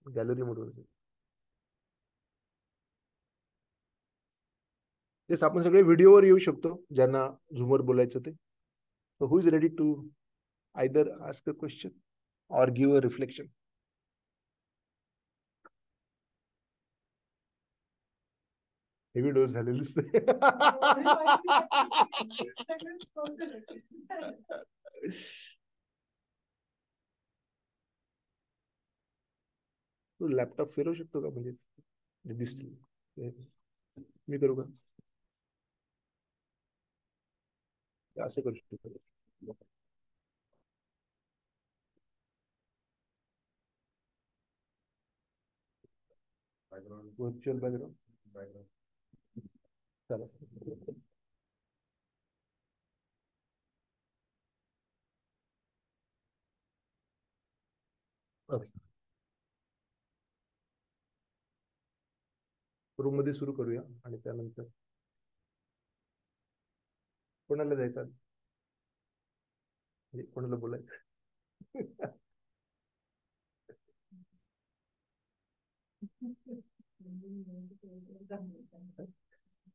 गॅलरी मोडवर तेच आपण सगळे व्हिडिओवर येऊ शकतो ज्यांना झूमवर बोलायचं ते. So who is ready to either ask a question or give a reflection? Heavy dose झालेली दिसते. तू लॅपटॉप फिरवू शकतो का? म्हणजे दिसते. मी करू का? असं करू शकतो. व्हर्च्युअल बॅकग्राउंड चला. रूम मध्ये सुरू करूया आणि त्यानंतर कोणाला जायचं, म्हणजे कोणाला बोलायचं.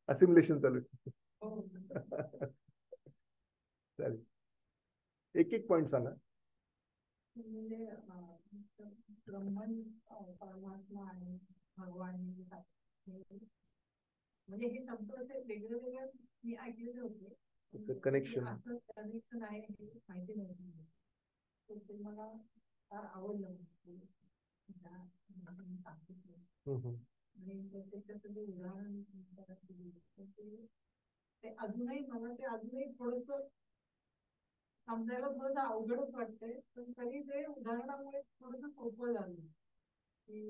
असिम्युलेशन चालू चालेल. एक एक पॉइंट सांगा. ब्रह्मन परमात्मा आणि भगवान म्हणजे हे शब्द असे वेगळे वेगळे मी ऐकलेले होते. कनेक्शन असं कनेक्शन आहे हे माहिती नव्हती. ते मला फार आवडलं. आणि त्याच्यात उदाहरण ते अजूनही मला ते अजूनही थोडस समजायला थोडंसं अवघडच वाटतंय, पण तरी ते उदाहरणामुळे थोडंसं सोपं झालं की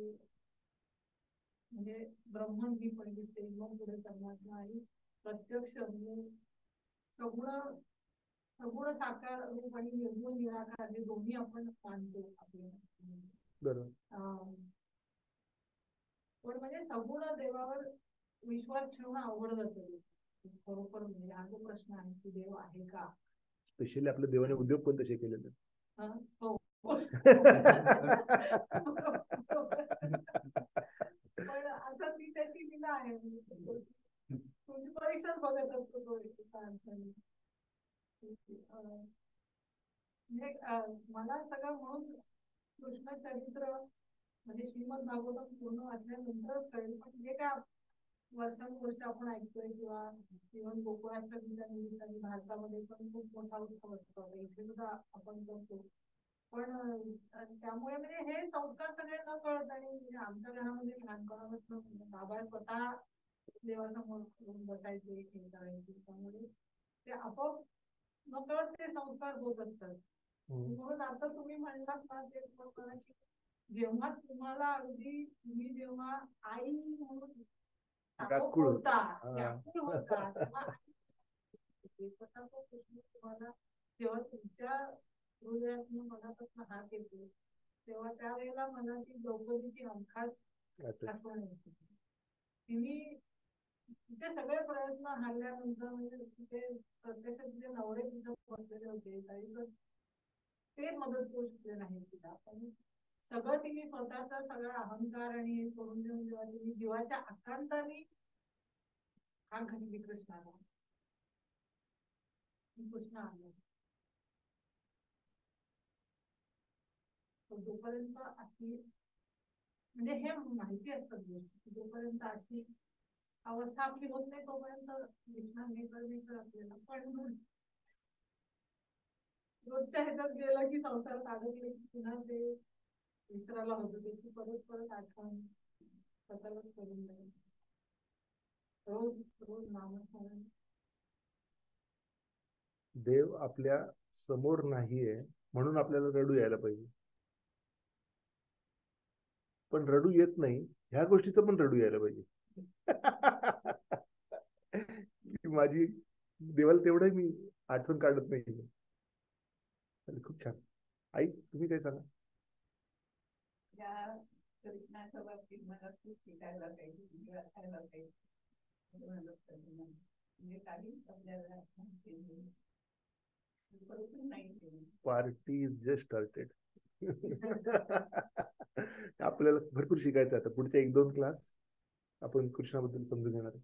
म्हणजे ब्रह्मन ही पण दिसते, मग पुढे परमात्मा आणि प्रत्यक्ष म्हणजे सगुण साकार रूप आणि निर्गुण निराकार हे दोन्ही आपण मानतो आपल्याला. पण म्हणजे सगुण देवावर विश्वास ठेवणं अवघड जातं खरोखर. म्हणजे हा जो प्रश्न आहे की देव आहे का, स्पेशली आपल्या देवाने उद्योग पण तसे केलेले. हो. पण आता ती त्याची दिला आहे, तुमची परीक्षाच बघत असतो तो म्हणजे मला सगळं म्हणून कृष्ण चरित्र म्हणजे श्रीमद भागवतम पूर्ण वाचल्यानंतरच कळेल. पण जे काय वर्षानुवर्ष आपण ऐकतोय किंवा इव्हन गोकुळाष्टमीच्या निमित्ताने भारतामध्ये पण खूप मोठा उत्सव असतो, इथे सुद्धा आपण करतो. पण त्यामुळे म्हणजे हे संस्कार सगळे न कळत आणि आमच्या घरामध्ये लहानपणापासून बाबा स्वतः देवासमोर बसायचे, हे करायचे, त्यामुळे ते आपोआप नकळत ते संस्कार होत असतात. म्हणून आता तुम्ही म्हणलात ना ते की जेव्हा तुम्हाला अगदी तुम्ही जेव्हा आई म्हणून होता तुम्हाला जेव्हा तुमच्या हृदयातून मनापासून हात येतो तेव्हा त्यावेळेला मनाची द्रौपदीची हमखास आठवण येते. तिने तिथे सगळे प्रयत्न हारल्यानंतर म्हणजे तिथे प्रत्यक्षात तिथे नवरे तिथं बसलेले होते तरी पण ते मदत करू शकले नाही तिला. पण सगळं तिने स्वतःचा सगळा अहंकार आणि हे सोडून देऊन जेव्हा तिने जीवाच्या आकांताने हाक घातली कृष्णाला, कृष्ण आला. जोपर्यंत अशी म्हणजे हे माहिती असतात गोष्टी, जोपर्यंत अशी अवस्था आपली होत नाही तोपर्यंत कृष्णा हे तर आपल्याला पण रोजच्या ह्याच्यात गेलं की संसारात अडकले की पुन्हा ते विसरायला होतं, त्याची परत परत आठवण स्वतःलाच करून जाईल. रोज रोज नामस्मरण. देव आपल्या समोर नाहीये म्हणून आपल्याला रडू यायला पाहिजे, पण रडू येत नाही ह्या गोष्टीचं पण रडू यायला पाहिजे. माझी देवाला तेवढं मी आठवण काढत नाही. खूप छान. आई तुम्ही काय सांगा? या कृष्णाच्या बाबतीत मला खूप शिकायला पाहिजे, वाचायला पाहिजे, म्हणजे काही आपल्याला बरोबर नाही. Party is just started. आपल्याला भरपूर शिकायचं आता. पुढचे 1-2 क्लास आपण कृष्णाबद्दल समजून घेणार आहे.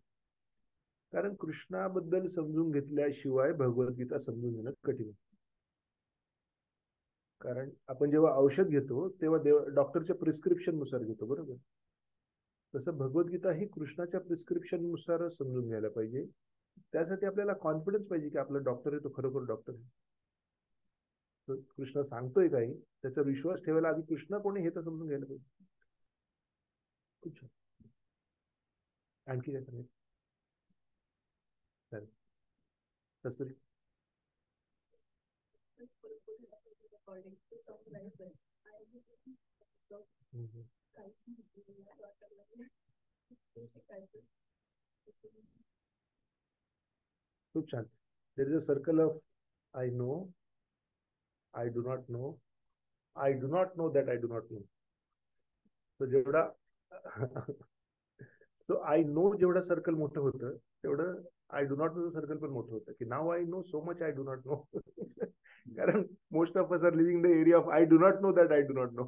कारण कृष्णाबद्दल समजून घेतल्याशिवाय भगवद्गीता समजून घेणं कठीण आहे. कारण आपण जेव्हा औषध घेतो तेव्हा डॉक्टरच्या प्रिस्क्रिप्शन नुसार घेतो, बरोबर. तसं भगवद्गीता ही कृष्णाच्या प्रिस्क्रिप्शन नुसार समजून घ्यायला पाहिजे. त्यासाठी आपल्याला कॉन्फिडन्स पाहिजे की आपला डॉक्टर आहे तो खरोखर डॉक्टर आहे. कृष्ण सांगतोय काही त्याचा विश्वास ठेवायला आधी कृष्ण कोणी हे तर समजून घ्यायला पाहिजे. खूप छान. आणखी काय सांगायचं? चालेल. कस्तुरी. खूप छान. There is a circle of I know, I do not know, I do not know that I do not know. तो जेवढा तो आय नो जेवढा सर्कल मोठं होतं तेवढं I do not know circle पण मोठं होतं की नाव I know so much I do not know. कारण most of us are living the area of I do not know that I do not know.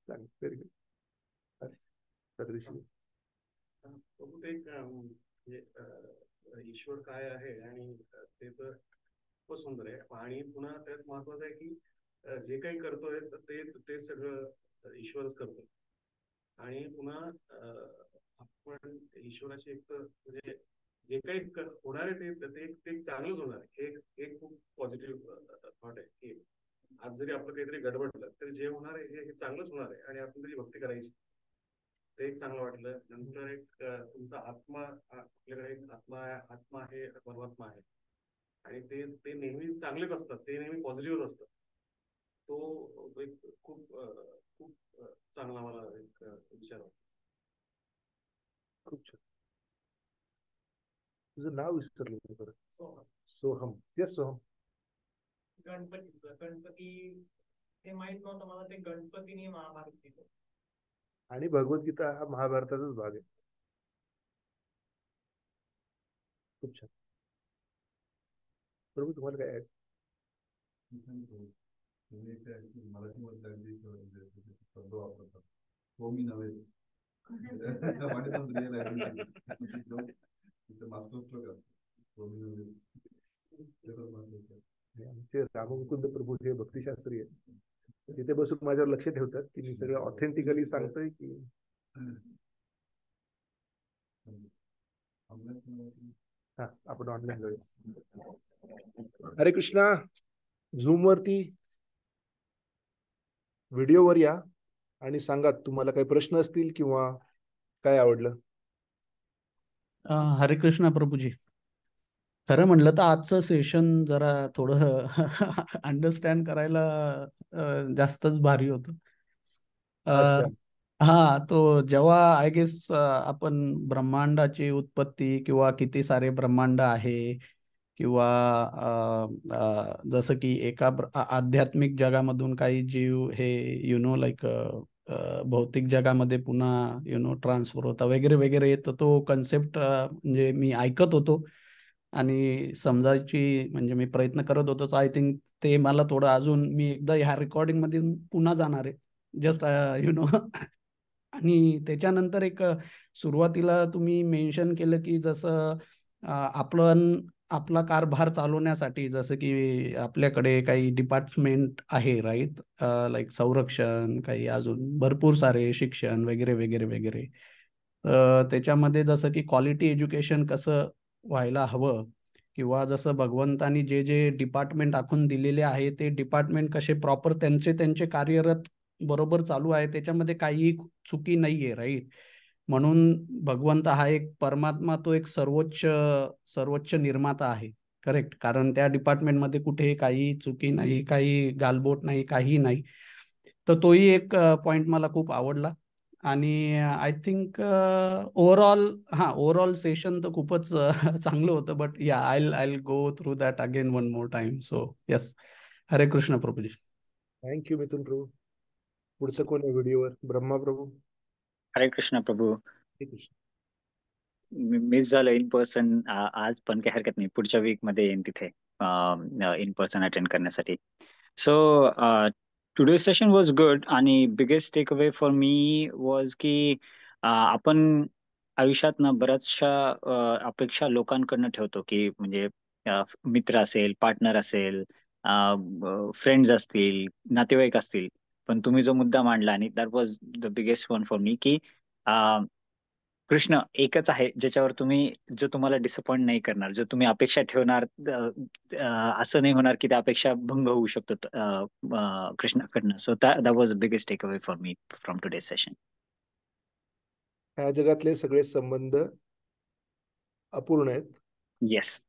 सांग व्हेरी गुड. ईश्वर काय आहे आणि ते तर खूप सुंदर आहे. आणि पुन्हा त्यात महत्वाचं आहे की जे काही करतोय ते ते सगळं ईश्वरच करतो. आणि पुन्हा आपण ईश्वराची एक म्हणजे जे काही होणार आहे ते चांगलंच होणार आहे. एक खूप पॉझिटिव्ह थॉट आहे की आज जरी आपलं काहीतरी गडबडलं तरी जे होणार आहे हे चांगलंच होणार आहे आणि आपण तरी भक्ती करायची. ते एक चांगलं वाटलं. नंतर एक तुमचा आत्मा, आपल्याकडे एक आत्मा आहे, परमात्मा आहे आणि ते ते नेहमी चांगलेच असतात, ते नेहमी पॉझिटिव्ह असतात. तो एक खूप खूप चांगला मला एक विचार वाटतो. खूप छान. तुझं नाव विसरलं बरं. सोहम. येस सोहम. गणपती हे माहित नव्हतं मला, ते गणपतीने महाभारत दिलं. आणि भगवद्गीता हा महाभारताचाच भाग आहे. खूप छान. प्रभू तुम्हाला काय आहे? मराठीमध्ये शब्द वापरतात तो मी नव्हे. आमचे राममुकुंद प्रभू हे भक्तिशास्त्री आहे. तिथे बसून माझ्यावर लक्ष ठेवतात की मी सगळं ऑथेंटिकली सांगतोय की. हा आपण ऑनलाईन जाऊया. हरे कृष्णा. झूम वरती व्हिडिओवर या आणि सांगा तुम्हाला काही प्रश्न असतील किंवा काय आवडलं. हरे कृष्णा प्रभूजी. खरं म्हणलं तर आजचं सेशन जरा थोडं अंडरस्टँड करायला जास्तच भारी होतं. अच्छा. हा, तो जेव्हा आय गेस आपण ब्रह्मांडाची उत्पत्ती किंवा किती सारे ब्रह्मांड आहे किंवा जसं की एका आध्यात्मिक जगामधून काही जीव हे लाईक भौतिक जगामध्ये पुन्हा ट्रान्सफर होता वगैरे वगैरे, तर तो कन्सेप्ट म्हणजे मी ऐकत होतो आणि समजायची म्हणजे मी प्रयत्न करत होतो. आय थिंक ते मला थोडं अजून मी एकदा ह्या रेकॉर्डिंग मध्ये पुन्हा जाणार आहे जस्ट आणि त्याच्यानंतर एक सुरुवातीला तुम्ही मेन्शन केलं की जसं आपला कारभार चालवण्यासाठी जसं की आपल्याकडे काही डिपार्टमेंट आहे, राईट, लाईक संरक्षण, काही अजून भरपूर सारे शिक्षण वगैरे वगैरे वगैरे. त्याच्यामध्ये जसं की क्वालिटी एज्युकेशन कसं व्हायला हवं किंवा जसं भगवंतानी जे जे डिपार्टमेंट आखून दिलेले आहे ते डिपार्टमेंट कसे प्रॉपर त्यांचे कार्यरत बरोबर चालू आहे, त्याच्यामध्ये काही चुकी नाहीये, राईट. म्हणून भगवंत हा एक परमात्मा, तो एक सर्वोच्च निर्माता आहे, करेक्ट. कारण त्या डिपार्टमेंटमध्ये कुठे काही चुकी नाही, काही गालबोट नाही, काही नाही. तर तोही एक पॉइंट मला खूप आवडला. आणि आय थिंक ओव्हरऑल सेशन तर खूपच चांगलं होतं. बट या I go through that again one more time. So yes, हरे कृष्ण प्रभूजी. थँक्यू मिथुन प्रभू. पुढचं कोण आहे व्हिडिओवर? ब्रह्मा प्रभू. हरे कृष्ण प्रभू. हे कृष्ण. मिस झालं इन पर्सन आज, पण काही हरकत नाही, पुढच्या वीक मध्ये येईन तिथे इन पर्सन अटेंड करण्यासाठी. So today session was good. आणि biggest take away for me was की आपण आयुष्यात ना बऱ्याचशा अपेक्षा लोकांकडनं ठेवतो, की म्हणजे मित्र असेल, पार्टनर असेल, फ्रेंड्स असतील, नातेवाईक असतील. पण तुम्ही जो मुद्दा मांडला, आणि that was the biggest one for me, की कृष्ण एकच आहे ज्याच्यावर जो तुम्हाला डिसअपॉइंट नाही करणार, जो तुम्ही अपेक्षा ठेवणार, असं नाही होणार की त्या अपेक्षा भंग होऊ शकतो कृष्णाकडनं. So that was biggest take away for me from today session. ह्या जगातले सगळे संबंध अपूर्ण आहेत. येस,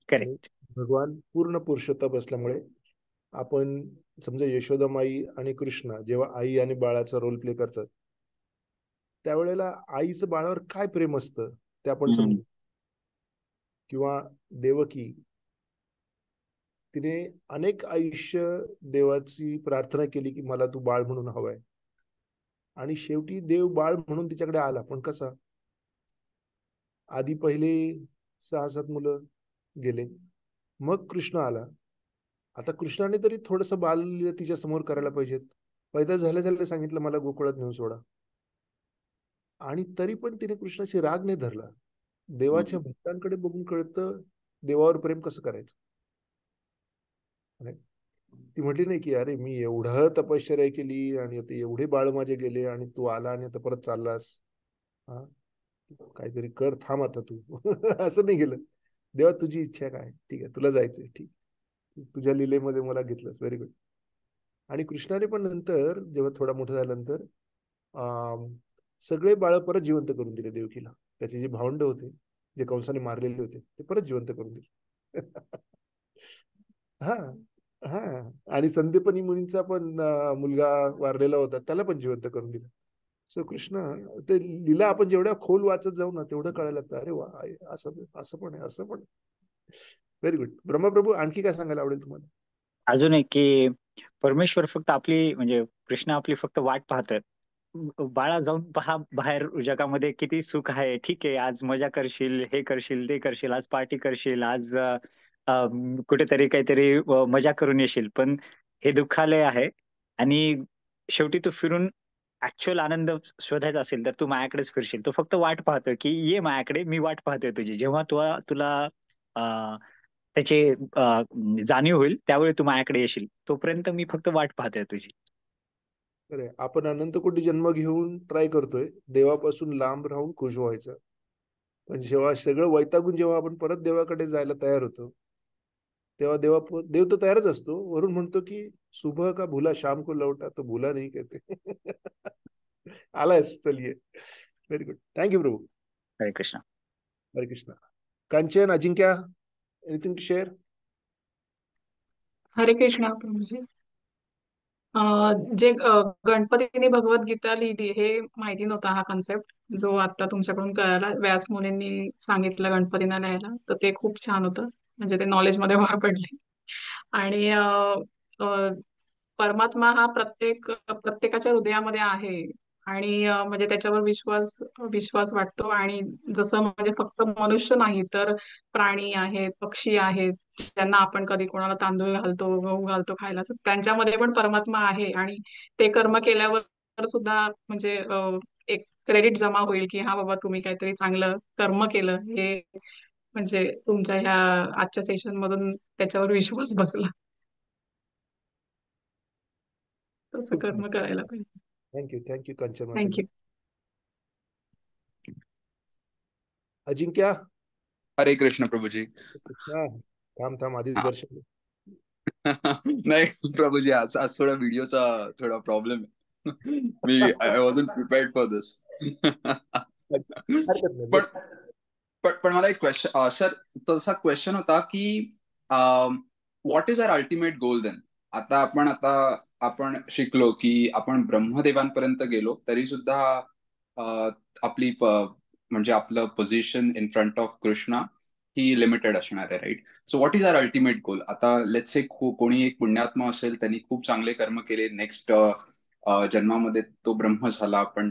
आणि करेक्ट. भगवान पूर्ण पुरुषोत्तम असल्यामुळे आपण समजा यशोदामाई आणि कृष्ण जेव्हा आई आणि बाळाचा रोल प्ले करतात, त्यावेळेला आईचं बाळावर काय प्रेम असतं ते आपण समजू. किंवा देवकी, तिने अनेक आयुष्य देवाची प्रार्थना केली की मला तू बाळ म्हणून हवाय, आणि शेवटी देव बाळ म्हणून तिच्याकडे आला. पण कसा? आधी पहिले 6-7 मुलं गेले, मग कृष्ण आला. आता कृष्णाने तरी थोडस बाललीला तिच्या समोर करायला पाहिजेत. पैदा झाल्या सांगितलं मला गोकुळात नेऊन सोडा, आणि तरी पण तिने कृष्णाची राग नाही धरला. देवाच्या भक्तांकडे बघून कळतं देवावर प्रेम कसं करायचं. ती म्हटली नाही की अरे मी एवढं तपश्चर्या केली आणि आता एवढे बाळ माझे गेले आणि तू आला आणि आता परत चाललास, हा काहीतरी कर, थांब आता तू. असं नाही गेलं. देवा तुझी इच्छा काय? ठीक आहे, तुला जायचंय, ठीक, तुझ्या लीलेमध्ये मला घेतलंस, व्हेरी गुड. आणि कृष्णाने पण नंतर जेव्हा थोडा मोठा झाल्यानंतर सगळे बाळ परत जिवंत करून दिले देवकीला. त्याचे जे भावंड होते, जे कंसाने मारलेले होते, ते परत जिवंत करून दिले. हा हा. आणि संदीपनी मुनींचा पण मुलगा वारलेला होता, त्याला पण जिवंत करून दिलं. सो कृष्ण ते लीला आपण जेवढ्या खोल वाचत जाऊ ना तेवढं कळायला लागतं. अरे वा, असं असं पण आहे, असं पण. Very good. ब्रह्मप्रभू, आणखी काय सांगायला आवडेल तुम्हाला? अजून एक की परमेश्वर फक्त आपली, म्हणजे कृष्ण आपली फक्त वाट पाहतोय. बाळा जाऊन पहा बाहेर जगामध्ये किती सुख आहे. ठीक आहे, आज मजा करशील, हे करशील, ते करशील, आज पार्टी करशील, आज कुठेतरी काहीतरी मजा करून येशील, पण हे दुःखालय आहे. आणि शेवटी तू फिरून ऍक्च्युअल आनंद शोधायचा असेल तर तू माझ्याकडेच फिरशील. तो फक्त वाट पाहतोय की ये माझ्याकडे, मी वाट पाहतोय तुझी. जेव्हा तुला त्याची जाणीव होईल त्यावेळी तू माझ्याकडे येशील. तोपर्यंत मी फक्त वाट पाहतोय तुझी. अरे, आपण अनंत कोटी जन्म घेऊन ट्राय करतोय देवापासून लांब राहून खुश व्हायचं, पण जेव्हा सगळं वैतागून जेव्हा आपण परत देवाकडे जायला तयार होतो, तेव्हा देव तर तयारच असतो. वरून म्हणतो की सुबह का भूला शाम को लौटा, तो भूला नाही कहते. आलायस, चलिये. Very good. थँक्यू प्रभू. हरे कृष्ण. हरे कृष्ण. कांचन, अजिंक्य, एनिथिंग टू शेअर? हरे कृष्णा प्रभूजी. जे गणपतीने भगवद्गीता लिहिली हे माहिती नव्हता हा कन्सेप्ट, जो आता तुमच्याकडून कळाला. व्यास मुनींनी सांगितलं गणपतींना लिहायला, तर ते खूप छान होतं. म्हणजे ते नॉलेज मध्ये भर पडली. आणि परमात्मा हा प्रत्येकाच्या हृदयामध्ये आहे. आणि म्हणजे त्याच्यावर विश्वास वाटतो. आणि जसं म्हणजे फक्त मनुष्य नाही तर प्राणी आहेत, पक्षी आहेत, ज्यांना आपण कधी कोणाला तांदूळ घालतो, गहू घालतो खायला, तर त्यांच्यामध्ये पण परमात्मा आहे. आणि ते कर्म केल्यावर सुद्धा म्हणजे एक क्रेडिट जमा होईल की हा बाबा तुम्ही काहीतरी चांगलं कर्म केलं. हे म्हणजे तुमच्या ह्या आजच्या सेशन मधून त्याच्यावर विश्वास बसला. तसं खूप कर्म करायला पाहिजे. थँक्यू कांचन माताजी. थँक्यू. अजिंक्य. हरे कृष्ण प्रभूजी. थांब आधीच दर्शन. नाही प्रभूजी, आज थोडा व्हिडिओचा थोडा प्रॉब्लेम आहे. मी I wasn't prepared for this. पण मला एक क्वेश्चन सर, तसा क्वेश्चन होता की what is our ultimate goal then? आता आपण शिकलो की आपण ब्रह्मदेवांपर्यंत गेलो तरी सुद्धा आपली म्हणजे आपलं position in front of Krishna ही लिमिटेड असणार आहे, right? So what is our ultimate goal? आता लेट्स से कोणी एक पुण्यात्मा असेल, त्यांनी खूप चांगले कर्म केले, नेक्स्ट जन्मामध्ये तो ब्रह्म झाला, पण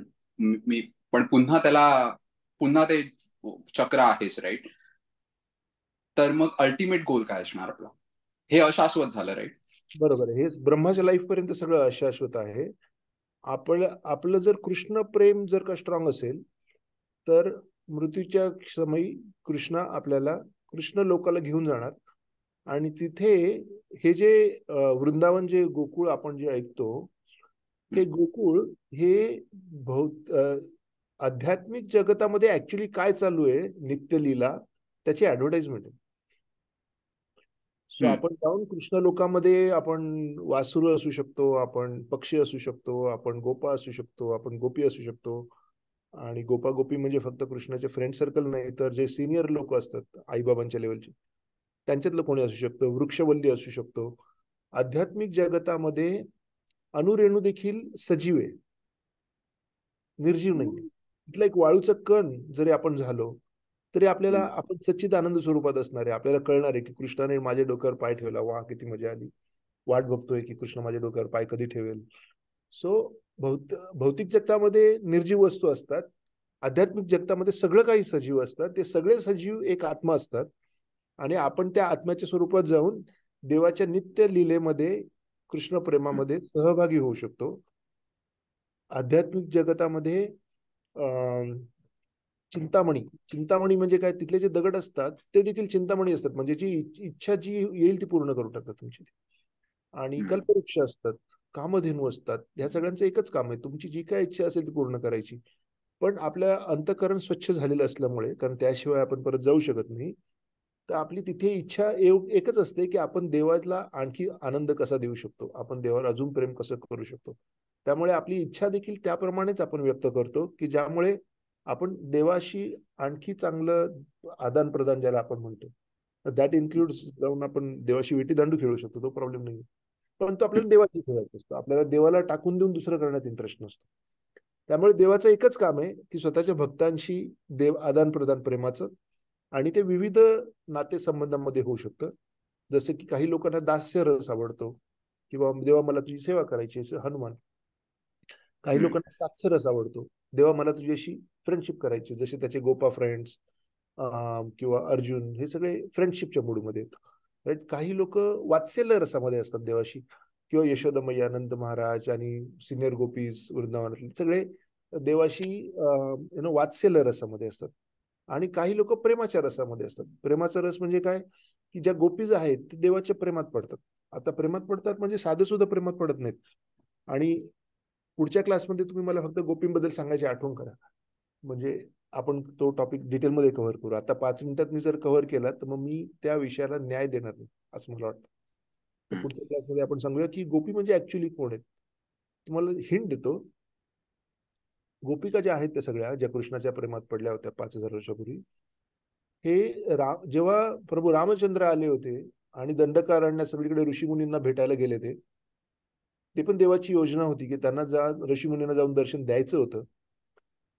पुन्हा ते चक्र आहेच, राईट? तर मग अल्टिमेट गोल काय असणार आपला? हे अशाश्वत झालं, राईट? बरोबर आहे. हे ब्रह्माच्या लाईफ पर्यंत सगळं अशाश्वत आहे. आपलं जर कृष्ण प्रेम जर का स्ट्रॉंग असेल, तर मृत्यूच्या समयी कृष्णा आपल्याला कृष्ण लोकाला घेऊन जाणार. आणि तिथे हे जे वृंदावन, जे गोकुळ आपण जे ऐकतो, ते गोकुळ हे आध्यात्मिक जगतामध्ये ऍक्च्युली काय चालू आहे, नित्यलीला, त्याची ऍडव्हर्टाइजमेंट आहे. सो आपण जाऊन कृष्ण लोकांमध्ये आपण वासुरू असू शकतो, आपण पक्षी असू शकतो, आपण गोपा असू शकतो, आपण गोपी असू शकतो. आणि गोपा गोपी म्हणजे फक्त कृष्णाचे फ्रेंड सर्कल नाही, तर जे सिनियर लोक असतात आईबाबांच्या लेवलचे, त्यांच्यातलं कोणी असू शकतो, वृक्षवल्ली असू शकतो. आध्यात्मिक जगतामध्ये अनुरेणू देखील सजीव आहे, निर्जीव नाही. तिथला एक वाळूचा कण जरी आपण झालो तरी आपल्याला आपण सच्चिद आनंद स्वरूपात असणार आहे. आपल्याला कळणार आहे की कृष्णाने माझ्या डोक्यावर पाय ठेवला, वा किती मजा आली, वाट बघतोय की कृष्ण माझ्या डोक्यावर पाय कधी ठेवेल. सो भौतिक जगतामध्ये निर्जीव वस्तू असतात, आध्यात्मिक जगतामध्ये सगळं काही सजीव असतात. ते सगळे सजीव एक आत्मा असतात आणि आपण त्या आत्म्याच्या स्वरूपात जाऊन देवाच्या नित्य लीलेमध्ये, कृष्ण प्रेमामध्ये सहभागी होऊ शकतो. आध्यात्मिक जगतामध्ये चिंतामणी म्हणजे काय, तिथले जे दगड असतात ते देखील चिंतामणी असतात, म्हणजे जी इच्छा जी येईल ती पूर्ण करून टाकतात तुमची. आणि कल्पवृक्ष असतात, कामधेनू असतात. ह्या सगळ्यांचं एकच काम आहे, तुमची जी काय इच्छा असेल ती पूर्ण करायची. पण आपल्या अंतःकरण स्वच्छ झालेलं असल्यामुळे, कारण त्याशिवाय आपण परत जाऊ शकत नाही, तर आपली तिथे इच्छा एकच असते की आपण देवाला आणखी आनंद कसा देऊ शकतो, आपण देवाला अजून प्रेम कसं करू शकतो. त्यामुळे आपली इच्छा देखील त्याप्रमाणेच आपण व्यक्त करतो, की ज्यामुळे आपण देवाशी आणखी चांगलं आदान प्रदान, ज्याला आपण म्हणतो, दॅट इन्क्लुड्स जाऊन आपण देवाशी विटी दांडू खेळू शकतो, तो प्रॉब्लेम नाही. परंतु आपल्याला देवाशी खेळायचं असतं, आपल्याला देवाला टाकून देऊन दुसरं करण्यात इंटरेस्ट नसतो. त्यामुळे देवाचं एकच काम आहे की स्वतःच्या भक्तांशी देव आदान प्रदान प्रेमाचं, आणि ते विविध नातेसंबंधांमध्ये होऊ शकतं. जसं की काही लोकांना दास्य रस आवडतो, किंवा देवा मला तुझी सेवा करायची, हनुमान. काही लोकांना साख्य रस आवडतो, देवा मला तुझ्याशी फ्रेंडशिप करायची, जसे त्याचे गोपा फ्रेंड्स किंवा अर्जुन, हे सगळे फ्रेंडशिपच्या मूडमध्ये आहेत, राईट? काही लोक वात्सल्य रसामध्ये असतात देवाशी, किंवा यशोदा आनंद महाराज आणि सिनियर गोपीज वृंदावनातले सगळे देवाशी वात्सल्य रसामध्ये असतात. आणि काही लोक प्रेमाच्या रसामध्ये असतात. प्रेमाचा रस म्हणजे काय, की ज्या गोपीज आहेत ते देवाच्या प्रेमात पडतात. आता प्रेमात पडतात म्हणजे साधे सुद्धा प्रेमात पडत नाहीत. आणि पुढच्या क्लासमध्ये तुम्ही मला फक्त गोपींबद्दल सांगायची आठवण करा, म्हणजे आपण तो टॉपिक डिटेलमध्ये कव्हर करू. आता 5 मिनिटात मी जर कव्हर केला तर मग मी त्या विषयाला न्याय देणार नाही, असं मला वाटतं. तर पुढच्या क्लासमध्ये आपण सांगूया की गोपी म्हणजे ऍक्च्युली कोण आहेत. तुम्हाला हिंट देतो, गोपिका ज्या आहेत त्या सगळ्या, ज्या कृष्णाच्या प्रेमात पडल्या होत्या 5000 वर्षापूर्वी, हे जेव्हा प्रभू रामचंद्र आले होते आणि दंडकारण्य सगळीकडे ऋषीमुनींना भेटायला गेले, ते पण देवाची योजना होती की त्यांना ऋषीमुनींना जाऊन दर्शन द्यायचं होतं.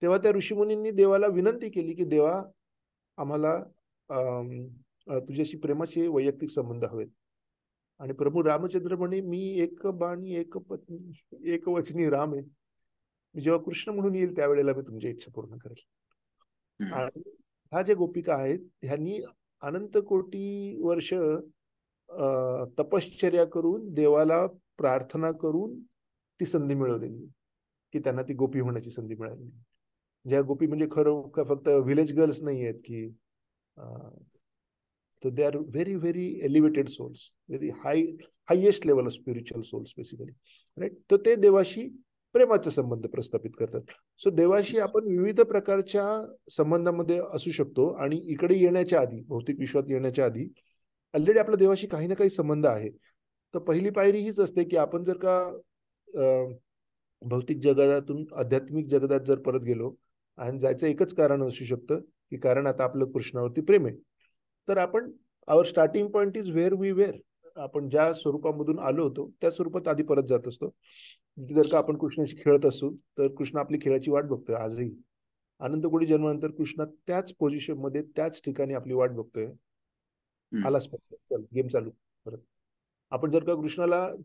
तेव्हा त्या ऋषीमुनींनी देवाला विनंती केली की देवा, आम्हाला तुझ्याशी प्रेमाचे वैयक्तिक संबंध हवेत. आणि प्रभू रामचंद्र म्हणे, मी एक बाणी एक पत्नी एक वचनी राम आहे, मी जेव्हा कृष्ण म्हणून येईल त्यावेळेला मी तुमची इच्छा पूर्ण करेल. आणि ह्या ज्या गोपिका आहेत ह्यांनी अनंत कोटी वर्ष तपश्चर्या करून देवाला प्रार्थना करून ती संधी मिळवलेली, की त्यांना ती गोपी होण्याची संधी मिळाली. ज्या गोपी म्हणजे खरं फक्त व्हिलेज गर्ल्स नाही आहेत, की so they are very very elevated souls, very highest level of spiritual souls basically, right? तर ते देवाशी प्रेमाचा संबंध प्रस्थापित करतात. सो देवाशी आपण विविध प्रकारच्या संबंधामध्ये असू शकतो. आणि इकडे येण्याच्या आधी, भौतिक विश्वात येण्याच्या आधी ऑलरेडी आपल्या देवाशी काही ना काही संबंध आहे. तर पहिली पायरी हीच असते की आपण जर का भौतिक जगतातून आध्यात्मिक जगतात जर परत गेलो, आणि जायचं एकच कारण असू शकतं की कारण आता आपलं कृष्णावरती प्रेम आहे, तर आपण our starting point is where we were. आपण ज्या स्वरूपामधून आलो होतो त्या स्वरूपात आधी परत जात असतो. जर का आपण कृष्णाशी खेळत असू तर कृष्ण आपली खेळाची वाट बघतोय आजही. अनंत कोटी जन्मानंतर कृष्ण त्याच पोझिशन मध्ये त्याच ठिकाणी आपली वाट बघतोय. आलाच पाहिजे, चल गेम चालू परत. आपण जर का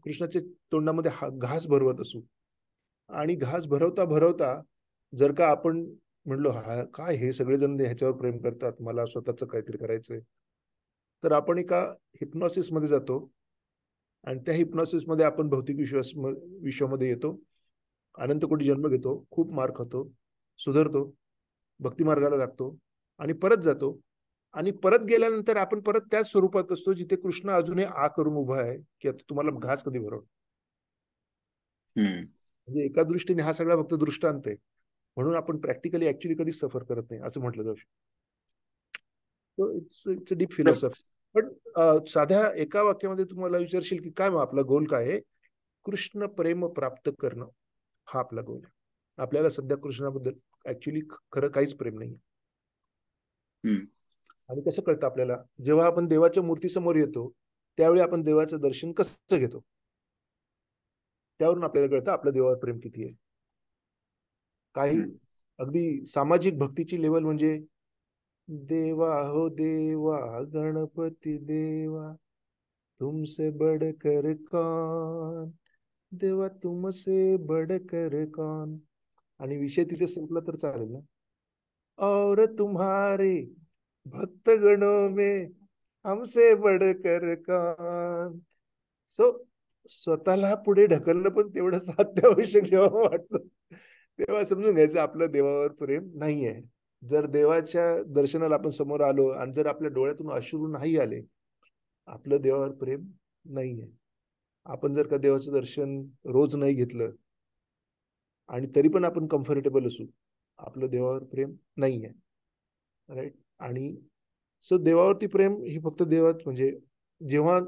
कृष्णाच्या तोंडामध्ये घास भरवत असू आणि घास भरवता भरवता जर का आपण म्हणलो काय हे सगळेजण ह्याच्यावर प्रेम करतात, मला स्वतःच काहीतरी करायचंय, तर आपण एका हिप्नॉसिस मध्ये जातो आणि त्या हिप्नॉसिस मध्ये आपण भौतिक विश्वामध्ये येतो, अनंत कोटी जन्म घेतो, खूप मार खातो, सुधारतो, भक्ती मार्गाला लागतो आणि परत जातो. आणि परत गेल्यानंतर आपण परत त्याच स्वरूपात असतो जिथे कृष्ण अजूनही आ करून उभा आहे की आता तुम्हाला घास कधी भरव. म्हणजे एका दृष्टीने हा सगळा फक्त दृष्टांत आहे, म्हणून आपण प्रॅक्टिकली ऍक्च्युली कधीच सफर करत नाही असं म्हटलं जाऊ शकतं. It's a deep philosophy. पण साध्या एका वाक्यामध्ये तुम्हाला विचारशील की काय मग आपला गोल काय आहे, कृष्ण प्रेम प्राप्त करणं हा आपला गोल आहे. आपल्याला सध्या कृष्णाबद्दल ऍक्च्युली खरं काहीच प्रेम नाही. आणि कसं कळतं आपल्याला, जेव्हा आपण देवाच्या मूर्तीसमोर येतो त्यावेळी आपण देवाचं दर्शन कसं घेतो त्यावरून आपल्याला कळतं आपलं देवावर प्रेम किती आहे. काही अगदी सामाजिक भक्तीची लेवल म्हणजे देवा हो देवा गणपती देवा तुमसे बढ़कर कौन, देवा तुमसे बढ़कर कौन, आणि विषय तिथे संपला तर चालेल ना. और तुम्हारे भक्त गणों में हमसे बढ़कर कौन. सो स्वतःला पुढे ढकलणं पण तेवढंच अत्यावश्यक जेव्हा वाटतं तेव्हा समजून घ्यायचं आपलं देवावर प्रेम नाही आहे. जर देवाच्या दर्शनाला आपण समोर आलो आणि जर आपल्या डोळ्यातून अश्रू नाही आले, आपलं देवावर प्रेम नाही आहे. आपण जर का देवाचं दर्शन रोज नाही घेतलं आणि तरी पण आपण कम्फर्टेबल असू, आपलं देवावर प्रेम नाही आहे. राईट. आणि सो देवावरती प्रेम ही फक्त देवात म्हणजे जेव्हा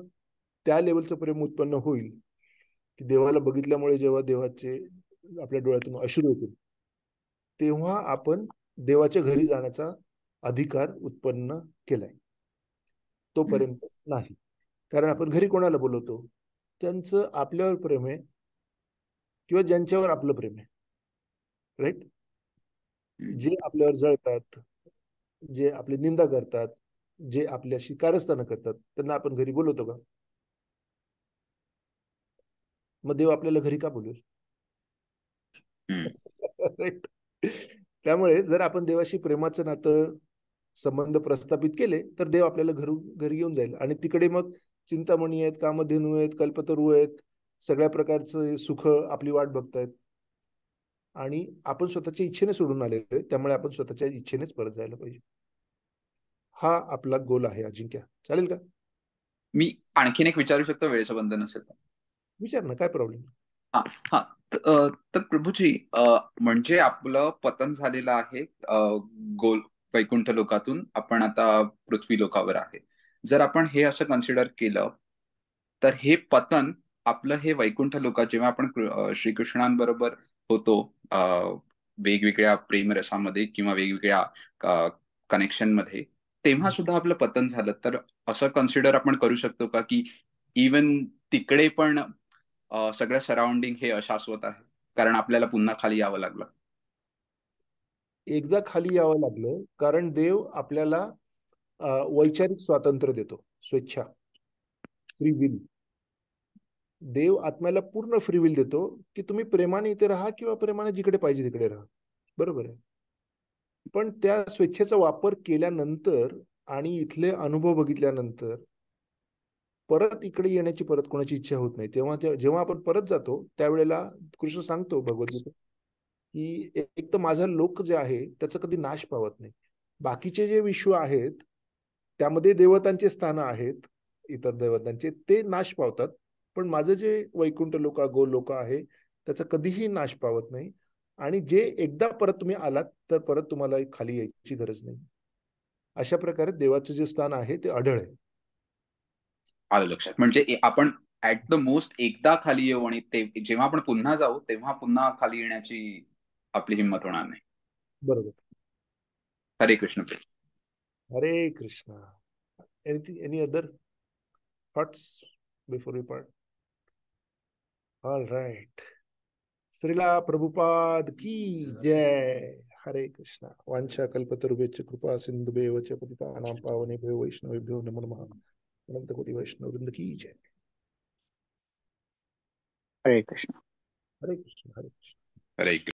त्या लेवलचं प्रेम उत्पन्न होईल की देवाला बघितल्यामुळे जेव्हा देवाचे आपल्या डोळ्यातून अश्रू येतील तेव्हा आपण देवाच्या घरी जाण्याचा अधिकार उत्पन्न केलाय. तोपर्यंत नाही. कारण आपण घरी कोणाला बोलवतो, त्यांचं आपल्यावर प्रेम आहे किंवा ज्यांच्यावर आपलं प्रेम आहे. राईट. जे आपल्यावर जळतात, जे आपली निंदा करतात, जे आपल्याशी कारस्थानं करतात, त्यांना आपण घरी बोलवतो का? मग देव आपल्याला घरी का बोलवेल? राईट. त्यामुळे जर आपण देवाशी प्रेमाचं नातं संबंध प्रस्थापित केले तर देव आपल्याला घरी येऊन जाईल आणि तिकडे मग चिंतामणी आहेत, कामधेनू आहेत, कल्पतरू आहेत, सगळ्या प्रकारचे सुख आपली वाट बघतायत. आणि आपण स्वतःच्या इच्छेने सोडून आलेलो आहे, त्यामुळे आपण स्वतःच्या इच्छेनेच परत जायला पाहिजे. हा आपला गोल आहे. अजिंक्य, चालेल का? मी आणखीन एक विचारू शकतो वेळेचं बंधन असेल तर? विचार ना, काय प्रॉब्लेम. हा हा. तर प्रभूजी, म्हणजे आपलं पतन झालेलं आहे गोल वैकुंठ लोकातून आपण आता पृथ्वी लोकावर आहे. जर आपण हे असं कन्सिडर केलं तर हे पतन आपलं हे वैकुंठ लोकात जेव्हा आपण श्रीकृष्णांबरोबर होतो वेगवेगळ्या प्रेमरसामध्ये किंवा वेगवेगळ्या कनेक्शन मध्ये, तेव्हा सुद्धा आपलं पतन झालं, तर असं कन्सिडर आपण करू शकतो का की इवन तिकडे पण सगळं सराउंडिंग हे अशाश्वत आहे कारण आपल्याला पुन्हा खाली यावं लागलं? एकदा खाली यावं लागलं कारण देव आपल्याला वैचारिक स्वातंत्र्य देतो, स्वेच्छा, फ्री विल. देव आत्म्याला पूर्ण फ्री विल देतो की तुम्ही प्रेमाने इथे राहा किंवा प्रेमाने जिकडे पाहिजे तिकडे राहा. बरोबर आहे. पण त्या स्वेच्छेचा वापर केल्यानंतर आणि इथले अनुभव बघितल्यानंतर परत इकडे येण्याची परत कोणाची इच्छा होत नाही. तेव्हा जेव्हा आपण परत जातो त्यावेळेला कृष्ण सांगतो भगवद्गीता की एक तर माझा लोक जे आहे त्याचा कधी नाश पावत नाही. बाकीचे जे विश्व आहेत त्यामध्ये देवतांचे स्थान आहेत, इतर देवतांचे, ते नाश पावतात. पण माझं जे वैकुंठ लोक गोलोक आहे त्याचा कधीही नाश पावत नाही. आणि जे एकदा परत तुम्ही आलात तर परत तुम्हाला खाली यायची गरज नाही. अशा प्रकारे देवाचं जे स्थान आहे ते अढळ आहे. आलं लक्षात. म्हणजे आपण ऍट द मोस्ट एकदा खाली येऊ आणि ते जेव्हा आपण पुन्हा जाऊ तेव्हा पुन्हा खाली येण्याची आपली हिंमत होणार नाही. बरोबर. Hare Krishna. Hare Krishna. Any other thoughts? before we part? All right. Srila Prabhupada की जय. हरे कृष्णा. वांछा कल्पतरुभ्यश्च कृपा सिंधुभ्येव च पतितानां पावनेभ्यो वैष्णवेभ्यो नमो नमः. अनंत कोटि वैष्णव वृंद की जय. हरे कृष्ण. हरे कृष्ण. हरे कृष्ण. हरे